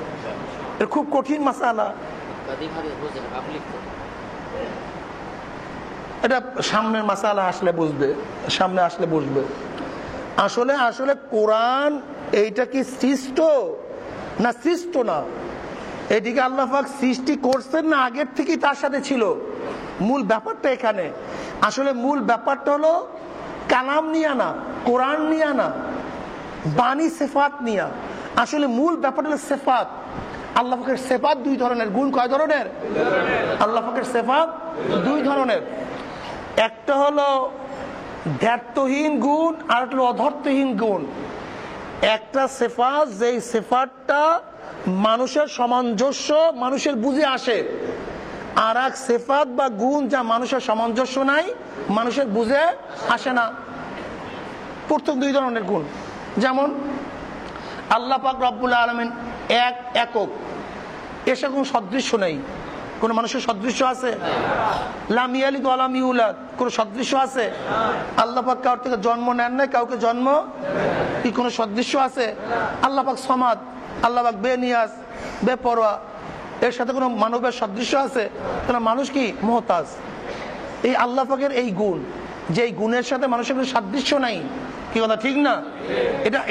এর খুব কঠিন মাসালা, এটা সামনের মাসালা আসলে বুঝবে, সামনে আসলে বুঝবে। আসলে আসলে কোরআন এইটা কি সৃষ্ট না সৃষ্ট না, এটিকে আল্লাহ পাক সৃষ্টি করছেন না আগের থেকেই তার সাথে ছিল? মূল ব্যাপারটা এখানে। আসলে মূল ব্যাপারটা হলো কালাম নিয়া না, কোরআন নিয়া না, বাণী সিফাত নিয়া। আসলে মূল ব্যাপারটা হলো সিফাত। আল্লাহ পাকের সিফাত দুই ধরনের। গুণ কয় ধরনের? আল্লাহ পাকের সিফাত দুই ধরনের। একটা হলো ধ্যাত্বহীন গুণ, আর একটা হলো অধর্তহীন গুণ। একটা সিফাত, যেই সিফাতটা মানুষের সামঞ্জস্য, মানুষের বুঝে আসে। আর এক সিফাত বা গুণ যা মানুষের সামঞ্জস্য নাই, মানুষের বুঝে আসে না। প্রথম দুই ধরনের গুণ। যেমন আল্লাহ পাক রব্বুল আলামিন একক, এর সাথে কোনো সদৃশ্য নেই। কোন মানুষের সদৃশ্য আছে? লাম ইয়ালিদ ওয়া লাম ইউলাদ, কোন সদৃশ্য আছে? আল্লাহ পাক কারোর থেকে জন্ম নেন নাই, কাউকে জন্ম কি কোন সদৃশ্য আছে? আল্লাহ পাক সমাদ, আল্লাহ পাক বেনিয়াজ, বেপরোয়া, এর সাথে কোনো মানবের সদৃশ্য আছে? তাহলে মানুষ কি মুহতাজ। এই আল্লাহ পাকের এই গুণ, যে গুণের সাথে মানুষের কোনো সাদৃশ্য নাই। কি কথা ঠিক না?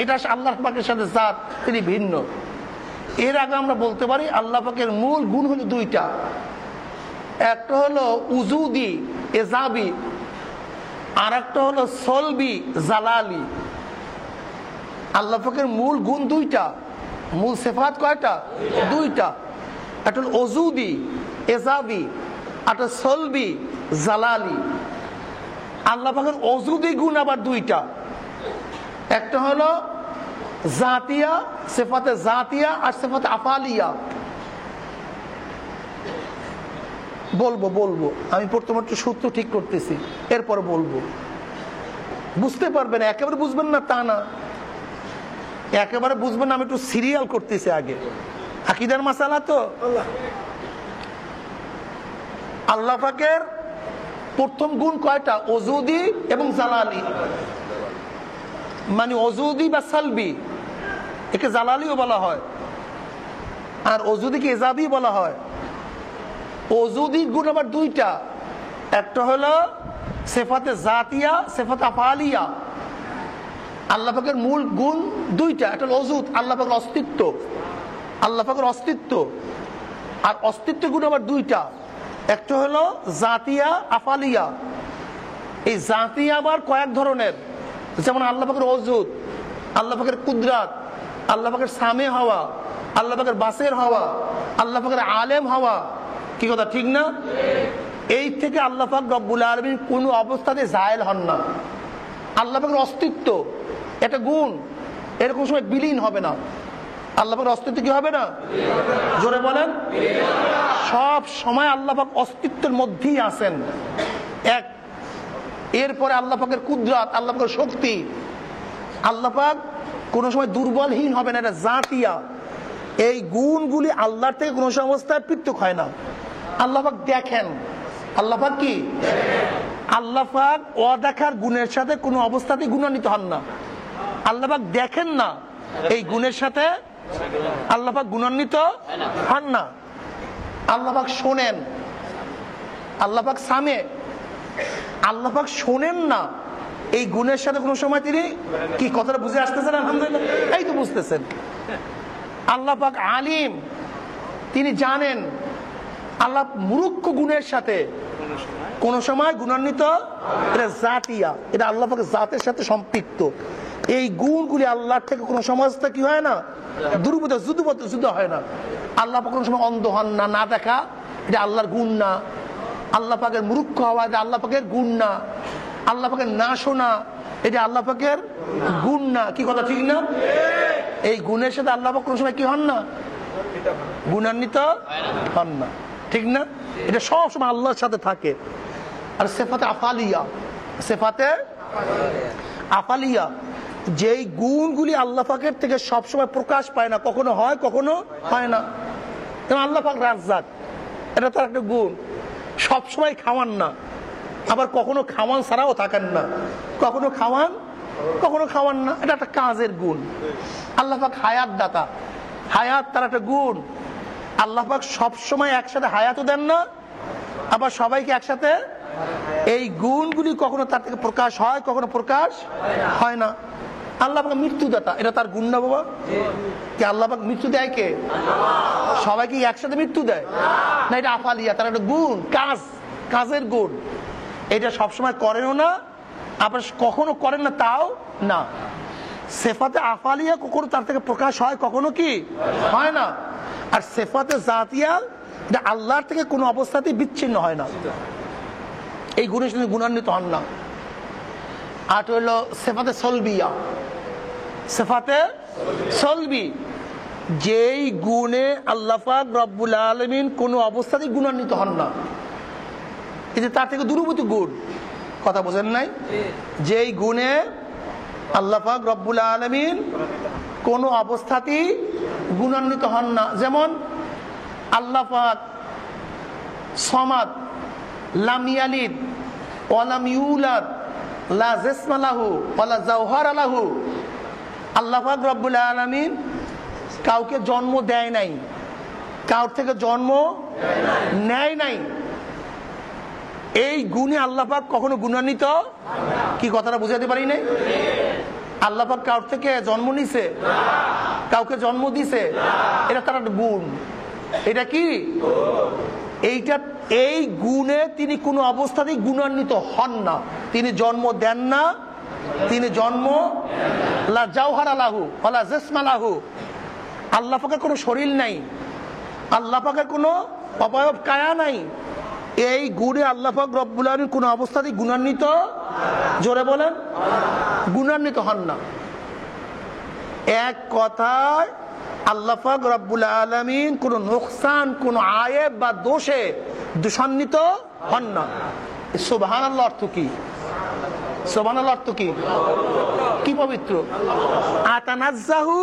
এটা আল্লাহ পাকের সাথে জাত, তিনি ভিন্ন। এর আগে আমরা বলতে পারি আল্লাহ পাকের মূল গুণ হলো দুইটা। একটা হলো উজুদি, এজাবি, আর একটা হলো সলবি, জালালি। আল্লাহ পাকের মূল গুণ দুইটা, মূল সিফাত কয়টা? দুইটা। একটা হলো ওজুদি, এজাবি, একটা সলবি, জালালি। আল্লাহ পাকের ওজুদি গুণ আবার দুইটা। একটা হলো জাতিয়া, সিফাতে জাতিয়া, আর সিফাতে আফালিয়া। বলবো আমি প্রথমে একটু সূত্র ঠিক করতেছি, এরপর বলবো। বুঝতে পারবেন, একেবারে বুঝবেন না তা না, একেবারে বুঝবেন না। আমি একটু সিরিয়াল করতেছি আগে। আকীদার মাসালা তো। আল্লাহ পাকের প্রথম গুণ কয়টা? ওজুদি এবং জালালি। মানে ওজুদি বা সালবি, একে জালালিও বলা হয়, আর ওজুদিকে এজাবি বলা হয়। অজুদির গুণ আবার দুইটা, একটা হলো সিফাতে জাতিয়া, সিফাতে আফআলিয়া। আল্লাহ পাকের মূল গুণ দুইটা, একটা হলো অজুদ, আল্লাহ পাকের অস্তিত্ব, আল্লাহ পাকের অস্তিত্ব। আর অস্তিত্ব গুণ আবার দুইটা, একটা হলো জাতিয়া, আফআলিয়া। এই জাতিয়া আবার কয়েক ধরনের, যেমন আল্লাহ পাকের অজুদ, আল্লাহ পাকের কুদরাত, আল্লাহ পাকের সামে হওয়া, আল্লাহ পাকের বাসের হওয়া, আল্লাহ পাকের আলেম হওয়া। কি কথা ঠিক না? এই থেকে আল্লাহ পাক রব্বুল আলামিন কোনো অবস্থাতে জায়েল হন না। আল্লাহ পাকের অস্তিত্ব এটা গুণ, এরকম সময় বিলীন হবে না। আল্লাহ পাকের অস্তিত্ব কি হবে না? জোরে বলেন। সব সময় আল্লাহ পাক অস্তিত্বের মধ্যেই আছেন এক। এরপরে আল্লাহ পাকের কুদরাত, আল্লাহ পাকের শক্তি, আল্লাহ পাক কোনো সময় দুর্বলহীন হবে না, এটা জাতিয়া। এই গুণগুলি আল্লাহর থেকে কোনো অবস্থায় পৃথক হয় না। আল্লাহ পাক দেখেন, আল্লাহ পাক কি? আল্লাহ পাক অদেখার গুণের সাথে কোনো অবস্থাতেই গুণান্বিত হন না। আল্লাহ পাক দেখেন না, এই গুণের সাথে আল্লাহ পাক গুণান্বিত হন না। আল্লাহ পাক শোনেন, আল্লাহ পাক সামে, আল্লাহ পাক শোনেন না, এই গুণের সাথে কোনো সময় তিনি কি? কথাটা বুঝে আসতেছেন? আলহামদুলিল্লাহ, এই তো বুঝতেছেন। আল্লাহ পাক আলিম, তিনি জানেন। আল্লাহ মুরুক্ষ গুণের সাথে কোন সময় গুণান্বিত, এটা জাতিয়া, এটা আল্লাহ পাকের জাতের সাথে সম্পৃক্ত। এই গুণগুলি আল্লাহর থেকে কোনো সমস্যা কি হয় না? দুর্বৃত্ত যুদ্ধ হয় না। আল্লাহ পাক কোনো সময় অন্ধ হন না, না দেখা, এটা আল্লাহর গুণ না। আল্লাহ পাকের মুরুক্ষ হওয়া, এটা আল্লাহ পাকের গুণ না। আল্লাহ পাকের না শোনা, এটা আল্লাহ পাকের গুণ না। কি কথা ঠিক না? এই গুণের সাথে আল্লাহ পাক কোনো সময় কি হন না? গুণান্বিত হন না, ঠিক না? এটা সব সময় আল্লাহর সাথে থাকে। আর সিফাতে আফআলিয়া, সিফাতে আফআলিয়া, যেই গুণগুলি আল্লাহ পাকের থেকে সব সময় প্রকাশ পায় না, কখনো হয় কখনো হয় না। যেমন আল্লাহ পাক রাজ্জাক, এটা তার একটা গুণ। সব সময় খাওয়ান না, আবার কখনো খাওয়ান ছাড়াও থাকেন না, কখনো খাওয়ান কখনো খাওয়ান না, এটা একটা কাজের গুণ। আল্লাহ পাক হায়াত দাতা, হায়াত তার একটা গুণ। আল্লাহ পাক সব সময় একসাথে হায়াতও দেন না, আবার সবাইকে একসাথে। এই গুণগুলি কখনো তার থেকে প্রকাশ হয়, কখনো প্রকাশ হয় না। আল্লাহ পাক মৃত্যুদাতা, এটা তার গুণ না বাবা? কি আল্লাহ পাক মৃত্যু দেয়? কে? সবাইকে একসাথে মৃত্যু দেয় না, এটা আফআলিয়া, তার একটা গুণ, কাজ, কাজের গুণ। এটা সবসময় করেনও না, আবার কখনো করেন না তাও না। সিফাতে আফআলিয়া কখনো তার থেকে প্রকাশ হয়, কখনো কি হয় না। আর সিফাতে জাতিয়া, এটা আল্লাহর থেকে কোনো অবস্থাতেই বিচ্ছিন্ন হয় না। এই গুণের সাথে গুণান্বিত হন না। আর হলো সিফাতে সলবিয়া, সিফাতে সলবি, যেই গুণে আল্লাহ পাক রব্বুল আলামিন কোনো অবস্থাতেই গুণান্বিত হন না, এটা তার থেকে দূরবর্তী গুণ। কথা বোঝেন নাই? যেই গুণে আল্লাহ পাক রব্বুল আলামিন কোনো অবস্থাতেই গুণান্বিত হন না। যেমন আল্লাহ পাক সমাদ, লাম ইয়ালিদ ওয়া লাম ইউলাদ, লা জিসমা লাহু ওয়া লা জাওহারা লাহু। আল্লাহ পাক রব্বুল আলামিন কাউকে জন্ম দেয় নাই, কাউর থেকে জন্ম নেয় নাই। এই গুণে আল্লাহ পাক কখনো গুণান্বিত, কি কথাটা বুঝাতে পারি নাই? আল্লাহ পাক কাউর থেকে জন্ম নিছে, কাউকে জন্ম দিছে, এটা তার একটা গুণ। এটা কি? এইটা, এই গুণে তিনি কোনো অবস্থাতেই গুণান্বিত হন না। তিনি জন্ম দেন না, তিনি জন্ম, লা জাওহারা লাহু ওয়া লা জিসমা লাহু। আল্লাহ পাকের কোনো শরীর নাই, আল্লাহ পাকের কোনো অবয়ব কায়া নাই। এই গুণে আল্লাহ পাক রব্বুল আলামিন কোনো অবস্থাতেই গুণান্বিত, জোরে বলেন, গুণান্বিত হন না। এক কথায় আল্লাহ পাক রব্বুল আলামিন কোনো নোকসান, কোনো আয়েব বা দোষে দোষান্বিত হন না। সুবহানাল্লাহ অর্থ কি? সুবহানাল্লাহ অর্থ কি? কি পবিত্র? আতানাজ্জাহু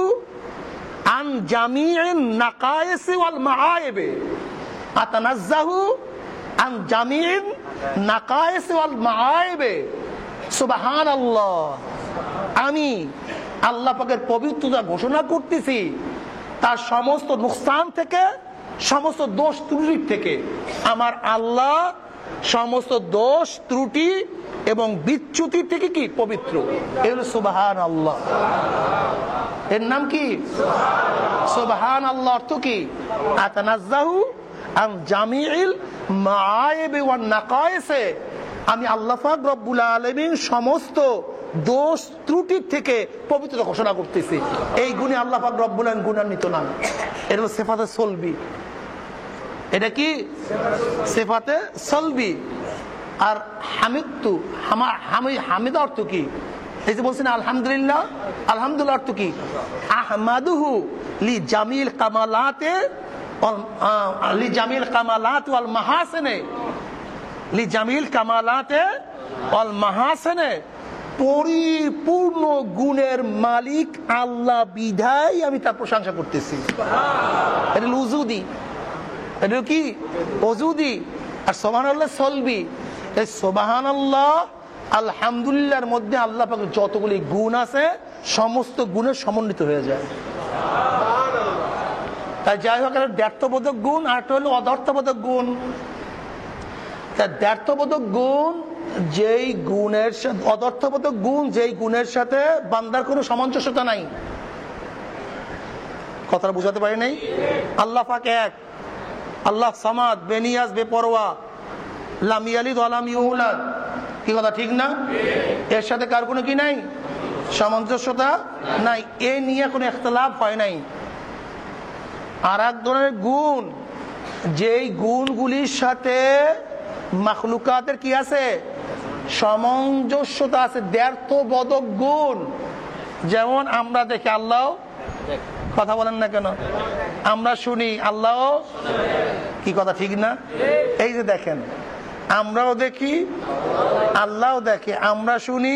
আন জামিইন নাকায়েস ওয়াল মাআয়েব, আতানাজ্জাহু আন জামিইন নাকায়েস ওয়াল মাআয়েব। সুবহানাল্লাহ, আমি আল্লাহ পাকের পবিত্রতা ঘোষণা করতেছি তার সমস্ত নুকসান থেকে, সমস্ত দোষ ত্রুটির থেকে। আমার আল্লাহ সমস্ত দোষ ত্রুটি এবং বিচ্যুতি থেকে কি পবিত্র। এই হলো সুবহানাল্লাহ। এর নাম কি সুবহানাল্লাহ। অর্থ কি? আতানাজ্জাহু আন জামিইল মাআইব ওয়ান নাকায়েস। আমি আল্লাহ পাক রব্বুল আলামিন সমস্ত দোষ ত্রুটির থেকে পবিত্রতা ঘোষণা করতেছি। এই গুণে আল্লাহ পাক রব্বুল আলামিন গুণান্বিত নাম। এটা হলো সিফাতে সলবি। এটা কি সিফাতে সলবি। আর হামিদতু হামিদ অর্থ কি? এই যে বলছেন আলহামদুলিল্লাহ, আলহামদুলিল্লাহ অর্থ কি? আহমাদুহু লি জামিল কামালাতে লি জামিল কামালাত ওয়াল মাহাসিনে, লি জামিল কামালাতে ওয়াল মাহাসিনে। পরিপূর্ণ গুণের মালিক আল্লাহ বিধায় আমি তার প্রশংসা করতেছি। এটা উজুদি, এটা কি ওজুদি। আর সুবহানাল্লাহ সলবি। এই সুবহানাল্লাহ আলহামদুলিল্লাহর মধ্যে আল্লাহ পাকের যতগুলি গুণ আছে সমস্ত গুণের সমন্বিত হয়ে যায়। তাই যাই হোক, একটা দ্ব্যর্থবোধক গুণ আর একটা হলো অদর্থবোধক গুণ। দ্ব্যর্থবোধক গুণ যেই গুণের সাথে, অদর্থবোধক গুণ যেই গুণের সাথে বান্দার কোনো সামঞ্জস্যতা নাই। কথাটা বুঝাতে পারি নাই? আল্লাহ পাক এক, আল্লাহ সামাদ, বেনিয়াজ, বেপরোয়া, লাম ইয়ালিদ ওয়া লাম ইউলাদ। কি কথা ঠিক না? এর সাথে কার কোনো কি নাই? সামঞ্জস্যতা নাই। এ নিয়ে কোনো ইখতিলাফ হয় নাই। আর এক ধরনের গুণ, যেই গুণগুলির সাথে মাখলুকাতের কি আছে? সামঞ্জস্যতা আছে, দ্ব্যর্থবোধক গুণ। যেমন আমরা দেখি আল্লাহ, কথা বলেন না কেন? আমরা শুনি আল্লাহ, কি কথা ঠিক না? এই যে দেখেন, আমরাও দেখি আল্লাহও দেখে, আমরা শুনি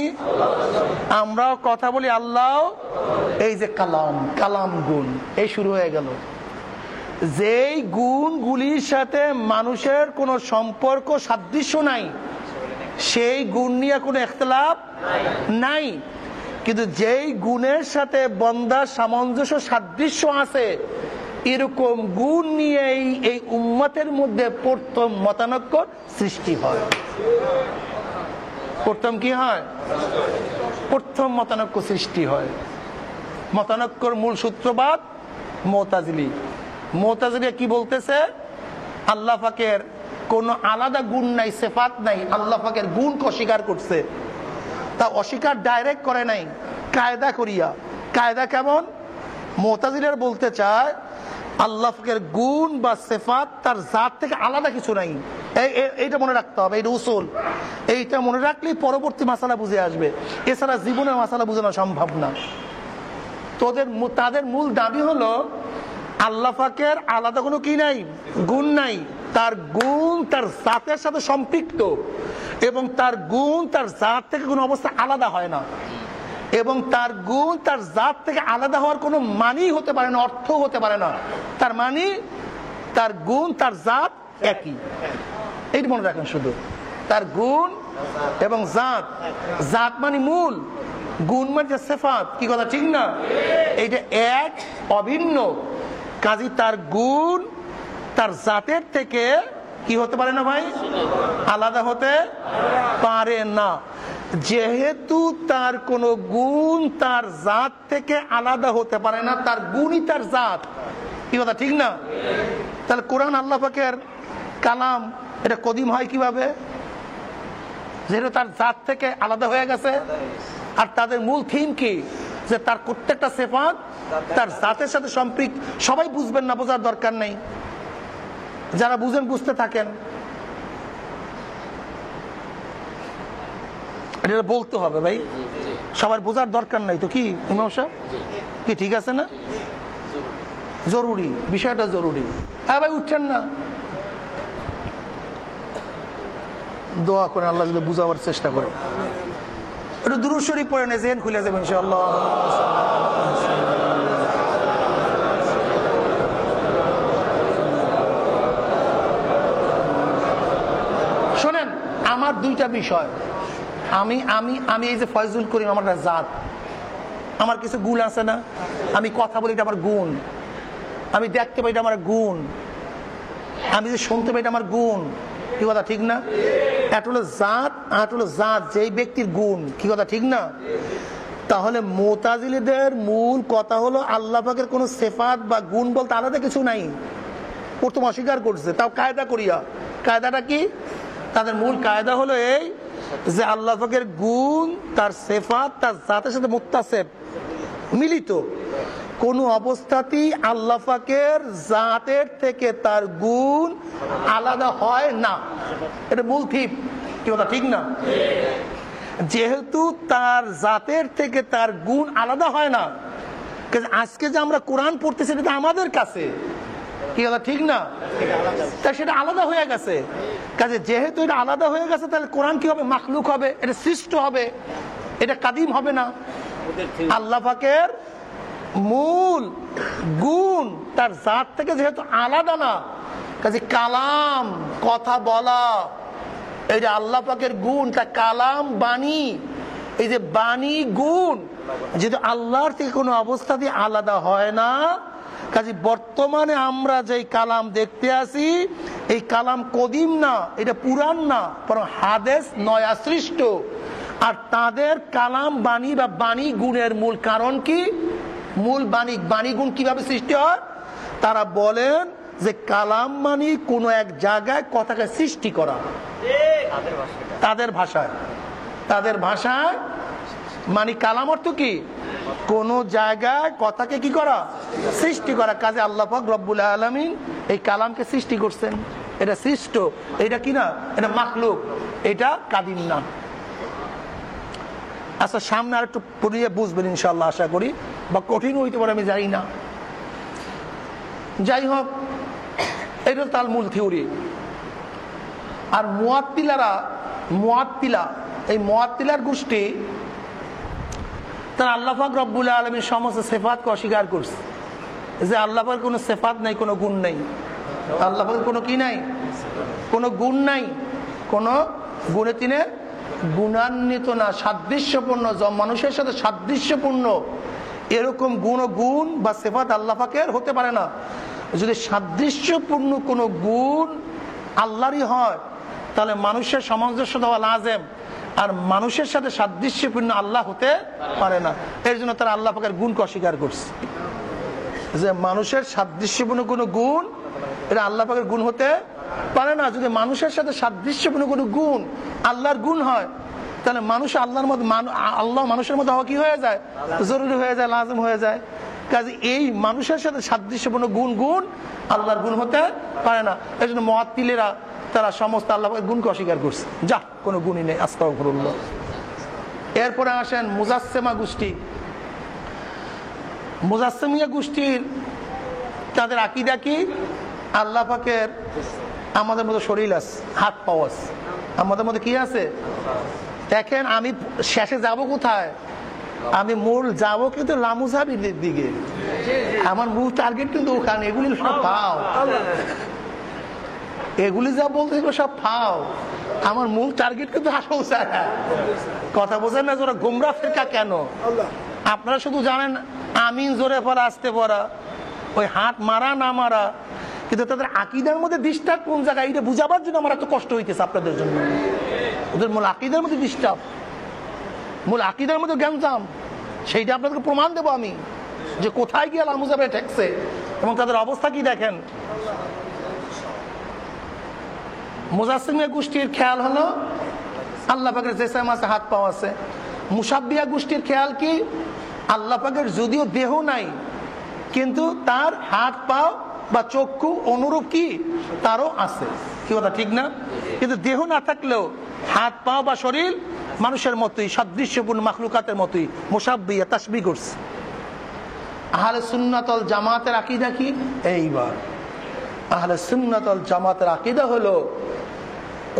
আমরাও কথা বলি আল্লাহ। এই যে কালাম, কালাম গুণ, এই শুরু হয়ে গেল। যেই গুণগুলির সাথে মানুষের কোনো সম্পর্ক সাদৃশ্য নাই, সেই গুণ নিয়ে কোনো ইখতিলাফ নাই। কিন্তু যেই গুণের সাথে বান্দার সামঞ্জস্য সাদৃশ্য আছে, এরকম গুণ নিয়েই এই উম্মতের মধ্যে প্রথম মতানৈক্য সৃষ্টি হয়। প্রথম কি হয়? প্রথম মতানৈক্য সৃষ্টি হয়। মতানৈক্যর মূল সূত্রপাত মুতাজিলি। মুতাজিলি কি বলতেছে? আল্লাহ পাকের কোন আলাদা গুণ নাই, সিফাত নাই। আল্লাহ পাকের গুণকে অস্বীকার করছে। তা অস্বীকার ডাইরেক্ট করে নাই, কায়দা করিয়া। কায়দা কেমন? মুতাজিলিরা বলতে চায় আল্লাহ পাকের গুণ বা সিফাত তার জাত থেকে আলাদা কিছু নাই। এইটা মনে রাখতে হবে, এইটা উসুল। এইটা মনে রাখলেই পরবর্তী মাসালা বুঝে আসবে। এছাড়া জীবনের মাসালা বোঝানো সম্ভব না। তাদের মূল দাবি হলো আল্লাহ পাকের আলাদা কোনো কি নাই, গুণ নাই। তার গুণ তার জাতের সাথে সম্পৃক্ত, এবং তার গুণ তার জাত থেকে কোনো অবস্থা আলাদা হয় না, এবং তার গুণ তার জাত থেকে আলাদা হওয়ার কোনো মানেই হতে পারে না, অর্থ হতে পারে না। তার মানে তার গুণ তার জাত একই। এইটা মনে রাখেন শুধু, তার গুণ এবং জাত। জাত মানে মূল, গুণ মানে সিফাত। কি কথা ঠিক না? এইটা এক, অভিন্ন। কাজী তার গুণ তার জাতের থেকে কি হতে পারে না ভাই? আলাদা হতে পারে না। যেহেতু তার কোন গুণ তার জাত থেকে আলাদা হতে পারে না, তার গুণই তার জাত। কি কথা ঠিক না? তাহলে কোরআন আল্লাহ পাকের কালাম, এটা কদিম হয় কিভাবে? যেহেতু তার জাত থেকে আলাদা হয়ে গেছে। আর তাদের মূল থিম কি? যে তার প্রত্যেকটা সিফাত তার জাতের সাথে সম্পৃক্ত। সবাই বুঝবেন না, বোঝার দরকার নেই। যারা বুঝেন বুঝতে থাকেন। এটা বলতে হবে ভাই, সবার বোঝার দরকার নাই তো। কি ইমাম সাহেব, কি ঠিক আছে না? জরুরি, বিষয়টা জরুরি। হ্যাঁ ভাই, উঠছেন না? দোয়া করে আল্লাহ যদি বুঝাবার চেষ্টা করে। একটু দুরূদ শরীফ পড়ে না, জেহেন খুলে যাবে ইনশাআল্লাহ। শোনেন, আমার দুইটা বিষয়। আমি আমি আমি এই যে ফয়জুল করিম, আমার একটা জাত, আমার কিছু গুণ আছে না? আমি কথা বলি, এটা আমার গুণ। আমি দেখতে পাই, এটা আমার গুণ। আমি যে শুনতে পাই এটা আমার গুণ, কি কথা ঠিক না? এটা হলো জাত, আর এটা হলো জাত যেই ব্যক্তির গুণ, কি কথা ঠিক না? তাহলে মুতাজিলীদের মূল কথা হলো আল্লাহ পাকের কোনো সিফাত বা গুণ বলতে আলাদা কিছু নাই, প্রথম অস্বীকার করছে, তাও কায়দা করিয়া। কায়দাটা কি? তাদের মূল কায়দা হলো এই যে আল্লাহ পাকের গুণ, তার সিফাত, তার জাতের সাথে মুত্তাসিফ, মিলিত। কোন অবস্থাতেই আল্লাহ পাকের জাতের থেকে তার গুণ আলাদা হয় না, এটা মূল থিম, কি কথা ঠিক না? যেহেতু তার জাতের থেকে তার গুণ আলাদা হয় না, আজকে যে আমরা কোরআন পড়তেছি এটা আমাদের কাছে, কি কথা ঠিক না? তা সেটা আলাদা হয়ে গেছে, কাজে যেহেতু এটা আলাদা হয়ে গেছে তাহলে কোরআন কি হবে? মাখলুক হবে, এটা সৃষ্ট হবে, এটা কাদিম হবে না। আল্লাহ পাকের মূল গুণ তার জাত থেকে যেহেতু আলাদা না, কাজে কালাম, কথা বলা, এই যে আল্লাহ পাকের গুণ, তা কালাম, বাণী, এই যে বাণী গুণ যেহেতু আল্লাহর থেকে কোনো অবস্থাতে আলাদা হয় না, কাজে বর্তমানে আমরা যেই কালাম দেখতে আসি এই কালাম কদিম না, এটা পুরান না, বরং হাদিস নয়া সৃষ্ট। আর তাদের কালাম বাণী বা বাণী গুণের মূল কারণ কি? মূল বাণী গুণ কিভাবে সৃষ্টি হয়? তারা বলেন যে কালাম মানে কোনো এক জায়গায় কথাকে সৃষ্টি করা, তাদের ভাষায় মানে কালাম অর্থ কি? কোন জায়গায় কথাকে কি করা? সৃষ্টি করা। কাজে আল্লাহ পাক রব্বুল আলামিন এই কালামকে সৃষ্টি করছেন, এটা সৃষ্ট, এটা কি না? এটা মাখলুক, এটা কাদিম না। আচ্ছা, সামনে আর একটু পড়িয়ে বুঝবেন ইনশাআল্লাহ, আশা করি, বা কঠিন হইতে পারে আমি জানি না। যাই হোক, এটা তার মূল থিওরি। আর মুআত্তিলার গোষ্ঠী তারা আল্লাহ পাক রব্বুল আলামিন সমস্ত সিফাতকে অস্বীকার করছে, যে আল্লাহ পাকের কোনো সিফাত নাই, কোনো গুণ নাই, আল্লাহ পাকের কোনো কি নাই, কোনো গুণ নাই, কোনো গুণে তিনি গুণান্বিত না, সাদৃশ্যপূর্ণ, মানুষের সাথে সাদৃশ্যপূর্ণ এরকম গুণ বা সিফাত আল্লাহ পাকের হতে পারে না। যদি সাদৃশ্যপূর্ণ কোনো গুণ আল্লাহরই হয় তাহলে মানুষের সামঞ্জস্যতা হওয়া লাজেম, আর মানুষের সাথে সাদৃশ্যপূর্ণ আল্লাহ হতে পারে না। এর জন্য তারা আল্লাহ পাকের গুণকে অস্বীকার করছে, যে মানুষের সাদৃশ্যপূর্ণ কোনো গুণ এটা আল্লাহ পাকের গুণ হতে পারে না। যদি মানুষের সাথে সাদৃশ্যপূর্ণ কোনো গুণ আল্লাহর গুণ হয় তাহলে মানুষ আল্লাহর মধ্যে, আল্লাহ মানুষের মধ্যে হওয়া কি হয়ে যায়? জরুরি হয়ে যায়, লাজম হয়ে যায়। কাজে এই মানুষের সাথে সাদৃশ্যপূর্ণ গুণ আল্লাহর গুণ হতে পারে না। এই জন্য মুআত্তিলীরা তারা সমস্ত আল্লাহ পাকের গুণকে অস্বীকার করছে, যা কোনো গুণই নেই, আস্তাগফিরুল্লাহ। এরপরে আসেন মুজাসসিমা গোষ্ঠী। মুজাসসিমিয়া গোষ্ঠীর তাদের আকীদা কি? আল্লাহ পাকের আমাদের মধ্যে শরীর আছে, হাত পাও আছে, আমাদের মধ্যে কি আছে? দেখেন, আমি শেষে যাব কোথায়? আমি মূল যাব কিন্তু লামুজাবিদের দিকে, আমার মূল টার্গেট কিন্তু ওখানে। এগুলি সব পাও, এগুলি যা বলতে সব পাও, আমার মূল টার্গেট কিন্তু আসল জায়গা। কথা বোঝেন না? ওরা গোমরা ফেরকা কেন? আপনারা শুধু জানেন আমিন জোরে পড়া, আসতে পড়া, ওই হাত মারা না মারা, কিন্তু তাদের আকীদার মধ্যে ডিস্টার্ব কোন জায়গায় এটা বুঝাবার জন্য আমার এত কষ্ট হইতেছে আপনাদের জন্য। ওদের মূল আকীদার মধ্যে ডিস্টার্ব, মূল আকীদার মধ্যে গ্যাঞ্জাম, সেইটা আপনাদেরকে প্রমাণ দেবো আমি, যে কোথায় গিয়ে লামুজাবে ঠেকছে এবং তাদের অবস্থা কি। দেখেন, মুজাসসিমিয়া গোষ্ঠীর খেয়াল হলো আল্লাহ পাকের জিসম আছে, হাত পাও আছে। মুশাব্বিহা গোষ্ঠীর খেয়াল কি? আল্লাহ পাকের যদিও দেহ নাই কিন্তু তার হাত পাও বা চক্ষু অনুরূপ কি তারও আছে, কি কথা ঠিক না? কিন্তু দেহ না থাকলেও হাত পাও বা শরীর মানুষের মতোই, সাদৃশ্যপূর্ণ মাখলুকাতের মতোই মুশাব্বিহা, তাশবিহ করছে। আহলে সুন্নাত ওয়াল জামাতের আকীদা কি? এইবার আহলে সুন্নাত ওয়াল জামাতের আকীদা হলো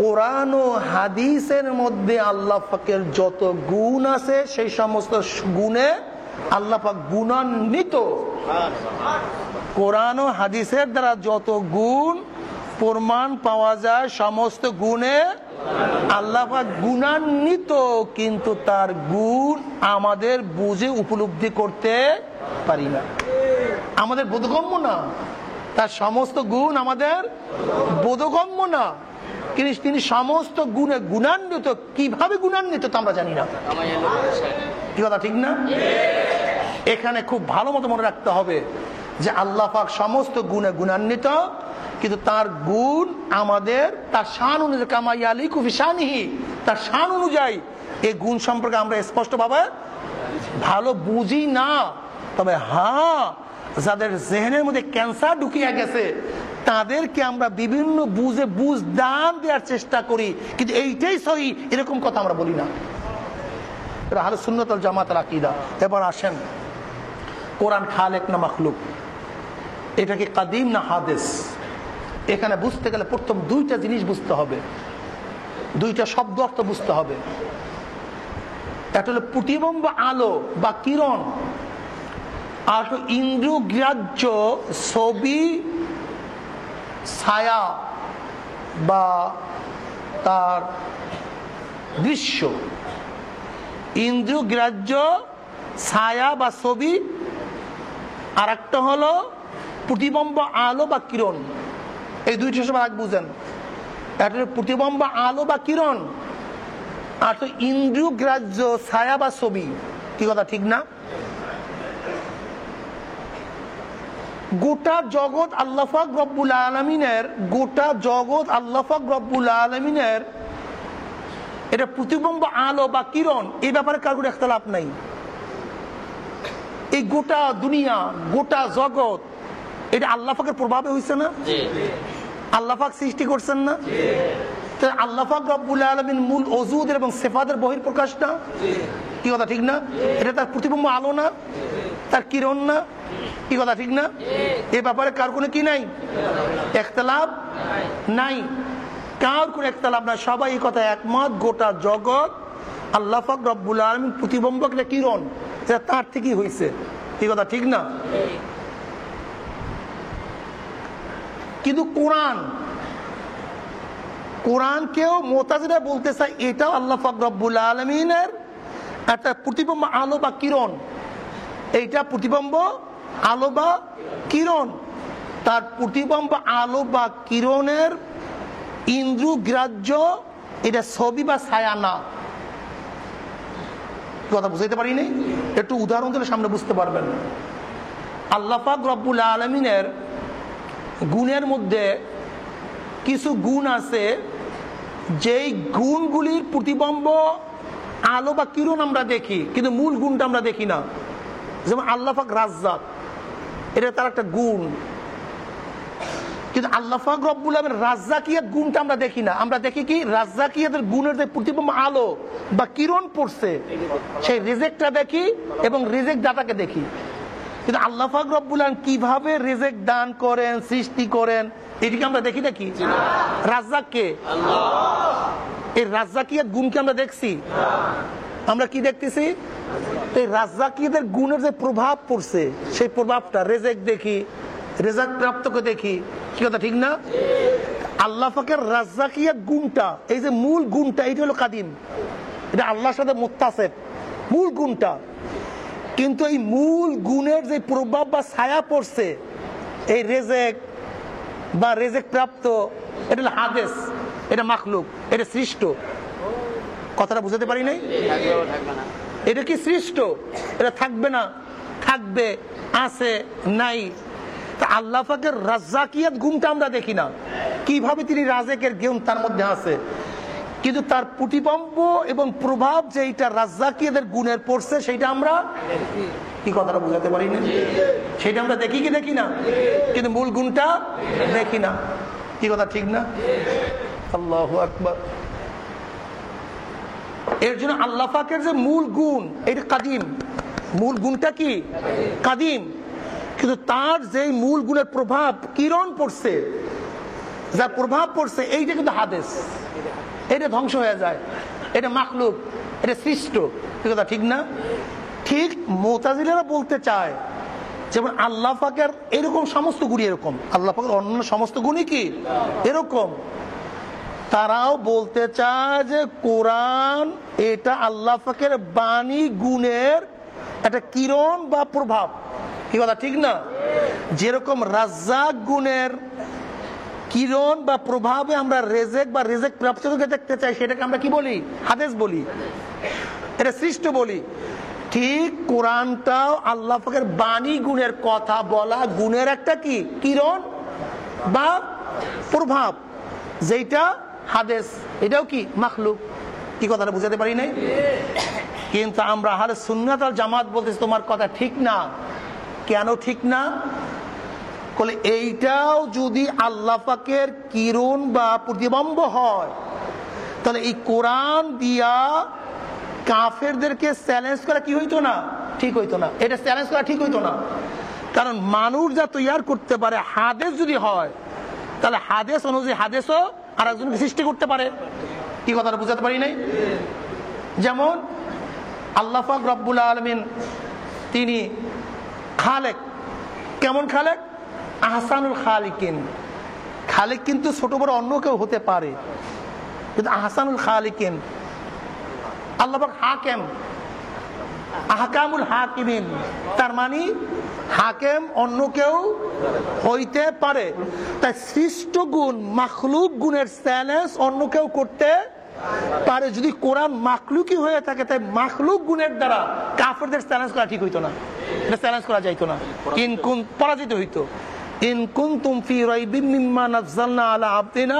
কোরআন ও হাদিসের মধ্যে আল্লাহ পাকের যত গুণ আছে সেই সমস্ত গুণে আল্লাহ পাক গুণান্বিত। কোরআন ও হাদিসের দ্বারা যত গুণ প্রমাণ পাওয়া যায় সমস্ত গুণে আল্লাহ পাক গুণান্বিত, কিন্তু তার গুণ আমাদের বুঝে উপলব্ধি করতে পারি না, আমাদের বোধগম্য না। তার সমস্ত গুণ আমাদের বোধগম্য না, কিন্তু তিনি সমস্ত গুণে গুণান্বিত। কিভাবে গুণান্বিত তা আমরা জানি না। কি কথা ঠিক না? এখানে খুব ভালো মতো মনে রাখতে হবে যে আল্লাহ পাক সমস্ত গুণে গুণান্বিত, কিন্তু তার গুণ আমাদের তার শান অনুযায়ী, কামাইয়ালি কুফিশানিহি, তার শান অনুযায়ী এই গুণ সম্পর্কে আমরা স্পষ্টভাবে ভালো বুঝি না। তবে হ্যাঁ, যাদের জেহেনের মধ্যে ক্যান্সার ঢুকিয়ে গেছে তাদেরকে আমরা বিভিন্ন বুঝ দান দেওয়ার চেষ্টা করি, কিন্তু এইটাই সহি এরকম কথা আমরা বলি না। এটা আহলে সুন্নাত ওয়াল জামাতের আকীদা। এবার আসেন, কোরআন খালেক না মাখলুক, এটা কি কাদিম না হাদিস? এখানে বুঝতে গেলে প্রথম দুইটা জিনিস বুঝতে হবে, দুইটা শব্দ অর্থ বুঝতে হবে। একটা হলো প্রতিবিম্ব আলো বা কিরণ, আর ইন্দ্রিয়গ্রাহ্য ছবি, ছায়া বা তার দৃশ্য। ইন্দ্রিয়গ্রাহ্য ছায়া বা ছবি, আর একটা হলো প্রতিবিম্ব আলো বা কিরণ। এই দুইটা সব আগে বুঝেন। একটা হলো প্রতিবিম্ব আলো বা কিরণ, আর তো ইন্দ্রিয়গ্রাহ্য ছায়া বা ছবি। কি কথা ঠিক না? গোটা জগৎ আল্লাহ পাক রব্বুল আলামিনের, গোটা জগৎ আল্লাহ পাক রব্বুল আলামিনের এটা প্রতিবিম্ব আলো বা কিরণ, এই ব্যাপারে কার কোনো ইখতিলাফ নাই। এই গোটা দুনিয়া, গোটা জগৎ এটা আল্লাহ পাকের প্রভাবে হইছে না? আল্লাহ পাক সৃষ্টি করছেন না? আল্লাহ পাক রব্বুল আলামিন মূল ওজুদের এবং সিফাতের বহিঃপ্রকাশ না? কি কথা ঠিক না? এটা তার প্রতিবিম্ব আলো না, তার কিরণ না? কি কথা ঠিক না? এই ব্যাপারে কার কোনো কি নাই, ইখতিলাফ নাই, কার কোনো ইখতিলাফ নাই। সবাই এই কথা একমত, গোটা জগৎ আল্লাহ পাক রব্বুল আলামিন প্রতিবিম্ব একটা কিরণ, এটা তার থেকেই হয়েছে। কি কথা ঠিক না? কিন্তু কোরআনকেও মুতাজিলা বলতে চায় এটাও আল্লাহ পাক রব্বুল আলামিনের একটা প্রতিবিম্ব আলো বা কিরণ। এইটা প্রতিবিম্ব আলো বা কিরণ, তার প্রতিবিম্ব আলো বা কিরণের ইন্দ্রিয়গ্রাহ্য এটা ছবি বা ছায়া না। কথা বুঝাইতে পারিনি? একটু উদাহরণ দিলে সামনে বুঝতে পারবেন। আল্লাহ পাক রব্বুল আলামিনের গুণের মধ্যে কিছু গুণ আছে যেই গুণগুলির প্রতিবিম্ব আলো বা কিরণ আমরা দেখি, কিন্তু মূল গুণটা আমরা দেখি না। যেমন আল্লাহ পাক রাজ্জাক, এটা তার একটা গুণ, কিন্তু আল্লাহ পাক রব্বুল আলামিন রাজ্জাকিয়াত গুণটা আমরা দেখি না। আমরা দেখি কি, রাজ্জাকিয়াতের গুণের যে প্রতিবিম্ব আলো বা কিরণ পড়ছে সেই রিজেক্টটা দেখি এবং রিজেক্ট ডাটাকে দেখি। কিন্তু আল্লাহ পাক রব্বুল আলামিন কিভাবে রিজেক্ট দান করেন, সৃষ্টি করেন, এটিকে আমরা দেখি নাকি? রাজ্জাককে, এই রাজ্জাকিয়াত গুণকে আমরা দেখছি? আমরা কি দেখতেছি? এই রাজ্জাকিয়াতের গুণের যে প্রভাব পড়ছে সেই প্রভাবটা রিজেক্ট দেখি, রিজেক্ট প্রাপ্তকে দেখি। কি কথা ঠিক না? আল্লাহ পাকের রাজ্জাকিয়াত গুণটা, এই যে মূল গুণটা, এটা হলো কাদিম, এটা আল্লাহর সাথে মুত্তাসিফ, মূল গুণটা। কিন্তু এই মূল গুণের যে প্রভাব বা ছায়া পড়ছে, এই রেজেক্ট বা রেজেক্ট প্রাপ্ত, এটা হলো হাদিস, এটা মাখলুক, এটা সৃষ্ট। কথাটা বুঝাতে পারি নাই? এটা কি সৃষ্ট? এটা থাকবে না, থাকবে, আছে, নাই। তা আল্লাহ পাকের রাজ্জাকিয়াত গুণটা আমরা দেখি না, কিভাবে তিনি রাজেকের গুণ তার মধ্যে আছে, কিন্তু তার প্রতিবিম্ব এবং প্রভাব যেটা রাজ্জাকিয়াতের গুণের পড়ছে সেইটা আমরা, কি কথাটা বুঝাতে পারি না, সেটা আমরা দেখি কি দেখি না, কিন্তু মূল গুণটা দেখি না। কি কথা ঠিক না? আল্লাহু আকবার। এর জন্য আল্লাহ পাকের যে মূল গুণ এটা কাদিম, মূল গুণটা কি? কাদিম। কিন্তু তার যে মূল গুণের প্রভাব কিরণ পড়ছে, যার প্রভাব পড়ছে, এইটা কিন্তু হাদিস, এটা ধ্বংস হয়ে যায়, এটা মাখলুক, এটা সৃষ্ট। কি কথা ঠিক না? ঠিক মুতাজিলারা বলতে চায় যেমন আল্লাহ পাকের এরকম সমস্ত গুণই এরকম, আল্লাহ পাকের অন্য সমস্ত গুণই কি এরকম। তারাও বলতে চায় যে কোরআন এটা আল্লাহ পাকের বাণী গুণের একটা কিরণ বা প্রভাব। কি কথা ঠিক না? যেরকম রাজ্জাক গুণের কিরণ বা প্রভাবে আমরা রেজেক বা রেজেক প্রাপ্তকে দেখতে চাই, সেটাকে আমরা কি বলি? হাদিস বলি, এটা সৃষ্ট বলি। ঠিক কোরআনটাও আল্লাহ পাকের বাণী গুণের, কথা বলা গুণের একটা কি কিরণ বা প্রভাব, যেটা হাদিস, এটাও কি মাখলুক। কি কথাটা বুঝাতে পারি নাই? কিন্তু আমরা আহলে সুন্নাত ওয়াল জামাত বলতেছি তোমার কথা ঠিক না। কেন ঠিক না? বলে এইটাও যদি আল্লাহ পাকের কিরণ বা প্রতিবিম্ব হয়, তাহলে এই কোরআন দিয়া কাফেরদেরকে চ্যালেঞ্জ করা কি হইতো না? ঠিক হইতো না। এটা চ্যালেঞ্জ করা ঠিক হইতো না। কারণ মানুষ যা তৈয়ার করতে পারে, হাদিস যদি হয়, তাহলে হাদিস অনুযায়ী হাদিসও আর একজনকে সৃষ্টি করতে পারে। কি কথাটা বুঝাতে পারি নাই? যেমন আল্লাহ পাক রব্বুল আলামিন তিনি খালেক। কেমন খালেক? আহসানুল খালিকিন। খালেক কিন্তু ছোট বড় অন্য কেউ হতে পারে, কিন্তু আহসানুল খালিকিন। আল্লাহ পাক হাকেম, আহকামুল হাকিমিন, তার মানে হাকেম অন্য কেউ হইতে পারে। তাই সৃষ্ট গুণ মাখলুক গুণের চ্যালেঞ্জ অন্য কেউ করতে পারে। যদি কোরআন মাখলুকই হয়ে থাকে, তাই মাখলুক গুণের দ্বারা কাফেরদের চ্যালেঞ্জ করা ঠিক হইতো না, এটা চ্যালেঞ্জ করা যাইতো না, ইনকুন পরাজিত হইতো। ইন কুনতুম ফি রাইবিম মিম্মা নাযালনা আলা আবদিনা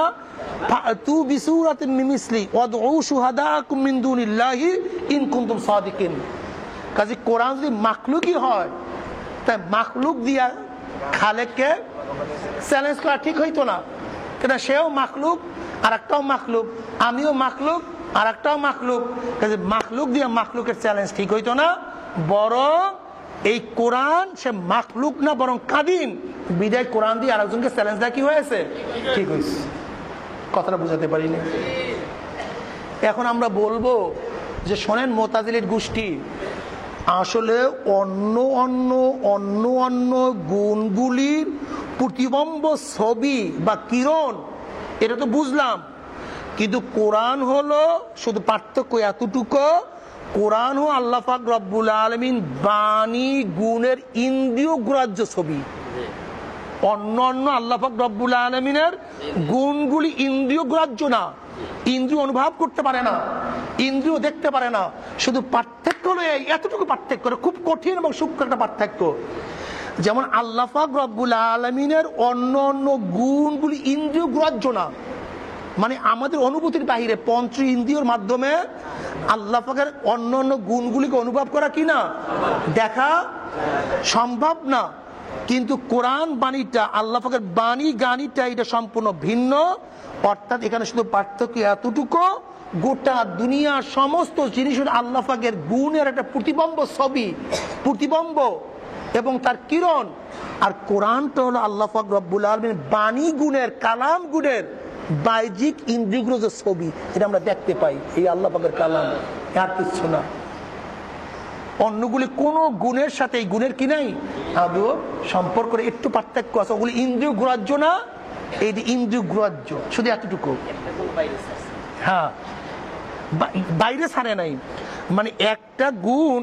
ফাতু বিসূরাতিন মিন মিসলি ওয়াদউ শুহাদাকুম মিন দুনিল্লাহি ইন কুনতুম সাদিকিন। কাজে কোরআন যদি মাখলুকই হয়, তাই মাখলুক দিয়া খালেককে চ্যালেঞ্জ করা ঠিক হইতো না। কেন? সেও মাখলুক, আর একটাও মাখলুক, আমিও মাখলুক, আর একটাও মাখলুক। কাজে মাখলুক দিয়ে মাখলুকের চ্যালেঞ্জ ঠিক হইতো না। বরং এই কোরআন সে মাখলুক না, বরং কাদিম, বিদায় কোরআন দিয়ে আরেকজনকে চ্যালেঞ্জ দেওয়া কি হয়েছে? ঠিক হয়েছে। কথাটা বুঝাতে পারিনি। এখন আমরা বলবো যে শোনেন, মুতাজিলির গোষ্ঠী আসলে অন্য অন্য অন্য অন্য গুণগুলির প্রতিবিম্ব ছবি বা কিরণ, এটা তো বুঝলাম, কিন্তু কোরআন হলো শুধু পার্থক্য এতটুকু, কোরআন ও আল্লাহ পাক রব্বুল আলামিন বাণী গুণের ইন্দ্রিয় গ্রাহ্য ছবি। অন্য অন্য আল্লাহ পাক রব্বুল আলামিনের গুণগুলি ইন্দ্রিয় গ্রাহ্য না, ইন্দ্রিয় অনুভব করতে পারে না, ইন্দ্রিয় দেখতে পারে না। শুধু পার্থক্য হলো এতটুকু পার্থক্য, খুব কঠিন এবং সূক্ষ্ম একটা পার্থক্য। যেমন আল্লাহ পাক রব্বুল আলামিনের অন্য অন্য গুণগুলি ইন্দ্রিয় গ্রাহ্য না, মানে আমাদের অনুভূতির বাহিরে পঞ্চ ইন্দ্রিয়র মাধ্যমে আল্লাহ পাকের অন্য অন্য গুণগুলিকে অনুভব করা কি না, দেখা সম্ভব না। কিন্তু কোরআন বাণীটা, আল্লাহ পাকের বাণী গানিটা, এটা সম্পূর্ণ ভিন্ন। অর্থাৎ এখানে শুধু পার্থক্য এতটুকু, গোটা দুনিয়ার সমস্ত জিনিস আল্লাহ পাকের গুণের একটা প্রতিবিম্ব ছবি, প্রতিবিম্ব এবং তার কিরণ। আর কোরআনটা হলো আল্লাহ পাক রব্বুল আলামিনের বাণী গুণের, কালাম গুণের বাহ্যিক ইন্দ্রিয়গুলো যে ছবি, এটা আমরা দেখতে পাই, এই আল্লাহ পাকের কালাম, আর কিছু না। অন্যগুলি কোন গুণের সাথে এই গুণের কি নাই আদৌ সম্পর্ক, একটু পার্থক্য আছে। ওগুলি ইন্দ্রিয় গ্রাহ্য না, এই ইন্দ্রিয় গ্রাহ্য, শুধু এতটুকু। হ্যাঁ, বাইরে ছাড়ে নাই। মানে একটা গুণ,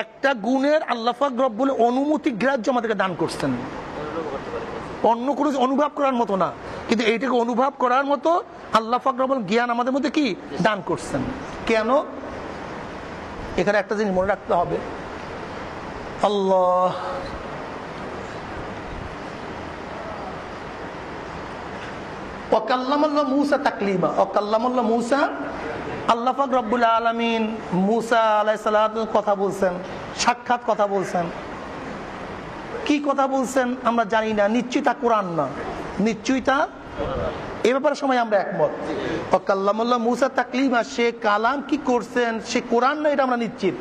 একটা গুণের আল্লাহ পাক রব্বুল অনুমতি গ্রাহ্য আমাদেরকে দান করছেন, অন্য কোনো অনুভব করার মতো না, কিন্তু এইটাকে অনুভব করার মতো আল্লাহ পাক রব্বুল জ্ঞান আমাদের মধ্যে কি দান করছেন। কেন? এখানে একটা জিনিস মনে রাখতে হবে, আল্লাহ ওয়াকাল্লামাল্লাহ মূসা তাকলিমা, ওয়াকাল্লামাল্লাহ মূসা, আল্লাহ পাক রব্বুল আলামিন মূসা আলাইহিস সালাম কথা বলছেন, সাক্ষাৎ কথা বলছেন। কি কথা বলছেন আমরা জানি না, নিশ্চয়ই তা কোরআন না, নিশ্চয়ই তা, এ ব্যাপারে সময় আমরা একমত। ওয়াকাল্লামাল্লাহ মূসা তাকলিমা, সে কালাম কি করছেন, সে কোরআন না, এটা আমরা নিশ্চিত।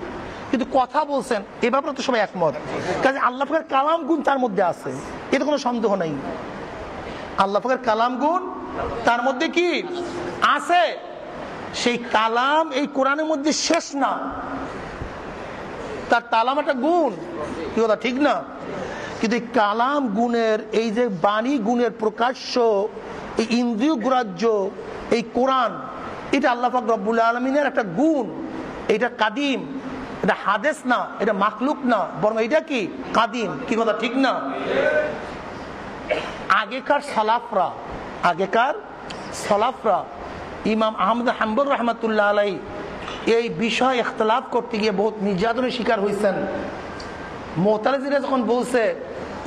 কিন্তু কথা বলছেন, এ ব্যাপারে তো সবাই একমত। কাজে আল্লাহ পাকের কালাম গুণ তার মধ্যে আছে, এতে কোনো সন্দেহ নেই। আল্লাহ পাকের কালাম গুণ তার মধ্যে কি আছে। সেই কালাম এই কোরআনের মধ্যে শেষ না, তার কালাম একটা গুণ, কি কথা ঠিক না? কিন্তু এই কালাম গুণের, এই যে বাণী গুণের প্রকাশ্য, এই ইন্দ্রিয় গ্রাহ্য এই কোরআন, এটা আল্লাহ পাক রব্বুল আলামিনের একটা গুণ। এটা কাদিম, এটা হাদিস না, এটা মাখলুক না, বরং এটা কি কাদিম। কি কথা ঠিক না? আগেকার সালাফরা ইমাম আহমদ হাম্বল রহমতুল্লাহ আলাই এই বিষয় ইখতিলাফ করতে গিয়ে বহুত নির্যাতনের শিকার হয়েছেন। মুতাজিলা যখন বলছে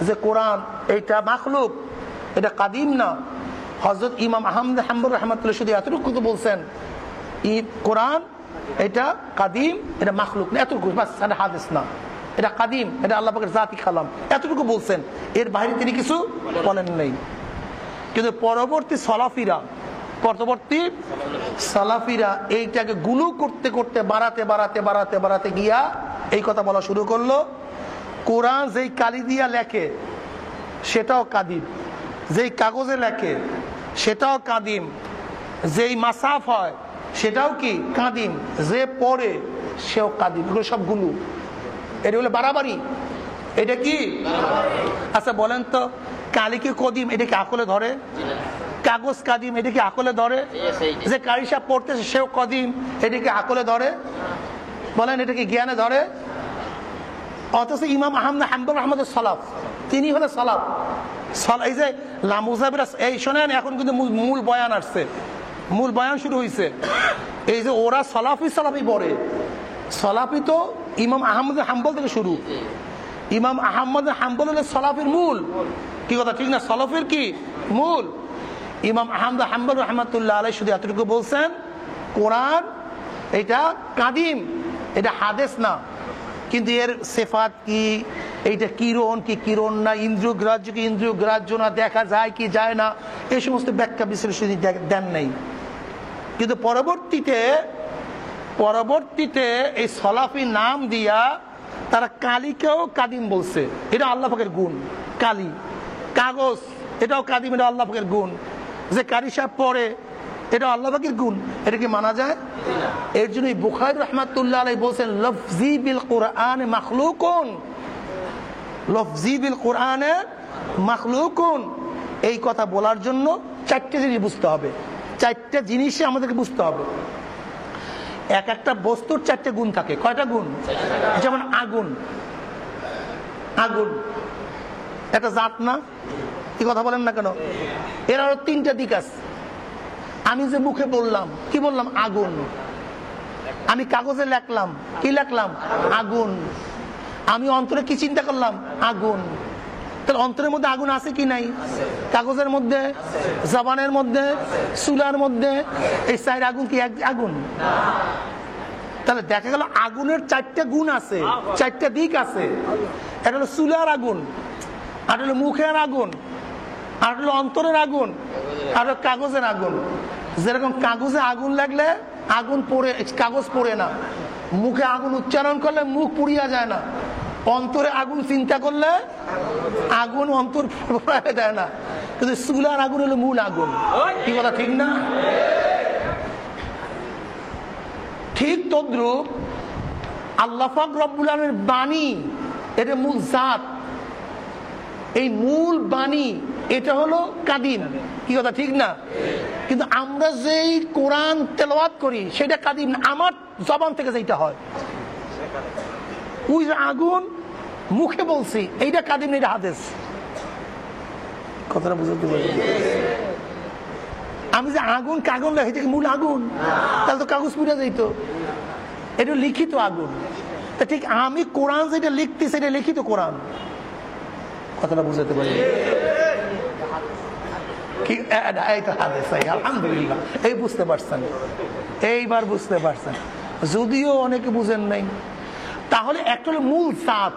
যে কোরআন এটা মাখলুক, এটা কাদিম না, হযরত ইমাম আহমদ হাম্বল রহমতুল্লাহ শুধু এতটুকু বলছেন কোরআন এটা কাদিম, এটা মাখলুক না, এতটুকু বাস, এটা হাদিস না, এটা কাদিম, এটা আল্লাহ পাকের জাতি কালাম, এতটুকু বলছেন। এর বাইরে তিনি কিছু বলেন নাই। কিন্তু পরবর্তী সালাফিরা এইটাকে গুলু করতে করতে বাড়াতে গিয়া এই কথা বলা শুরু করলো, কোরআন যেই কালি দিয়া লেখে সেটাও কাদিম, যেই কাগজে লেখে সেটাও কাদিম, যেই মাসাফ হয় সেটাও কি কাদিম, যে পড়ে সেও কাদিম। এগুলো সব গুলু, এটা হলো বাড়াবাড়ি। এটা কি? আচ্ছা বলেন তো, কালি কি কদিম, এটা কি আকলে ধরে? কাগজ কাদিম, এটা কি আকলে ধরে? যে কারি সাহেব পড়তেছে সেও কদিম, এটা কি আকলে ধরে? বলেন এটা কি জ্ঞানে ধরে? অথচ ইমাম আহমদ হাম্বল আহমদের সালাফ, তিনি হলো সালাফ। এই যে লামুজাবিরা, এই শোনেন, এখন কিন্তু মূল বয়ান আসছে, মূল বয়ান শুরু হয়েছে। এই যে ওরা সালাফি পড়ে, সালাফি তো ইমাম আহমদ হাম্বল থেকে শুরু। ইমাম আহমদ হাম্বল হলো সালাফির মূল। কি কথা ঠিক না? সালাফির কি মূল? ইমাম আহমদ হাম্বল রহমতুল্লাহ আলাইহি শুধু এতটুকু বলছেন, কোরআন এটা কাদিম, এটা হাদিস না। কিন্তু এর সিফাত কি, এইটা কিরণ কি কিরণ না, ইন্দ্রিয় গ্রাহ্য কি ইন্দ্রিয় গ্রাহ্য না, দেখা যায় কি যায় না, এই সমস্ত ব্যাখ্যা বিশ্লেষণ দেন নাই। কিন্তু পরবর্তীতে এই সালাফি নাম দিয়া তারা কালিকেও কাদিম বলছে। এটা আল্লাহ পাকের গুণ। কালি, কাগজ, এটাও কাদিম, এটা আল্লাহ পাকের গুণ। যে কারি সাহেব পড়ে, এটা আল্লাহ পাকের গুণ। এটা কি মানা যায়? এর জন্য বুখারী রাহমাতুল্লাহ আলাইহি বলেন, লফজি বিল কুরআন মাখলুকুন, লফজি বিল কুরআন মাখলুকুন। এই কথা বলার জন্য চারটে জিনিস বুঝতে হবে, চারটে জিনিসে আমাদেরকে বুঝতে হবে। এক একটা বস্তুর চারটে গুণ থাকে। কয়টা গুণ? যেমন আগুন একটা জাত না? কি কথা বলেন না কেন? এর আরো তিনটা দিক আছে। আমি যে মুখে বললাম, কি বললাম? আগুন। আমি কাগজে লেখলাম, কি লেখলাম? আগুন। আমি অন্তরে কি চিন্তা করলাম? আগুন। তাহলে অন্তরের মধ্যে আগুন আছে কি নাই? কাগজের মধ্যে, জবানের মধ্যে, চুলার মধ্যে, এই চার আগুন কি এক আগুন? তাহলে দেখা গেল আগুনের চারটা গুণ আছে, চারটা দিক আছে। এটা হলো চুলার আগুন, আর হলো মুখের আগুন, আর হলো অন্তরের আগুন, আর হলো কাগজের আগুন। যেরকম কাগজে আগুন লাগলে আগুন পড়ে, কাগজ পড়ে না। মুখে আগুন উচ্চারণ করলে মুখ পুড়িয়া যায় না। অন্তরে আগুন চিন্তা করলে আগুন অন্তর পড়ায় দেয় না। কিন্তু চুলার আগুন হলো মূল আগুন। কি কথা ঠিক না? ঠিক তদ্রূপ আল্লাহ পাক রব্বুল আলামিনের বাণী, এটা মূল জাত, এই মূল বাণী এটা হলো কাদিম। কি কথা ঠিক না? কিন্তু আমরা যেই কোরআন তেলাওয়াত করি সেটা কাদিম না, আমার জবান থেকে যেটা হয়। ওই যে আগুন মুখে বলছি, এইটা কাদিম না, এটা হাদিস। কথাটা বুঝতে পারি? আমি যে আগুন কাগজ লেখা, এটা কি মূল আগুন? তাহলে তো কাগজ পুড়ে যেত। এটা লিখিত আগুন। তা ঠিক আমি কোরআন যেটা লিখতে, সেটা লিখিত কোরআন। কথাটা বুঝতে পারি? আলহামদুলিল্লাহ, এই বুঝতে পারছেন, এইবার বুঝতে পারছেন, যদিও অনেকে বুঝেন নাই। তাহলে একটা হলো মূল জাত,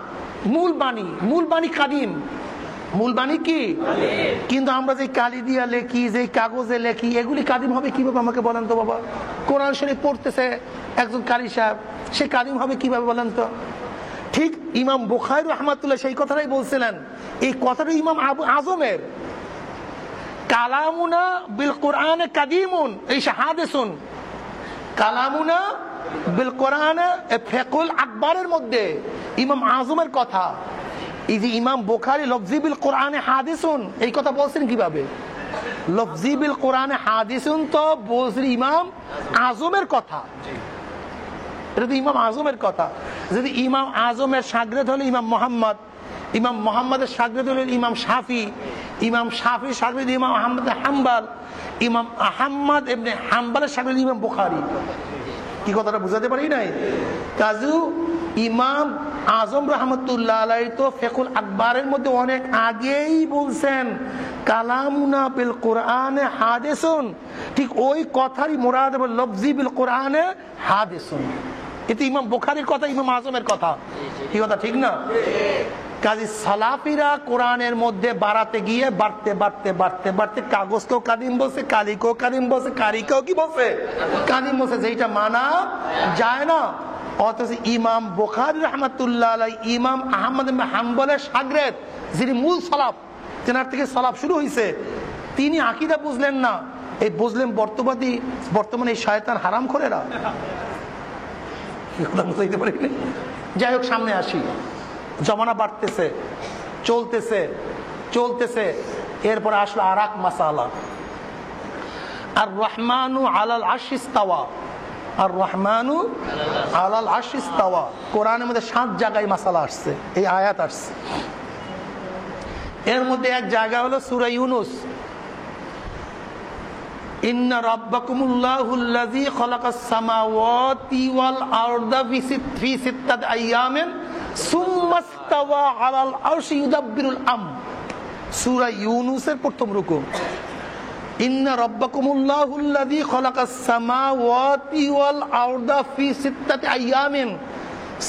মূল বাণী কাদিম, মূল বাণী কি? কিন্তু আমরা যে কালি দিয়া লেখি, যে কাগজে লেখি, এগুলি কাদিম হবে কিভাবে আমাকে বলেন তো বাবা? কোরআন শরীফ পড়তেছে একজন কারি সাহেব, সে কাদিম হবে কিভাবে বলেন তো? ঠিক ইমাম বুখারী রাহমাতুল্লাহ সেই কথাটাই বলছিলেন। এই কথাটা ইমাম আবু আজমের, কালামুনা বিল কোরআনে কাদিমুন, এই হাদিসুন, কালামুনা বিল কোরআনে ফিকুল আকবরের মধ্যে ইমাম আজমের কথা। এই যে ইমাম বুখারী লফজি বিল কোরআনে হাদিসুন, এই কথা বলছেন কিভাবে? লফজি বিল কোরআনে হাদিসুন তো বলছেন ইমাম আজমের কথা, এটা তো ইমাম আজমের কথা। যদি ইমাম আজমের শাগরেদ হলো ইমাম মোহাম্মদ, ইমাম মোহাম্মদের শাগরেদ হলো ইমাম শাফি, ইমাম শাফির শাগরেদ ইমাম আহমদ হাম্বাল, ইমাম আহমদ ইবনে হাম্বালের শাগরেদ ইমাম বুখারী। কি কথাটা বুঝাতে পারি নাই? কাজু ইমাম আজম রহমতুল্লাহ আলাইহি তো ফিকহুল আকবরের মধ্যে অনেক আগেই বলছেন কালামুনা বিল কোরআনে হাদিসুন, ঠিক ওই কথারই মুরাদ হবে লফজি বিল কোরআনে হাদিসুন। এতে ইমাম বুখারীর কথা, ইমাম আজমের কথা। কি কথা ঠিক না? কাজী সালাফিরা কোরআনের মধ্যে বাড়াতে গিয়ে বাড়তে বাড়তে বাড়তে বাড়তে কাগজকেও কাদিম বলছে, কালিকেও কাদিম বলছে, কারিকেও কি বলছে? কাদিম বলছে, যেটা মানা যায় না। অথচ ইমাম বুখারী রাহমাতুল্লাহ আলাইহি ইমাম আহমদ ইবনে হাম্বলের শাগরেদ, যিনি মূল সালাফ, তেনার থেকে সালাফ শুরু হয়েছে, তিনি আকীদা বুঝলেন না। এই বুঝলেন বর্তমানে এই শয়তান হারাম খোরেরা। বুঝাইতে পারি। যাই হোক, সামনে আসি। জমানা বাড়তেছে, চলতেছে চলতেছে, এরপরে আসলো আর এক মাসালা, আর রহমানু আলাল আরশি ইস্তাওয়া। আর রহমানু আলাল আরশি ইস্তাওয়া কোরআনের মধ্যে 7 জায়গায় মাসালা আসছে, এই আয়াত আসছে। এর মধ্যে এক জায়গা হলো সূরা ইউনূস, ইন্না রাব্বাকুমুল্লাহুল্লাযী খালাকাস সামাওয়াতি ওয়াল আরদা ফি সিত্তাতি আইয়ামিন সুম্মা ইস্তাওয়া আলাল আরশি ইউদাব্বিরুল আমর। সূরা ইউনূসের প্রথম রুকু, ইন্না রাব্বাকুমুল্লাহুল্লাযী খালাকাস সামাওয়াতি ওয়াল আরদা ফি সিত্তাতি আইয়ামিন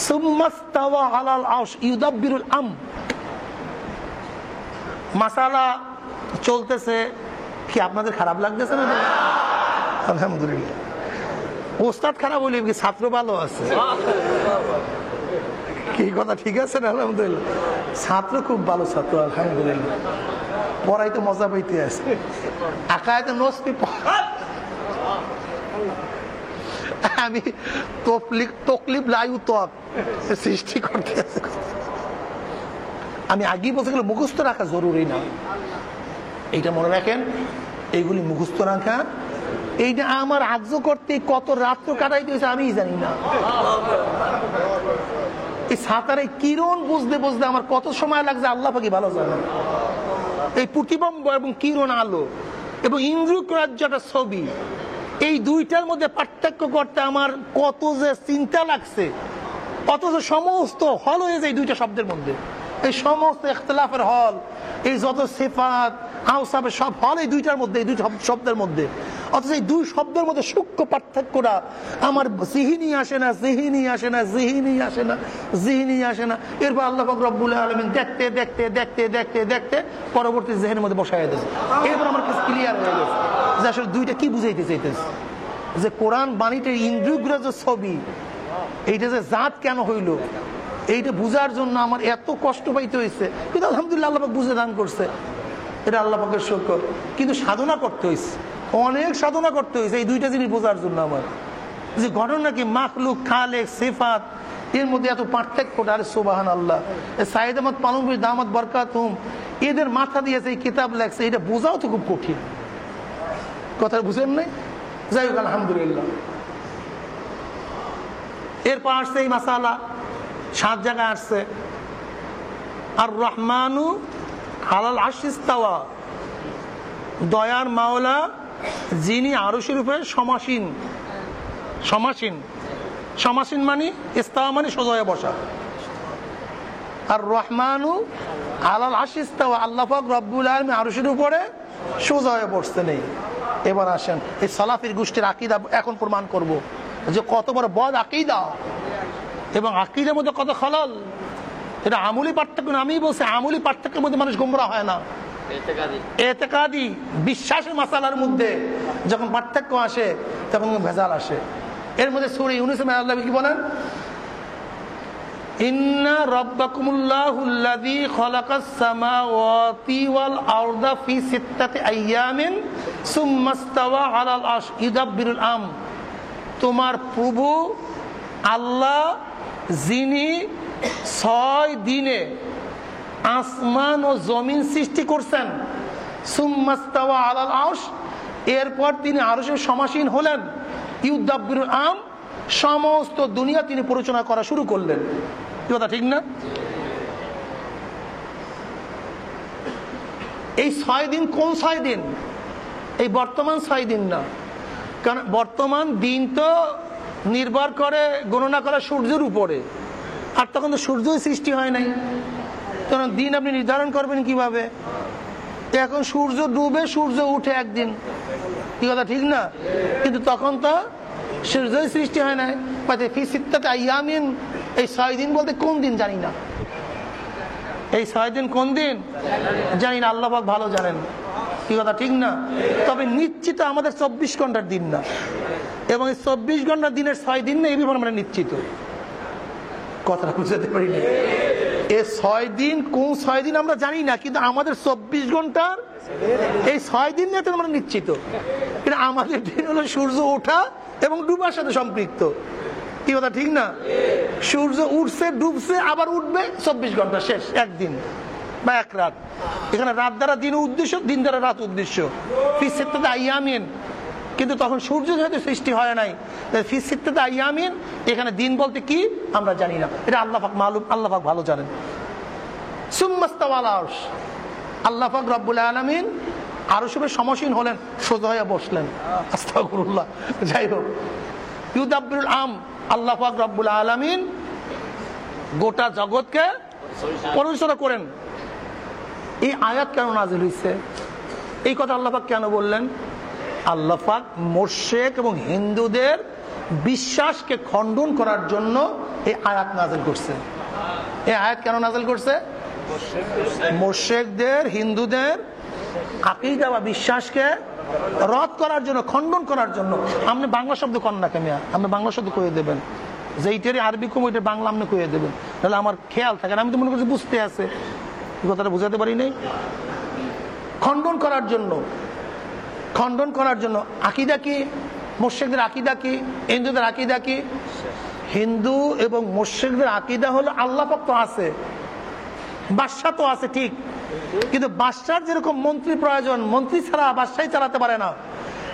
সুম্মা ইস্তাওয়া আলাল আরশি ইউদাব্বিরুল আমর। মাসালা চলতেছে। কি আপনাদের খারাপ লাগতেছে না? আলহামদুলিল্লাহ। ওস্তাদ খারাপ হইলে কি ছাত্র ভালো আছে? কি কথা ঠিক আছে না? আলহামদুলিল্লাহ, ছাত্র খুব ভালো ছাত্র, আলহামদুলিল্লাহ। পড়াইতে মজা পাইতে আছে। আকায়েতে নসবি আমি তকলিফ লাইউ তক সৃষ্টি করতে আছে। আমি আগেই বলতে গেলে মুখস্থ রাখা জরুরি না, এইটা মনে রাখেন। এইগুলি মুখস্থ রাখা, এইটা আমার আগ্রহ করতে কত রাত্র কাটাইতে হয়েছে আমি জানি না। এই সাঁতারে কিরণ বুঝতে বুঝতে আমার কত সময় লাগছে আল্লাহ পাকি ভালো জানে। এই প্রতিবিম্ব এবং কিরণ আলো এবং ইন্দ্ররাজ্যটা ছবি, এই দুইটার মধ্যে পার্থক্য করতে আমার কত যে চিন্তা লাগছে। অথচ সমস্ত হল হয়ে যায় দুইটা শব্দের মধ্যে। এই সমস্ত ইখতিলাফের হল, এই যত সিফাত আওসাফের সব হল এই দুইটার মধ্যে, এই দুই শব্দের মধ্যে। অথচ এই দুই শব্দের মধ্যে সূক্ষ্ম পার্থক্যটা আমার জিহিনি আসে না, জিহিনি আসে না, জিহিনি আসে না, জিহিনি আসে না। এরপর আল্লাহ পাক রব্বুল আলামিন দেখতে দেখতে দেখতে দেখতে দেখতে পরবর্তী জেহেনের মধ্যে বসায় দিয়েছে। এরপর আমার কাছে ক্লিয়ার হয়ে গেছে যে আসলে দুইটা কি বুঝাইতে চাইতেছে। যে কোরআন বাণীটার ইন্দ্রিয়গ্রাহ্য ছবি, এইটা যে জাত কেন হইল, এইটা বুঝার জন্য আমার এত কষ্ট পাইতে হয়েছে। কিন্তু আলহামদুলিল্লাহ আল্লাহ পাক বুঝে দান করছে, এটা আল্লাহ পাকের শুকর। কিন্তু সাধনা করতে হয়েছে, অনেক সাধনা করতে হয়েছে এই দুইটা জিনিস বোঝার জন্য। আমার যে ঘটনা কি মাখলুক, খালেক, সিফাত, এর মধ্যে এত পার্থক্যটা। আরে সুবহানাল্লাহ। সাইয়েদ আহমদ পালনপুর দামাত বরকাতুহুম এদের মাথা দিয়েছে এই কিতাব লেখছে, এটা বোঝাও তো খুব কঠিন। কথা বুঝেন নাই? যাই হোক, আলহামদুলিল্লাহ। এরপর আসছে এই মাসালা 7 জায়গায় আসছে। আর রহমানু আলাল আরশি ইস্তাওয়া, দয়ার মাওলা যিনি আরশের উপরে সমাসীন। সমাসীন, সমাসীন মানে ইস্তাওয়া মানে সোজা বসা। আর রহমানু আলাল আরশি ইস্তাওয়া, আল্লাহ পাক রব্বুল আলামিন আরশের উপরে সোজা হয়ে বসতে নেই। এবার আসেন এই সালাফির গোষ্ঠীর আকীদা এখন প্রমাণ করব যে কত বড় বদ আকীদা এবং আকীদার মধ্যে কত খলল। এটা আমলি পার্থক্য না, আমি বলছি আমলি পার্থক্যের মধ্যে মানুষ গোমরা হয় না। এতেকাদি বিশ্বাসের মাসালার মধ্যে যখন পার্থক্য আসে তখন ভেজাল আসে। এর মধ্যে সূরা ইউনূসে আল্লাহ কি বলেন? ইন্না রাব্বাকুমুল্লাহুল্লাযী খালাকাস সামাওয়াতি ওয়াল আরদা ফি সিত্তাতি আইয়ামিন সুম্মা ইস্তাওয়া আলাল আরশ ইউদাব্বিরুল আমর। তোমার প্রভু আল্লাহ যিনি 6 দিনে আসমান ও জমিন সৃষ্টি করছেন, সুম্মা ইস্তাওয়া আলাল আরশ, এরপর তিনি আরশে সমাসীন হলেন, ইউদাব্বিরুল আমর, সমস্ত দুনিয়া তিনি পরিচালনা করা শুরু করলেন। কি কথা ঠিক না? এই 6 দিন কোন 6 দিন? এই বর্তমান 6 দিন না, কারণ বর্তমান দিন তো নির্ভর করে গণনা করা সূর্যের উপরে, আর তখন তো সূর্যই সৃষ্টি হয় নাই, তখন দিন আপনি নির্ধারণ করবেন কিভাবে? এখন সূর্য ডুবে সূর্য উঠে একদিন, কি কথা ঠিক না? কিন্তু তখন তো সূর্যই সৃষ্টি হয় নাই। ফি সিত্তাতি আইয়ামিন, এই 6 দিন বলতে কোন দিন জানি না। এই 6 দিন কোন দিন জানি না, আল্লাহ পাক ভালো জানেন। কি কথা ঠিক না? তবে নিশ্চিত আমাদের 24 ঘন্টার দিন না, এবং এই 24 ঘন্টার দিনের 6 দিন না, এই ব্যাপারে আমরা নিশ্চিত। কথাটা বুঝতে পারিনি। এই 6 দিন কোন 6 দিন আমরা জানি না, কিন্তু আমাদের 24 ঘন্টার এই 6 দিন নিয়ে আমরা নিশ্চিত। কিন্তু আমাদের দিন হলো সূর্য ওঠা এবং ডুবার সাথে সম্পৃক্ত। কি কথা ঠিক না? সূর্য উঠছে ডুবছে আবার উঠবে, 24 ঘন্টা শেষ, একদিন বা এক রাত। এখানে রাত দ্বারা দিন উদ্দেশ্য, দিন দ্বারা রাত উদ্দেশ্য। ফি সিত্তাতি আইয়ামিন, কিন্তু তখন সূর্য যেহেতু সৃষ্টি হয় নাই, ফি সিত্তাতি আইয়ামিন, এখানে দিন বলতে কি আমরা জানি না, এটা আল্লাহ পাক মালুম, আল্লাহ পাক ভালো জানেন। সুম্মা ইস্তাওয়া আলা আরশ, আল্লাহ পাক রব্বুল আলামিন আরশের উপরে সমসীন হলেন, সোজা হয়ে বসলেন। আস্তাগফিরুল্লাহ। যাই হোক, ইউদাব্বিরুল আম, আল্লাহ পাক রব্বুল আলামিন গোটা জগৎকে পরিচালনা করেন। এই আয়াত কেন নাযিল হয়েছে? এই কথা আল্লাহ পাক কেন বললেন? আল্লাহ পাক মুশরিক এবং হিন্দুদের বিশ্বাসকে খণ্ডন করার জন্য এই আয়াত নাযিল করছে। এই আয়াত কেন নাযিল করছে? মুশরিকদের, হিন্দুদের আকীদা বা বিশ্বাসকে রদ করার জন্য, খণ্ডন করার জন্য। আপনি বাংলা শব্দ কন না কেন? আপনি বাংলা শব্দ কয়ে দেবেন, যে এইটারই আরবি কম ওইটার বাংলা আপনি কয়ে দেবেন, তাহলে আমার খেয়াল থাকে না। আমি তো মনে করছি বুঝতে আছে, কথাটা বুঝাতে পারি নাই। খণ্ডন করার জন্য, খণ্ডন করার জন্য। আকীদা কি? মুশরিকদের আকীদা কি? হিন্দুদের আকীদা কি? হিন্দু এবং মুশরিকদের আকীদা হলো আল্লাহ পাক তো আছে, বাদশা তো আছে, ঠিক, কিন্তু বাদশার যেরকম মন্ত্রী প্রয়োজন, মন্ত্রী ছাড়া বাদশাই চালাতে পারে না,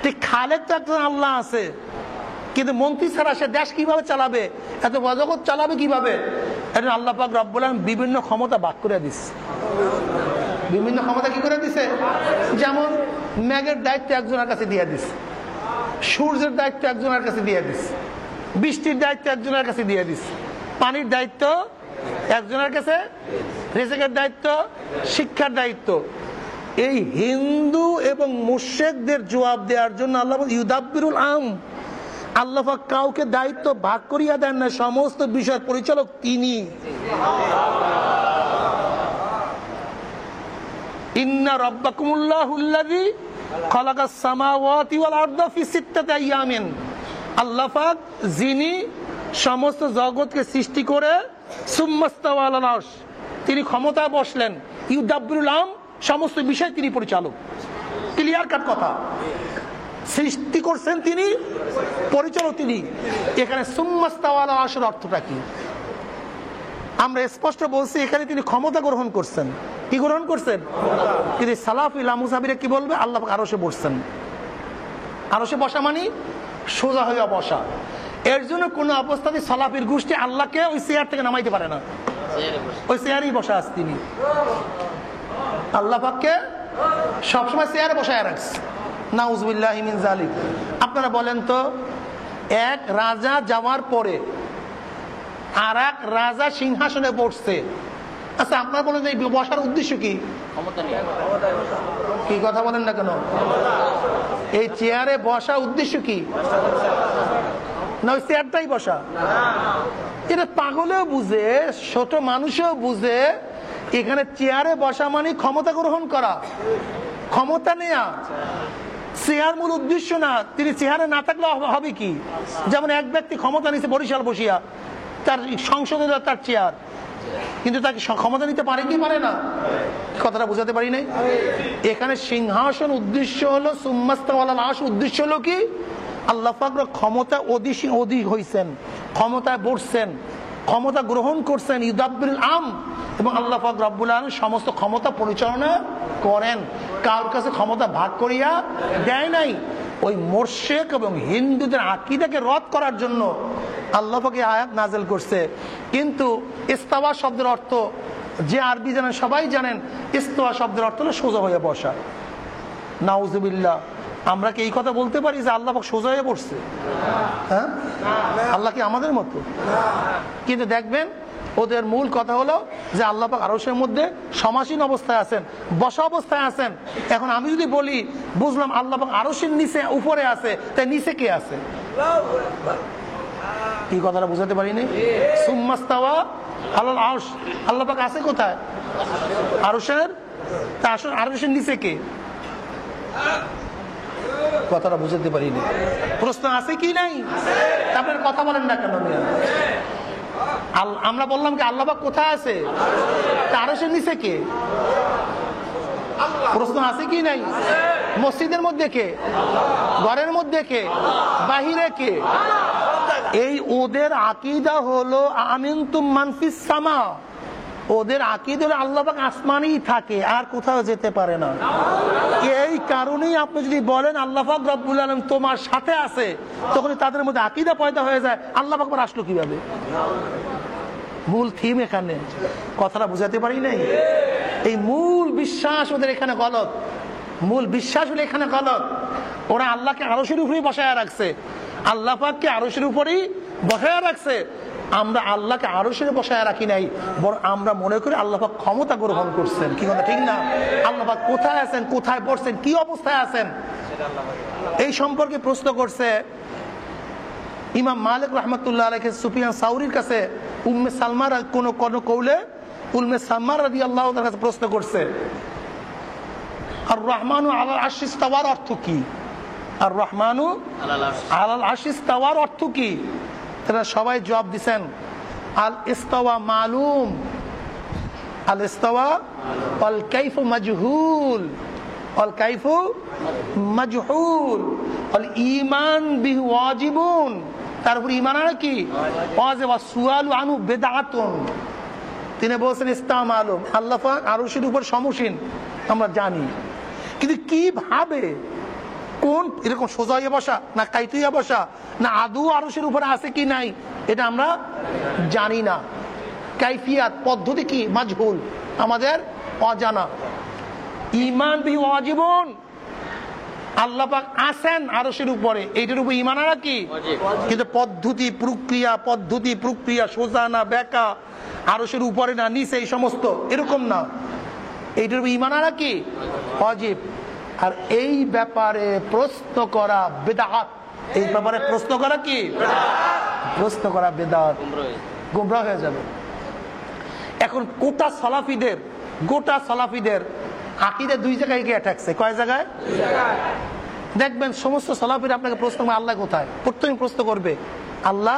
ঠিক খালেক তো একজন আল্লাহ আছে, কিন্তু মন্ত্রী ছাড়া সে দেশ কিভাবে চালাবে, এত জগৎ চালাবে কিভাবে? এটা আল্লাহ পাক রব্বুল আলামিন বিভিন্ন ক্ষমতা ভাগ করে দিচ্ছে। বিভিন্ন ক্ষমতা কি করে দিছে? যেমন মেঘের দায়িত্ব একজনের কাছে দিয়ে দিছে, সূর্যের দায়িত্ব একজনের কাছে দিয়ে দিছে, বৃষ্টির দায়িত্ব একজনের কাছে দিয়ে দিছে, পানির দায়িত্ব একজনের কাছে, রিজিকের দায়িত্ব, শিক্ষার দায়িত্ব। এই হিন্দু এবং মুশরিকদের জবাব দেওয়ার জন্য আল্লাহ ইউদাব্বিরুল আম, আল্লাহ পাক কাউকে দায়িত্ব ভাগ করিয়া দেন না, সমস্ত বিষয়ের পরিচালক তিনি। ইন্না রাব্বাকুমুল্লাহুল্লাযী খালাকাস সামাওয়াতি ওয়াল আরদা ফি সিত্তাতি আইয়ামিন, আল্লাহ পাক যিনি সমস্ত জগৎকে সৃষ্টি করে, সুম্মা ইস্তাওয়া আলাল আরশ, তিনি ক্ষমতায় বসলেন। ইউদাব্বিরুল আম, সমস্ত বিষয় তিনি পরিচালক। ক্লিয়ার কাট কথা। সৃষ্টি করছেন তিনি, পরিচালক তিনি। এখানে সুম্মা ইস্তাওয়া আলাল আরশের অর্থটা কি? আমরা স্পষ্ট বলছি, এখানে তিনি ক্ষমতা গ্রহণ করছেন। কি গ্রহণ করছেন? কিন্তু সালাফি লামুসাবিরা কি বলবে? আল্লাহ পাক আরশে বসছেন। আরশে বসা মানে সোজা হয়ে বসা। এর জন্য কোন অবস্থাতে সালাফির গোষ্ঠী আল্লাহকে ওই চেয়ার থেকে নামাইতে পারে না, ওই চেয়ারেই বসা আছে তিনি। আল্লাহ পাককে সবসময় চেয়ারে বসায় রাখছে। নাউজুবিল্লাহি মিন যালিক। আপনারা বলেন তো, এক রাজা যাওয়ার পরে আর এক রাজা সিংহাসনে বসছে, আচ্ছা আপনারা বলেন এই বসার উদ্দেশ্য কি? কি কথা বলেন না কেন? এই চেয়ারে বসা উদ্দেশ্য কি? না ওই চেয়ারটাই বসা? এটা পাগলেও বুঝে, ছোট মানুষও বুঝে। এখানে চেয়ারে বসা মানে ক্ষমতা গ্রহণ করা, ক্ষমতা নেয়া। চেয়ার মূল উদ্দেশ্য না। তিনি চেয়ারে না থাকলে হবে কি? যেমন এক ব্যক্তি ক্ষমতা নিচ্ছে বরিশাল বসিয়া, তার সংসদে তার চেয়ার, কিন্তু তাকে ক্ষমতা নিতে পারে কি পারে না? কথাটা বুঝাতে পারি নাই। এখানে সিংহাসন উদ্দেশ্য হলো, সুম্মা ইস্তাওয়া আলাল আরশ উদ্দেশ্য হলো কি? আল্লাহ পাক ক্ষমতা অধিক হইছেন, ক্ষমতায় বসছেন, ক্ষমতা গ্রহণ করছেন। ইউদাব্বিরুল আম, এবং আল্লাহ পাক রব্বুল আলামিন সমস্ত ক্ষমতা পরিচালনা করেন। কারোর কাছে ক্ষমতা ভাগ করিয়া দেয় নাই। ওই মুশরিক এবং হিন্দুদের আকীদাকে রদ করার জন্য আল্লাহ পাক এই আয়াত নাযিল করছে। কিন্তু ইস্তাওয়া শব্দের অর্থ যে আরবি জানেন সবাই জানেন, ইস্তাওয়া শব্দের অর্থ হলো সোজা হয়ে বসা। নাউজুবিল্লাহ, আমরা কি এই কথা বলতে পারি যে আল্লাহ পাক সোজা হয়ে বসছে? হ্যাঁ, আল্লাহ কি আমাদের মতো? কিন্তু দেখবেন ওদের মূল কথা হলো যে আল্লাহ পাক আরশের মধ্যে সমাসীন অবস্থায় আছেন, বসা অবস্থায় আছেন। এখন আমি যদি বলি বুঝলাম আল্লাহ পাক আরশের নিচে উপরে আছে, তাই নিচে কে আছে? কি কথাটা বুঝাতে পারিনি? সুম্মাস্তাওয়া আলাল আরশ, আল্লাহ পাক আছে কোথায়? আরশের। তা আরশের নিচে কে? কথাটা বুঝাতে পারিনি। প্রশ্ন আছে কি নাই? তারপরে কথা বলেন না কেন? আমরা বললাম কি আল্লাহ পাক কোথায় আছে? আরশের নিচে কে? প্রশ্ন আছে কি নাই? মসজিদের মধ্যে কে? ঘরের মধ্যে কে? বাহিরে কে? এই ওদের আকীদা হলো আমিনতুম মান ফিস সামা। ওদের আকীদা হলো আল্লাহ পাক আসমানেই থাকে, আর কোথাও যেতে পারে না। এই কারণেই আপনি যদি বলেন আল্লাহ পাক রব্বুল আলামিন তোমার সাথে আছে, তখন তাদের মধ্যে আকীদা পয়দা হয়ে যায় আল্লাহ পাক আসলো কিভাবে? মূল থিম এখানে। কথাটা বুঝাতে পারি নাই? এই মূল বিশ্বাস ওদের এখানে গলত। মূল বিশ্বাস হলো এখানে গলত। ওরা আল্লাহকে আরশের উপরেই বসায় রাখছে, আল্লাহ পাককে আরশের উপরেই বসায় রাখছে। আমরা আল্লাহকে আরশের বসায় রাখি নাই, বরং আমরা মনে করি আল্লাহ পাক ক্ষমতা গ্রহণ করছেন। কি কথা ঠিক না? আল্লাহ পাক কোথায় আছেন, কোথায় বসছেন, কি অবস্থায় আছেন, এই সম্পর্কে প্রশ্ন করছে ইমাম মালিক রাহমাতুল্লাহ আলাইহি। সুফিয়ান সাউরির কাছে উম্মে সালমার কোন কৌলে উম্মে সালমা রাদিয়াল্লাহু তাআলার কাছে প্রশ্ন করছে আর রহমানু আলাল আরশি ইস্তাওয়ার অর্থ কি? আর রহমানু আলাল আরশি ইস্তাওয়ার অর্থ কি? তারা সবাই জবাব দিছেন আল ইস্তাওয়া মালুম, আল ইস্তাওয়া ওয়াল কাইফু মাজহুল, ওয়াল কাইফু মাজহুল, ওয়াল ঈমান বিহি ওয়াজিবুন, তার উপর ঈমান আর কি ওয়াজিব, ওয়া সুআলু আনহু বিদআতুন। তিনি বলেছেন ইস্তাওয়া মালুম, আল্লাহ পাক আরশের উপর সমসীন আমরা জানি, কিন্তু কিভাবে, কোন এরকম সোজা হয়ে বসা না কাইতুইয়া বসা না আদু আরশের উপরে আছে কি নাই এটা আমরা জানি না। কাইফিয়াত পদ্ধতি কি মাজহুল, আমাদের অজানা। ঈমান বিহি ওয়াজিবুন, আল্লাহ পাক আছেন আরশের উপরে, এইটার উপর ঈমান আনা কি, কিন্তু পদ্ধতি প্রক্রিয়া সোজা না বেঁকা, আরশের উপরে না নিচে, এই সমস্ত এরকম না, এইটার উপর ঈমান আনা কি ওয়াজিব। আর এই ব্যাপারে প্রশ্ন করা বিদআত, এই ব্যাপারে প্রশ্ন করা কি? প্রশ্ন করা বিদআত, গোমরাহ হয়ে যাবে। এখন গোটা সালাফিদের আকীদা দুই জায়গায় গিয়ে ঠেকছে। কয় জায়গায়? দেখবেন সমস্ত সালাফিরা আপনাকে প্রশ্ন করবে আল্লাহ কোথায়, প্রথমে প্রশ্ন করবে আল্লাহ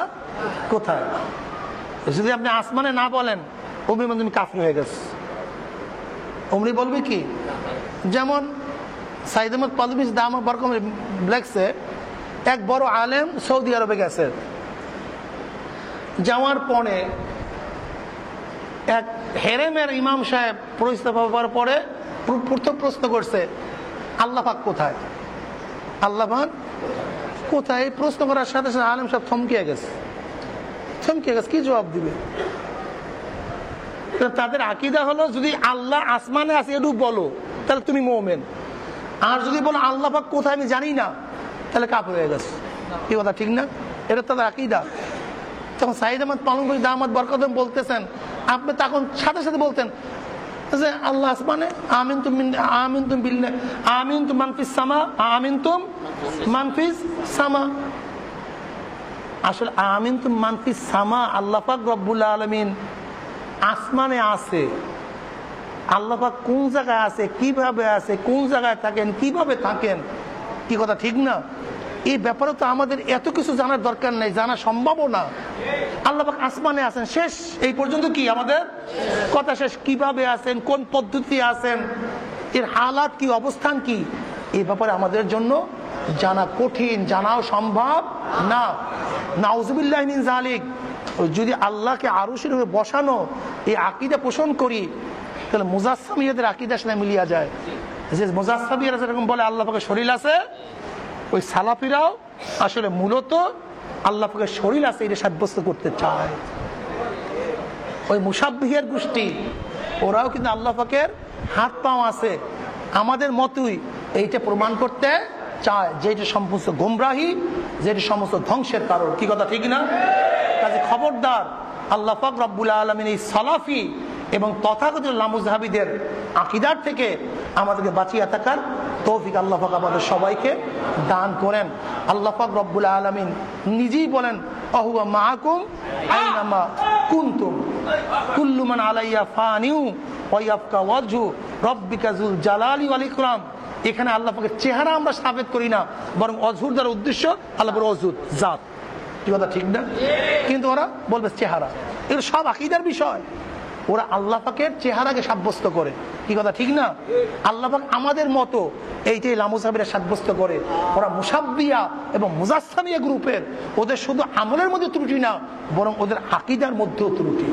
কোথায়। যদি আপনি আসমানে না বলেন অমনি তুমি কাফির হয়ে গেছে, অমনি বলবে কি? যেমন সাইদ আহমদ পালভি দামা বরকম লেখছে, এক বড় আলেম সৌদি আরবে গেছে, যাওয়ার পরে এক হেরেমের ইমাম সাহেব পরিচিত হওয়ার পরে প্রথম প্রশ্ন করছে আল্লাহ পাক কোথায়, আল্লাহ পাক কোথায়। প্রশ্ন করার সাথে সাথে আলেম সাহেব থমকে গেছে। কি জবাব দিবে? তাদের আকীদা হলো যদি আল্লাহ আসমানে আছে এটুকু বলো তাহলে তুমি মুমিন, আর যদি বলো আল্লাহ পাক কোথায় আমি জানি না তাহলে কাফের হয়ে গেছে। কি কথা ঠিক না? এটা তাদের আকীদা। তখন সাইদ আহমদ পালনপুরি দামাত বরকতম বলতেছেন, আপনি তখন সাথে সাথে বলতেন যে আল্লাহ আসমানে, আমিনতুম বিল্লাহ, আমিনতুম মান ফিস সামা, আমিনতুম মান ফিস সামা। আসলে আমিনতুম মান ফিস সামা, আল্লাহ পাক রব্বুল আলামিন আসমানে আছে। আল্লাহ পাক কোন জায়গায় আছে, কিভাবে আছে, কোন জায়গায় থাকেন, কিভাবে থাকেন, কি কথা ঠিক না? এই ব্যাপারে তো আমাদের এত কিছু জানার দরকার নেই, জানা সম্ভব না। আল্লাহ পাক আসমানে আছেন, শেষ। এই পর্যন্ত কি আমাদের কথা শেষ। কিভাবে আছেন, কোন পদ্ধতি আছেন, এর হালাত কি, অবস্থান কি, এই ব্যাপারে আমাদের জন্য জানা কঠিন, জানাও সম্ভব না। নাউজুবিল্লাহ মিন যালিক। যদি আল্লাহকে আরশের উপরে বসানো এই আকীদা পোষণ করি তাহলে মুজাসসামিয়াদের আকীদার সাথে মিলিয়ে যায়। যে মুজাসসামিয়ারা যেরকম বলে আল্লাহ পাকের শরীর আছে, ওই সালাফিরাও আসলে মূলত আল্লাহ পাকের শরীর আছে এটা সাব্যস্ত করতে চায়। ওই মুসাব্বিহের গোষ্ঠী ওরাও কিন্তু আল্লাহ পাকের হাত পাও আছে আমাদের মতই এইটা প্রমাণ করতে চায় যে এটা সমস্ত গোমরাহি, যে এটা সমস্ত ধ্বংসের কারণ। কি কথা ঠিক না? কাজে খবরদার, আল্লাহ পাক রব্বুল আলামিন এই সালাফি এবং তথাকথিত লামুজহাবিদের আকীদার থেকে আমাদেরকে বাঁচিয়ে থাকার তৌফিক আল্লাহ পাক আমাদের সবাইকে দান করেন। আল্লাহ পাক রব্বুল আলামিন নিজেই বলেন, আহুয়া মাআকুম আইনামা কুনতুম কুল্লু মান আলাইয়া ফানিউ ওয়া ইয়াবকা ওয়াজহু রাব্বিকা যুল জালালি ওয়াল ইকরাম। এখানে আল্লাহ পাকের চেহারা আমরা সাবেত করি না, বরং অজহুর দ্বারা উদ্দেশ্য আল্লাহ পাকের অজহুর জাত। কি কথা ঠিক না? কিন্তু ওরা বলবে চেহারা। এগুলো সব আকীদার বিষয়। ওরা আল্লাহ পাকের চেহারাকে সাব্যস্ত করে। কি কথা ঠিক না? আল্লাহ পাক আমাদের মতো এইটাই লামুসাবিরা সাব্যস্ত করে। ওরা মুসাব্বিয়া এবং মুজাসসামিয়া গ্রুপের। ওদের শুধু আমলের মধ্যে ত্রুটি না, বরং ওদের আকীদার মধ্যেও ত্রুটি,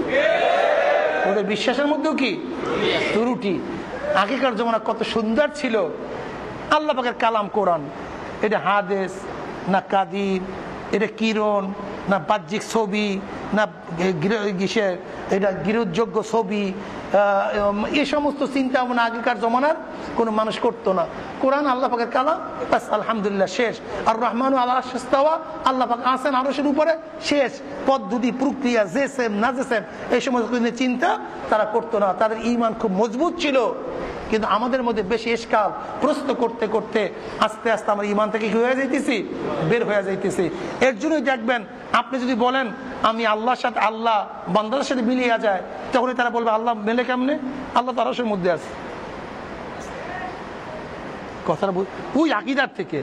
ওদের বিশ্বাসের মধ্যেও কি ত্রুটি। আগেকার জমানা কত সুন্দর ছিল। আল্লাহ পাকের কালাম কোরআন, এটা হাদিস না কাদির, এটা কিরণ না বাহ্যিক ছবি না এটা গৃহযোগ্য ছবি, এই সমস্ত চিন্তা ভাবনা আগেকার জমানার কোনো মানুষ করতো না। কোরআন আল্লাহ পাকের কালাম, বাস আলহামদুলিল্লাহ শেষ। আর রহমানু আল্লাহ শাস্তাওয়া, আল্লাহ পাক আছেন আরশের উপরে, শেষ। পদ্ধতি প্রক্রিয়া যে সেম না যে সেম এই সমস্ত চিন্তা তারা করতো না। তাদের ঈমান খুব মজবুত ছিল। কিন্তু আমাদের মধ্যে বেশি ইশকাল প্রশ্ন করতে করতে আস্তে আস্তে আমরা ঈমান থেকে কি হয়ে যাইতেছি, বের হয়ে যাইতেছি। এর জন্যই দেখবেন, আপনি যদি বলেন আমি আল্লাহর সাথে, আল্লাহ বান্দার সাথে মিলিয়ে যায়, তখন তারা বলবে আল্লাহ মেলে কেমনে? আল্লাহ তো আরশের মধ্যে আছে। কথাটা ওই আকীদার থেকে।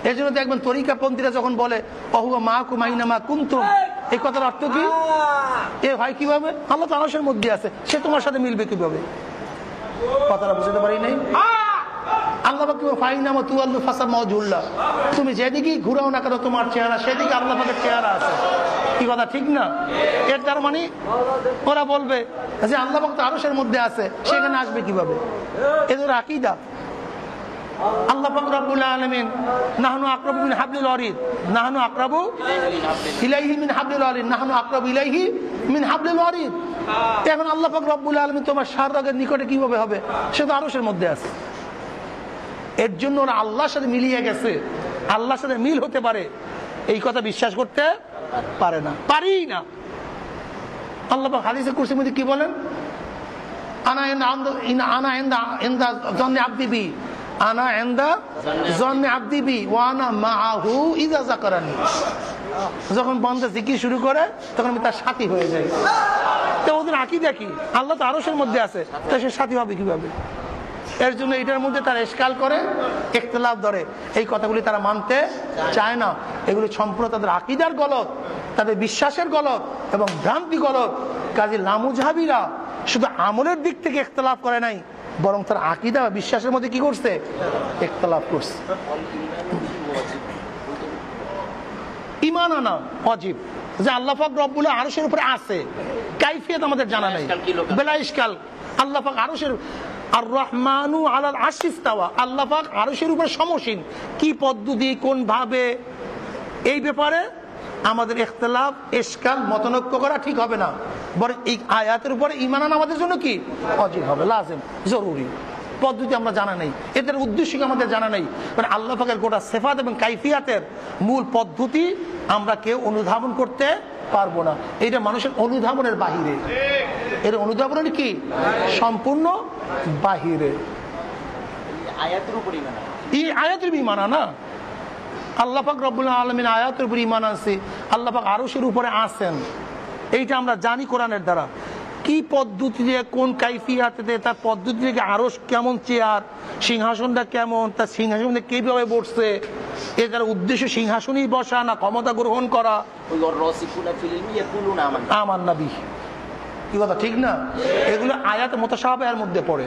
এই জন্য দেখবেন তরিকাপন্থীরা যখন বলে অহুয়া মাআকুম আইনামা কুনতুম, এই কথার অর্থ কি? এ হয় কিভাবে? আল্লাহ তো আরশের মধ্যে আছে, সে তোমার সাথে মিলবে কিভাবে? কথাটা বুঝতে পারি নাই। আল্লাহ পাক ফাইনামা তুআল্লু ফাসাম মাওজুল্লাহ, তুমি যেদিকেই ঘুরাও না কেন তোমার চেহারা সেদিকে আল্লাহ পাকের চেহারা আছে। কি কথা ঠিক না? এর তার মানে ওরা বলবে যে আল্লাহ পাক তো আরশের মধ্যে আছে, সেখানে আসবে কিভাবে? এদের আকীদা। আল্লাহ পাক রব্বুল আলামিন নাহনু আকরাবু মিন হাবলিল ওয়ারিদ, নাহনু আকরাবু ইলাইহি মিন হাবলিল ওয়ারিদ, নাহনু আকরাবু ইলাইহি মিন হাবলিল ওয়ারিদ। এখন আল্লাহ পাক রব্বুল আলামিন তোমার শারদাগের নিকটে কিভাবে হবে? সে তো আরশের মধ্যে আছে। এর জন্য ওরা আল্লাহর সাথে মিলিয়ে গেছে, আল্লাহর সাথে মিল হতে পারে এই কথা বিশ্বাস করতে পারে না, পারি না। আল্লাহ পাক হাদিসে কুরসির মধ্যে কি বলেন? আনা ইনদা যন্নি আবদি বি, আনা ইনদা যন্নি আবদি বি ওয়া আনা মাআহু ইযা যাকারানি। যখন বান্দা জিকির শুরু করে তখন আমি তার সাথী হয়ে যাই। তো ওদের আকীদা কি? আল্লাহ তো আরশের মধ্যে আছে, তো সে সাথী হবে কিভাবে? এর জন্য এটার মধ্যে তারা ইশকাল করে, ইখতিলাফ ধরে। এই কথাগুলি তারা মানতে চায় না। এগুলি সম্পূর্ণ তাদের আকীদার গলত, তাদের বিশ্বাসের গলত এবং ভ্রান্তি গলত। কাজে লামুজহাবিরা শুধু আমলের দিক থেকে ইখতিলাফ করে নাই, বরং তার আকীদা বা বিশ্বাসের মধ্যে কি করছে? ইখতিলাফ করছে। ঈমান আনা ওয়াজিব যে আল্লাহ পাক রব্বুল আরশের উপরে আছে, কাইফিয়ত আমাদের জানা নাই, বেলা ইশকাল। আল্লাহ পাক আরশের, আর রহমানু আলাল আরশি ইস্তাওয়া, আল্লাহ পাক আরশের উপরে সমসীন। কি পদ্ধতি, কোন ভাবে, এই ব্যাপারে আমাদের ইখতিলাফ, ইশকাল, মতনৈক্য করা ঠিক হবে না। বরং এই আয়াতের উপরে ঈমান আনা আমাদের জন্য কি ওয়াজিব হবে, লাজিম, জরুরি। পদ্ধতি আমরা জানা নেই, এদের উদ্দেশ্য আমাদের জানা নেই। মানে আল্লাহ পাকের গোটা সিফাত এবং কাইফিয়াতের মূল পদ্ধতি আমরা কেউ অনুধাবন করতে পারবো না। এটা মানুষের অনুধাবনের বাহিরে, এর অনুধাবনের কি সম্পূর্ণ বাহিরে। এই আয়াতের ঈমান আনা, আল্লাহ পাক রব্বুল আলামিন আয়াতের উপর ঈমান আনছে, আল্লাহ পাক আরশের উপরে আছেন, এইটা আমরা জানি কোরআনের দ্বারা। কি পদ্ধতিতে, কোন কাইফিয়াতে, তার পদ্ধতি থেকে আরশ কেমন, চেয়ার, সিংহাসনটা কেমন, তার সিংহাসনে কিভাবে বসছে, এটার উদ্দেশ্য সিংহাসনেই বসা না ক্ষমতা গ্রহণ করা। আমার নবী, কি কথা ঠিক না? এগুলো আয়াতে মুতাশাবিহের মধ্যে পড়ে,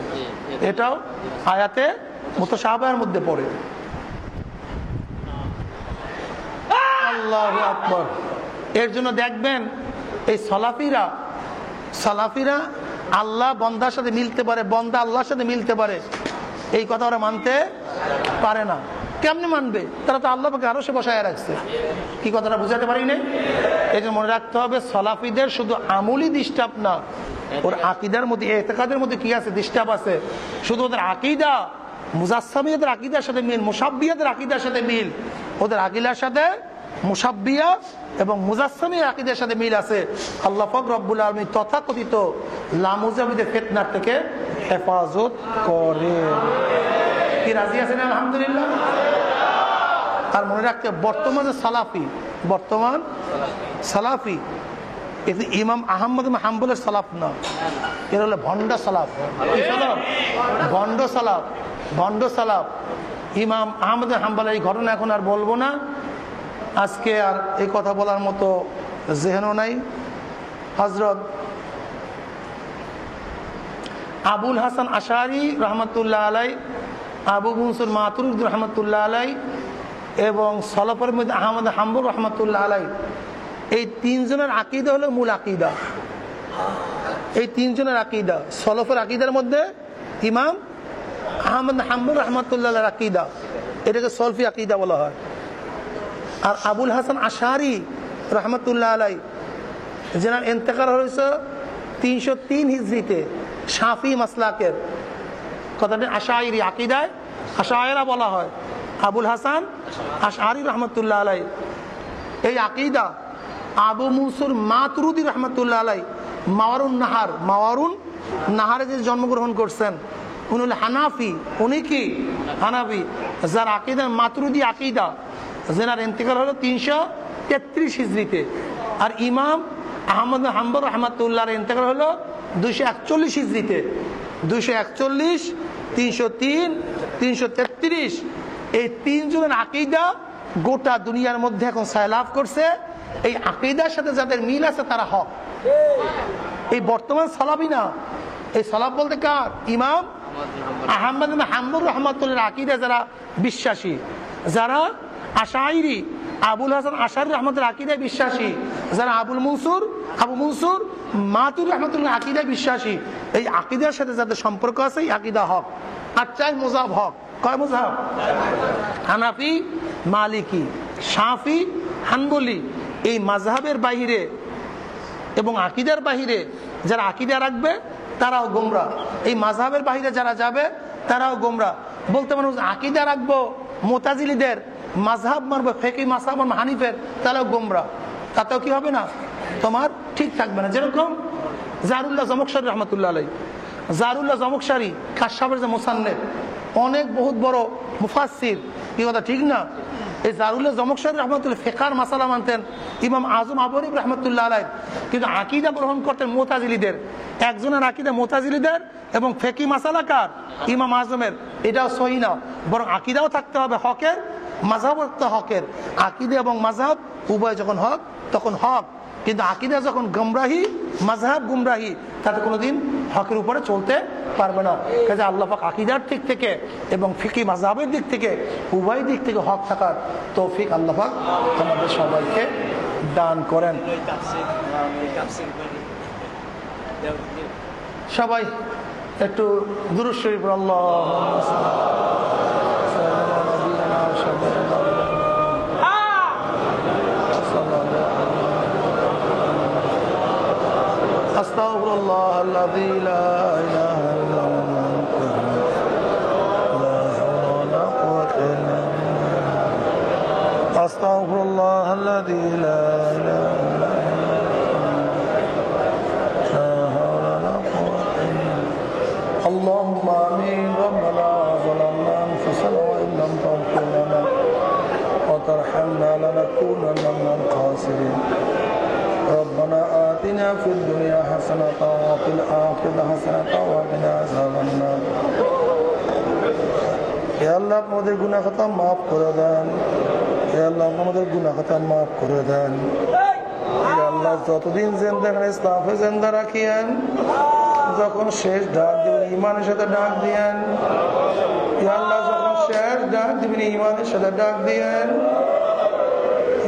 এটাও আয়াতে মুতাশাবিহের মধ্যে পড়ে। আল্লাহু আকবার। এর জন্য দেখবেন এই সালাফিরা আল্লাহ বন্দার সাথে মিলতে পারে, বন্দা আল্লাহর সাথে মিলতে পারে, এই কথা ওরা মানতে পারে না। কেমনে মানবে? তারা তো আল্লাহ পাকে আরো সে বসায় রাখছে। কি কথাটা বুঝাতে পারি নাই? এই যে মনে রাখতে হবে, সালাফিদের শুধু আমলি ডিস্টার্ব না, ওর আকীদার মধ্যে, ইতিকাদের মধ্যে কি আছে? ডিস্টার্ব আছে। শুধু ওদের আকীদা মুজাসসামিয়াদের আকীদার সাথে মিল, মুশাব্বিহাদের আকীদার সাথে মিল, ওদের আকীদার সাথে মুশাব্বিহা এবং মুজাসসামিয়ার আকীদার সাথে মিল আছে। আল্লাহ পাক রব্বুল আলামিন তথাকথিত লামুজাবিদের ফিতনার থেকে হেফাজত করে। কি রাজি আছেন আলহামদুলিল্লাহ? আর মনে রাখতে, বর্তমান সালাফি এতে ইমাম আহমদ হাম্বলের সালাফ না, এর হলো ভণ্ড সালাফ। কি সালাফ? ভণ্ড সালাফ। ইমাম আহমদ হাম্বল, এই ঘটনা এখন আর বলবো না, আজকে আর এই কথা বলার মতো জেহেনও নাই। হযরত আবুল হাসান আশআরী রহমতুল্লাহ আলাই, আবু মনসুর মাতুরিদি রহমতুল্লাহ আলাই এবং সলফের মধ্যে আহমদ হাম্বল রহমতুল্লাহ আলাই, এই তিনজনের আকীদা হলো মূল আকীদা। এই তিনজনের আকীদা, সলফের আকীদার মধ্যে ইমাম আহমদ হাম্বল রহমতুল্লাহ আলাইহির আকীদা, এটাকে সলফি আকীদা বলা হয়। আর আবুল হাসান আশআরী রহমতুল্লাহ আলাই, যেনার ইন্তেকাল হয়েছে 303 হিজরিতে, শাফি মাসলাকের, কথাটা আশআরী আকীদায় আশআইরা বলা হয়। আবুল হাসান আশআরী রহমতুল্লাহ আলাই, এই আকীদা আবু মনসুর মাতুরিদি রহমতুল্লাহ আলাই মাওয়ারুন নাহারে যে জন্মগ্রহণ করছেন, উনি হলেন হানাফি। উনি কি হানাফি? যার আকীদা মাতুরিদি আকীদা, যেনার ইন্তেকাল হলো 333 হিজরিতে। আর ইমাম আহমদ হাম্বল রহমতুল্লাহর ইন্তেকাল হলো 241 হিজরিতে। 241, 303, 333, এই তিনজনের আকীদা গোটা দুনিয়ার মধ্যে এখন সায়লাভ করছে। এই আকীদার সাথে যাদের মিল আছে তারা হক। এই বর্তমান সালাফি না, এই সালাফ বলতে কার? ইমাম আহমদ হাম্বল রহমতুল্লাহর আকীদা যারা বিশ্বাসী, যারা আশআরী, আবুল হাসান আশআরী রহমতুল্লাহ আকীদায় বিশ্বাসী, যারা আবু মনসুর মাতুরিদি রহমতুল্লাহ আকীদায় বিশ্বাসী, এই আকীদার সাথে যাদের সম্পর্ক আছে, এই আকীদা হক। আর চাই মুযাব হক। কয় মুযাব? হানাফি, মালিকি, শাফি, হানবলি, এই মাযহাবের বাহিরে এবং আকীদার বাহিরে যারা আকীদা রাখবে তারাও গোমরা। এই মাযহাবের বাহিরে যারা যাবে তারাও গোমরা। বলতে মানুষ আকীদা রাখবো মুতাজিলিদের, মাযহাব মারবো ফিকহি মাযহাব হানিফের, তারাও গোমরা। তাতেও কি হবে না? তোমার ঠিক থাকবে না। যেরকম জারুল্লাহ জমখশারী রহমতুল্লাহ আলাইহি, জারুল্লাহ জমখশারী কাশফের যে মুসান্নিফ, অনেক বহুত বড় মুফাসসির, কি কথা ঠিক না? এই জারুল্লাহ জমখশারী রহমতুল্লাহ ফিকহার মাসালা মানতেন ইমাম আযম আবু হানিফা রহমতুল্লাহ আলাইহি, কিন্তু আকীদা গ্রহণ করতেন মুতাজিলিদের। একজনের আকীদা মুতাজিলিদের এবং ফিকহি মাসালা কার? ইমাম আযমের। এটাও সহি না, বরং আকীদাও থাকতে হবে হকের, মাযহাবও থাকতে হকের। আকীদা এবং মাযহাব উভয় যখন হক তখন হক, কিন্তু আকীদা যখন গুমরাহি, মাযহাব গুমরাহি, তাতে কোনোদিন হকের উপরে চলতে পারবে না। কাজে আল্লাহ পাক আকীদার দিক থেকে এবং ফিকহি মাযহাবের দিক থেকে, উভয় দিক থেকে হক থাকার তৌফিক আল্লাহ পাক আমাদের সবাইকে দান করেন। সবাই একটু দুরূদ শরীফ পড়ুন। আস্তাগফিরুল্লাহ আল্লাযী লা ইলাহা ইল্লা হুয়া, লা হাওলা ওয়া লা কুওয়াতা ইল্লা বিল্লাহ। আস্তাগফিরুল্লাহ আল্লাযী লা ইলাহা ইল্লা اللهم آمين. ربنا ظلمنا أنفسنا وإن لم تغفر لنا وترحمنا لنكونن من الخاسرين. ربنا آتنا في الدنيا حسنة وفي الآخرة حسنة وقنا عذاب النار. يا الله আমাদের গুনাহ খাতা maaf করে দেন। يا الله আমাদের গুনাহ খাতা maaf করে দেন। يا الله যতদিন জিন্দা রাখেন ইসলামে জিন্দা রাখিয়েন, যখন শেষ ডাক দিবেন ঈমানের সাথে ডাক দিয়েন। ইয়া আল্লাহ যখন শেষ ডাক দিবেন ঈমানের সাথে ডাক দিয়েন।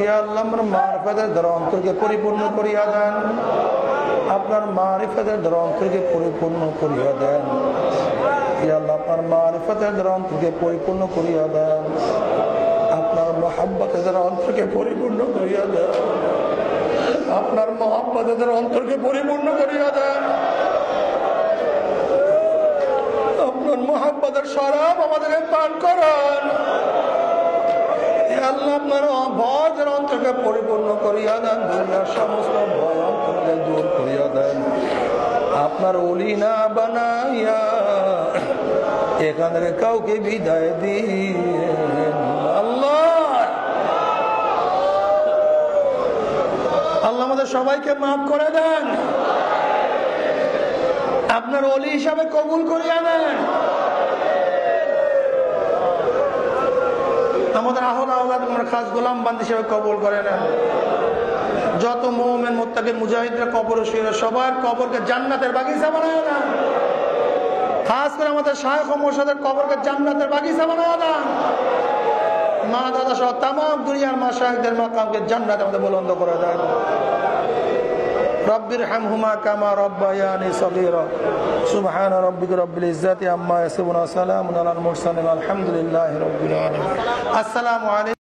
ইয়া আল্লাহ আমার মারিফতের দ্বারা অন্তরকে পরিপূর্ণ করিয়া দেন। আপনার মারিফতের দ্বারা অন্তরকে পরিপূর্ণ করিয়া দেন। ইয়া আল্লাহ আপনার মারিফতের দ্বারা অন্তরকে পরিপূর্ণ করিয়া দেন। মহাব্বত এদের অন্তরকে পরিপূর্ণ করিয়া দেন, আপনার মহাব্বত এদের অন্তরকে পরিপূর্ণ করিয়া দেন। আপনার মহাব্বতের শরাব আমাদেরকে পান করান। আল্লাহ আপনার ভয়ের অন্তরকে পরিপূর্ণ করিয়া দেন, দুনিয়ার সমস্ত ভয় অন্তরকে দূর করিয়া দেন। আপনার ওলি না বানাইয়া এখান থেকে কাউকে বিদায় দিন। আল্লাহ আল্লাহ আমাদের সবাইকে মাফ করে দেন, আপনার ওলি হিসাবে কবুল করিয়া নেন। আমাদের আহল আওলাদ আমরা খাস গোলাম বান্দি হিসেবে কবুল করে নেন। যত মুমিন মুত্তাকিন মুজাহিদরা কবর শুয়ে সবার কবরকে জান্নাতের বাগিচা বানায় দেন। খাস করে আমাদের শায়খ ও মুর্শিদের কবরকে জান্নাতের বাগিচা বানায় দেন। মা দাদা সহ তামাম দুনিয়ার মাশায়েখদের মাকামকে জান্নাতে আমাদের বুলন্দ করে দেন। রব্বির হামহুমা কামা রব্বায়ানি সগীরা। সুবহান রাব্বিকা রব্বিল ইজ্জাতি আম্মা ইয়াসিফুন ওয়া সালামুন আলাল মুরসালিন আলহামদুলিল্লাহি রাব্বিল আলামিন। আসসালামু আলাইকুম।